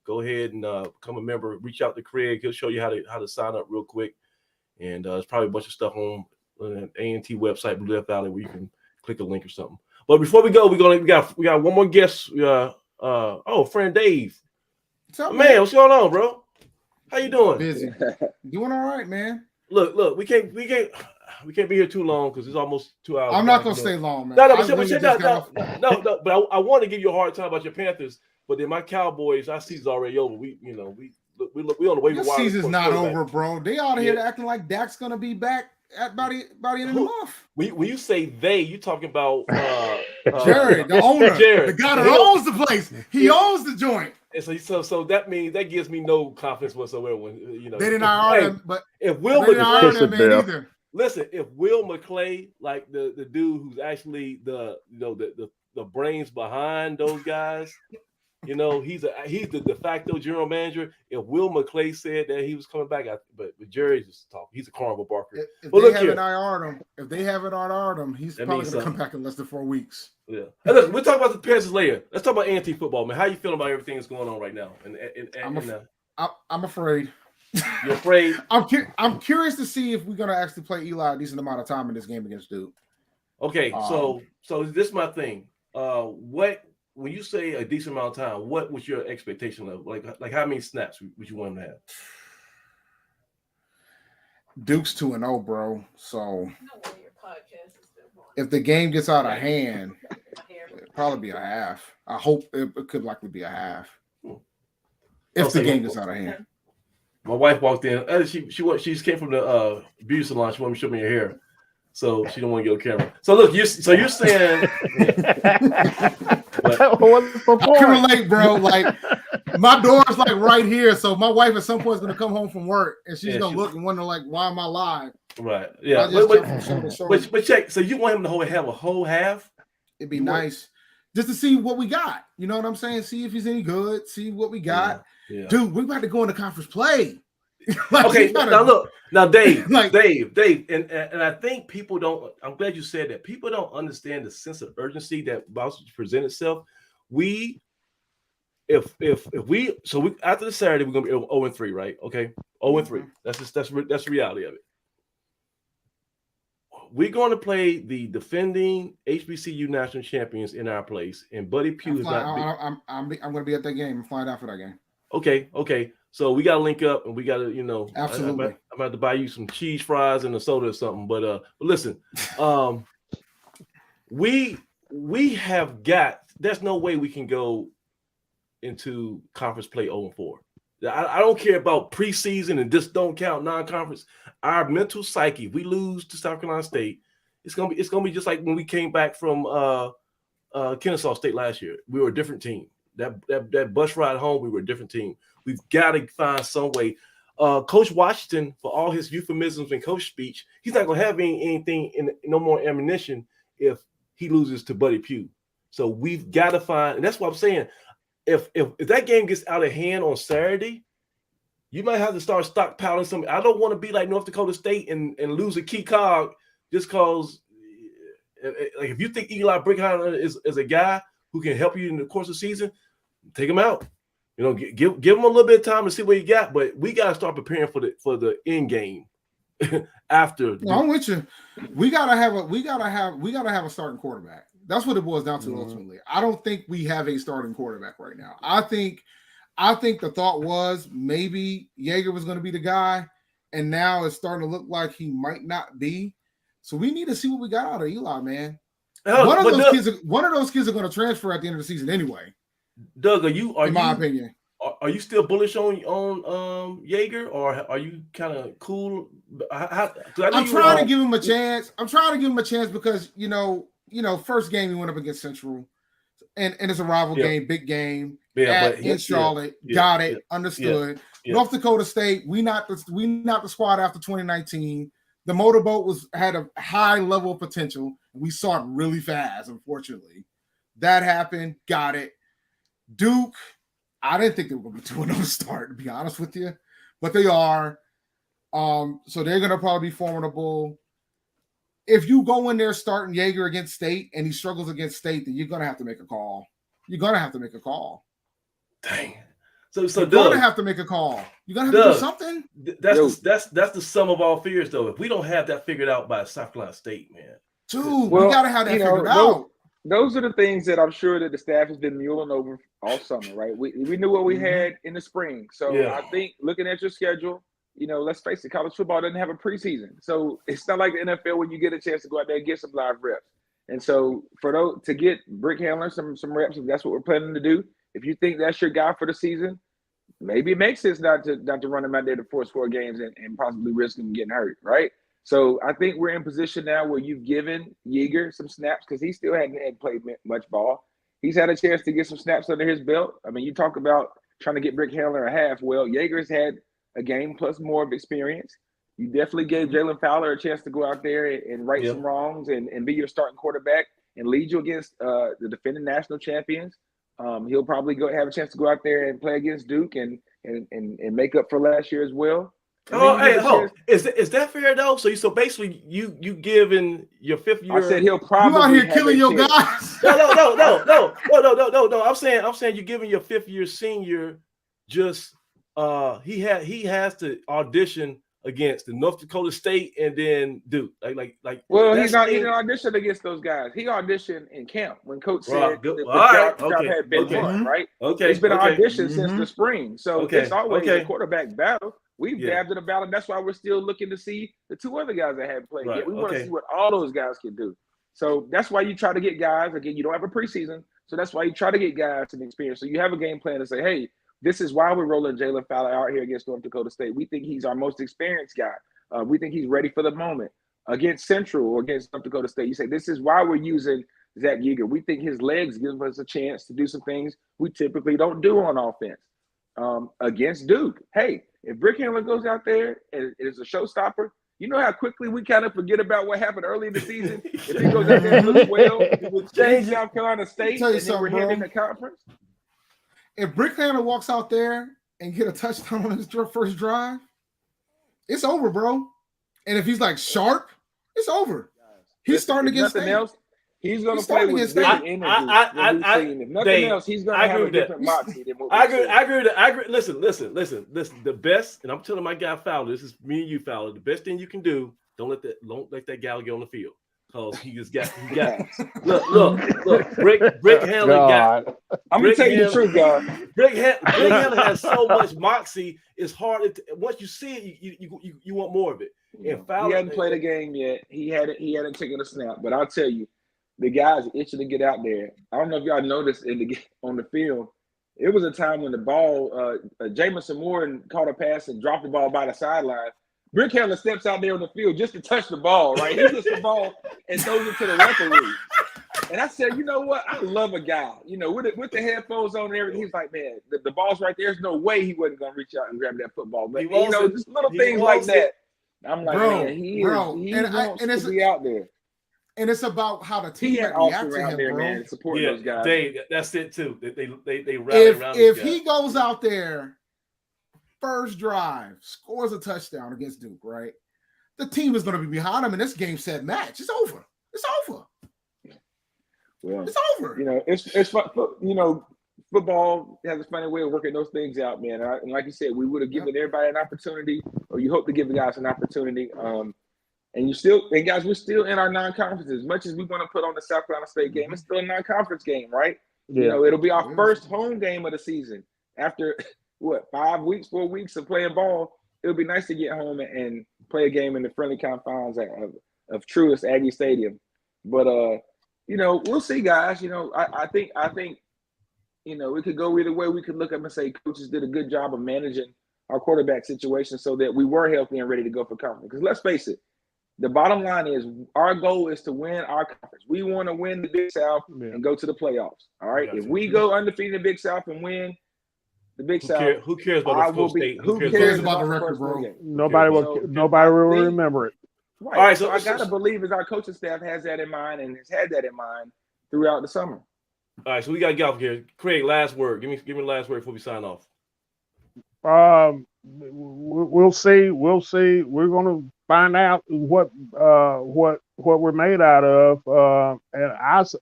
Speaker 2: go ahead and become a member. Reach out to Craig; he'll show you how to sign up real quick, and there's probably a bunch of stuff on the A&T website, Blue Death Valley, where you can click a link or something. But before we go, we got one more guest. Friend Dave.
Speaker 7: What's up,
Speaker 2: man? What's going on, bro? How you doing?
Speaker 7: Busy. Doing all right, man.
Speaker 2: Look, we can't be here too long because it's almost 2 hours.
Speaker 7: I'm not gonna stay long, man.
Speaker 2: No. But I want to give you a hard time about your Panthers, but then my Cowboys, our season's already over. We on the way.
Speaker 7: Your season's not over, bro. They out here acting like Dak's gonna be back by the end of the month.
Speaker 2: When you say they, you talking about
Speaker 7: Jared, the owner, the guy that owns the place. He owns the joint.
Speaker 2: And so that means that gives me no confidence whatsoever. When
Speaker 7: they didn't hire him, but
Speaker 2: if Will
Speaker 7: they didn't hire that man either.
Speaker 2: Listen, if Will McClay, like the dude who's actually the brains behind those guys, he's the de facto general manager. If Will McClay said that he was coming back, but Jerry's just talking. He's a carnival barker.
Speaker 7: If they haven't IR'd him, he's probably going to come back in less than 4 weeks.
Speaker 2: Yeah. And listen, we'll talk about the Panthers later. Let's talk about A&T football, man. How you feeling about everything that's going on right now?
Speaker 7: I'm afraid.
Speaker 2: You're afraid?
Speaker 7: I'm curious to see if we're going to actually play Eli a decent amount of time in this game against Duke.
Speaker 2: Okay, so this is my thing. When you say a decent amount of time, what was your expectation level? Like how many snaps would you want him to have?
Speaker 7: Duke's 2-0, bro. So if the game gets out of hand, it'll probably be a half. I hope it could likely be a half. If the game gets out of hand.
Speaker 2: My wife walked in. She came from the beauty salon. She wanted to show me her hair. So she don't want to get on camera. So look, you're saying
Speaker 7: I can relate, bro. Like my door's like right here. So my wife at some point is gonna come home from work and she's gonna look and wonder like, why am I live?
Speaker 2: Right. Yeah. But check. So you want him to have a whole half?
Speaker 7: It'd be nice just to see what we got. You know what I'm saying? See if he's any good. See what we got. Yeah. Dude, we about to go into conference play.
Speaker 2: Okay, now Dave, and I think people don't. I'm glad you said that. People don't understand the sense of urgency that about to present itself. If we after the Saturday we're gonna be 0-3, right? Okay, 0-3. That's the reality of it. We're going to play the defending HBCU national champions in our place, and Buddy Pugh is not.
Speaker 7: I'm going to be at that game. I'm flying out for that game.
Speaker 2: Okay. So we got to link up, and we got to,
Speaker 7: absolutely.
Speaker 2: I'm about to buy you some cheese fries and a soda or something. But listen, we have got. There's no way we can go into conference play 0-4. I don't care about preseason and just don't count non-conference. Our mental psyche, if we lose to South Carolina State, it's gonna be just like when we came back from Kennesaw State last year. We were a different team. That bus ride home, we were a different team. We've got to find some way. Coach Washington, for all his euphemisms and coach speech, he's not gonna have anything no more ammunition if he loses to Buddy Pugh. So we've got to find, and that's what I'm saying. If that game gets out of hand on Saturday, you might have to start stockpiling some. I don't want to be like North Dakota State and lose a key cog just because. Like if you think Eli Brickhammer is a guy who can help you in the course of the season, take him out. You know, give him a little bit of time to see what he got. But we got to start preparing for the end game after.
Speaker 7: No, I'm with you. We gotta have a starting quarterback. That's what it boils down to ultimately. I don't think we have a starting quarterback right now. I think the thought was maybe Yeager was going to be the guy, and now it's starting to look like he might not be. So we need to see what we got out of Eli, man. One of those kids are going to transfer at the end of the season anyway.
Speaker 2: Doug, in my opinion, are you still bullish on Yeager, or are you kind of cool?
Speaker 7: I'm trying to give him a chance. Because first game he went up against Central, and it's a rival game, big game. In Charlotte, got it, understood. North Dakota State, we not the squad after 2019. The motorboat had a high level of potential, and we saw it really fast. Unfortunately, that happened. Got it. Duke, I didn't think they were going to be 2-0 to start, to be honest with you, but they are. So they're going to probably be formidable. If you go in there starting Yeager against State and he struggles against State, then you're going to have to make a call.
Speaker 2: Dang.
Speaker 7: So you're going to have to make a call. You're going to have to do something.
Speaker 2: That's the sum of all fears, though. If we don't have that figured out by South Carolina State, man.
Speaker 7: Dude, we got to have that figured out.
Speaker 1: Those are the things that I'm sure that the staff has been mulling over all summer, right? We knew what we had in the spring. So I think looking at your schedule, let's face it, college football doesn't have a preseason. So it's not like the NFL when you get a chance to go out there and get some live reps. And so to get Brick Handler some reps, if that's what we're planning to do, if you think that's your guy for the season, maybe it makes sense not to run him out there to force 4 games and possibly risk him getting hurt, right? So I think we're in position now where you've given Yeager some snaps because he still hadn't played much ball. He's had a chance to get some snaps under his belt. I mean, you talk about trying to get Brick Handler a half. Well, Yeager's had a game plus more of experience. You definitely gave Jalen Fowler a chance to go out there and right some wrongs and be your starting quarterback and lead you against the defending national champions. He'll probably have a chance to go out there and play against Duke and make up for last year as well.
Speaker 2: Is that fair though? So basically, you giving your 5th year.
Speaker 1: I said he'll probably.
Speaker 7: You out here killing your guys.
Speaker 2: No. I'm saying you're giving your 5th year senior just he has to audition against the North Dakota State and then Duke.
Speaker 1: Well, he didn't audition against those guys. He auditioned in camp when Coach said the job had been won, right?
Speaker 2: Okay.
Speaker 1: It's been an audition since the spring. So it's always a quarterback battle. We've dabbed in a battle. That's why we're still looking to see the 2 other guys that haven't played yet. We want to see what all those guys can do. So that's why you try to get guys. Again, you don't have a preseason. So that's why you try to get guys some experience. So you have a game plan to say, hey, this is why we're rolling Jalen Fowler out here against North Dakota State. We think he's our most experienced guy. We think he's ready for the moment. Against Central or against North Dakota State, you say, this is why we're using Zach Yeager. We think his legs give us a chance to do some things we typically don't do on offense. Against Duke, hey, if Brick Handler goes out there and is a showstopper, you know how quickly we kind of forget about what happened early in the season? If he goes out there and looks well, he will change South Carolina State and then we're heading in the conference.
Speaker 7: If Brick Handler walks out there and get a touchdown on his first drive, it's over, bro. And if he's like sharp, it's over. He's starting against
Speaker 1: nothing else. He's going to play with different energy. If nothing else, he's going to have a different moxie than what
Speaker 2: I agree. Listen. The best, and I'm telling my guy Fowler, this is me and you, Fowler. The best thing you can do, don't let that guy get on the field. Because he got look, Brick Handler got.
Speaker 1: I'm gonna tell you the truth, guys.
Speaker 2: Brick Handler has so much moxie. It's hard to once you see it, you want more of it. And Fowler,
Speaker 1: he hadn't played a game yet. He hadn't taken a snap. But I'll tell you, the guy's itching to get out there. I don't know if y'all noticed on the field. It was a time when the ball, Jamison Moore caught a pass and dropped the ball by the sideline. Brick Handler steps out there on the field just to touch the ball, right? He gets the ball and throws it to the referee. And I said, you know what? I love a guy. With the headphones on and everything, he's like, man, the ball's right there. There's no way he wasn't going to reach out and grab that football. But, just little things like that. I'm like, man, he wants to be out there.
Speaker 7: And it's about how the team reacts to him,
Speaker 1: there, man, supporting those guys.
Speaker 2: That's it, too. They rally around
Speaker 7: if he goes out there first drive scores a touchdown against Duke, right? The team is going to be behind them in this game, set match. It's over. It's over.
Speaker 1: Well,
Speaker 7: it's over.
Speaker 1: It's fun. Football has a funny way of working those things out, man. And like you said, we would have given everybody an opportunity, or you hope to give the guys an opportunity. And guys, we're still in our non-conferences. As much as we want to put on the South Carolina State game, it's still a non-conference game, right? Yeah. It'll be our first home game of the season after 4 weeks of playing ball. It'll be nice to get home and play a game in the friendly confines of truest Aggie Stadium. But we'll see, guys. I think it could go either way. We could look up and say coaches did a good job of managing our quarterback situation so that we were healthy and ready to go for conference. Because let's face it, the bottom line is our goal is to win our conference. We want to win the Big South and go to the playoffs. All right. If we go undefeated in the Big South and win the Big South,
Speaker 2: who cares about the state?
Speaker 7: Who cares about the record, bro?
Speaker 3: Nobody will remember it.
Speaker 1: Right. All right. So I gotta believe as our coaching staff has that in mind and has had that in mind throughout the summer.
Speaker 2: All right. So we got to get off here. Craig, last word. Give me the last word before we sign off.
Speaker 3: We'll see. We're going to find out what we're made out of, and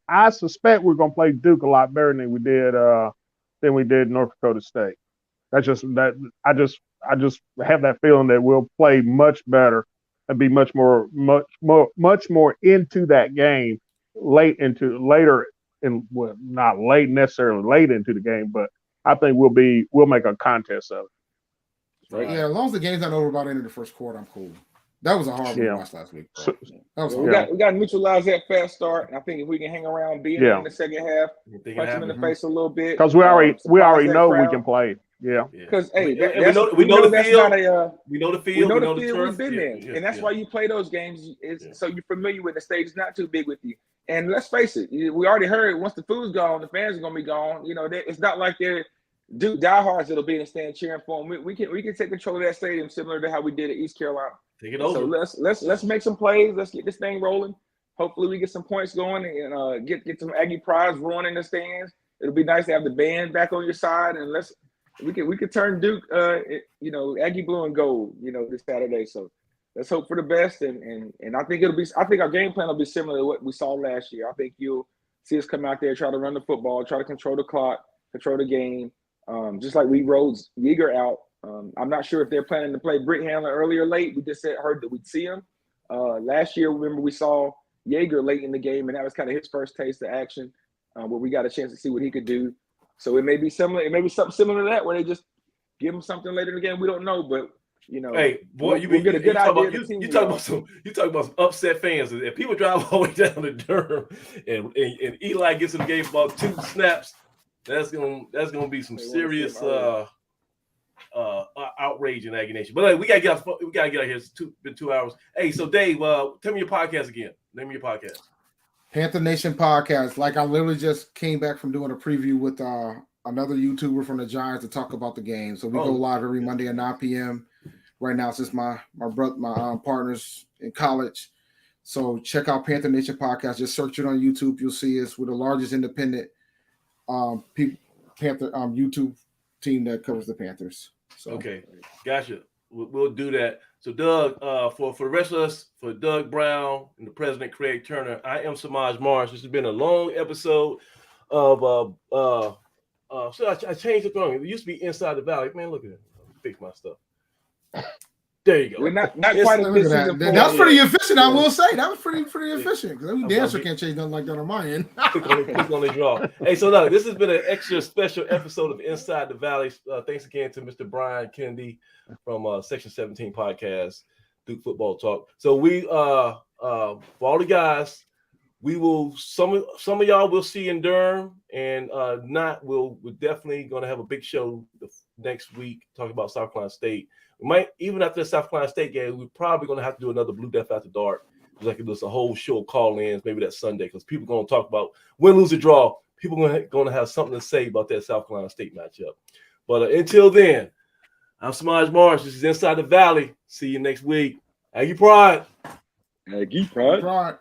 Speaker 3: I suspect we're going to play Duke a lot better than we did North Dakota State. That's just that I just have that feeling that we'll play much better and be much more into that game not late necessarily late into the game, but I think we'll make a contest of it.
Speaker 7: Right. Yeah, as long as the game's not over by the end of the first quarter, I'm cool. That was a hard one to watch last week.
Speaker 1: We got to neutralize that fast start. And I think if we can hang around being in the second half, punch them in the face a little bit.
Speaker 3: Because we already know we can play. Yeah.
Speaker 1: Because
Speaker 2: we know the field. We know the field.
Speaker 1: We've been there, and that's why you play those games. So you're familiar with the stage. It's not too big with you. And let's face it, we already heard once the food's gone, the fans are gonna be gone. It's not like they're Duke diehards that'll be in the stand cheering for them. We can take control of that stadium similar to how we did at East Carolina.
Speaker 2: Take it over.
Speaker 1: So let's make some plays. Let's get this thing rolling. Hopefully we get some points going and get some Aggie pride rolling in the stands. It'll be nice to have the band back on your side, and we could turn Duke Aggie blue and gold this Saturday. So let's hope for the best, and I think our game plan will be similar to what we saw last year. I think you'll see us come out there, try to run the football, try to control the clock, control the game, just like we rode Yeager out. I'm not sure if they're planning to play Britt Handler early or late. We just heard that we'd see him. Last year, remember, we saw Yeager late in the game, and that was kind of his first taste of action, where we got a chance to see what he could do. So it may be similar. It may be something similar to that, where they just give him something later in the game. We don't know, but
Speaker 2: hey, boy, you get a good idea. You talk about some upset fans. If people drive all the way down to Durham, and Eli gets in the game about 2 snaps, that's gonna be some serious outrage in Aggie Nation. But we gotta get out here. It's been 2 hours. Hey, so Dave, tell me your podcast again. Name your podcast.
Speaker 7: Panther Nation Podcast. Like I literally just came back from doing a preview with another YouTuber from the Giants to talk about the game. So we go live every Monday at 9 p.m. Right now, it's just my partners in college. So check out Panther Nation Podcast. Just search it on YouTube. You'll see us. We're the largest independent Panther YouTube team that covers the Panthers. So.
Speaker 2: Okay, gotcha. We'll do that. So Doug, for the rest of us, for Doug Brown and the President Craig Turner, I am Samaj Marsh. This has been a long episode of so I changed the thing. It used to be Inside the Valley. Man, look at it. Fix my stuff. There you go.
Speaker 1: We're not quite efficient.
Speaker 7: That was pretty efficient, I will say. That was pretty efficient. Because every dancer can't change nothing like that on my end.
Speaker 2: Click on the draw. Hey, so look, this has been an extra special episode of Inside the Valley. Thanks again to Mr. Brian Kennedy from Section 17 Podcast, Duke Football Talk. So we for all the guys, we will some of y'all will see in Durham, and we're definitely gonna have a big show next week talking about South Carolina State. We might, even after the South Carolina State game, we're probably going to have to do another Blue Death After Dark. Like there's a whole show call-ins, maybe that Sunday, because people are going to talk about win, lose, or draw. People are going to have something to say about that South Carolina State matchup. But until then, I'm Samaj Marsh. This is Inside the Valley. See you next week. Aggie Pride.
Speaker 1: Aggie Pride.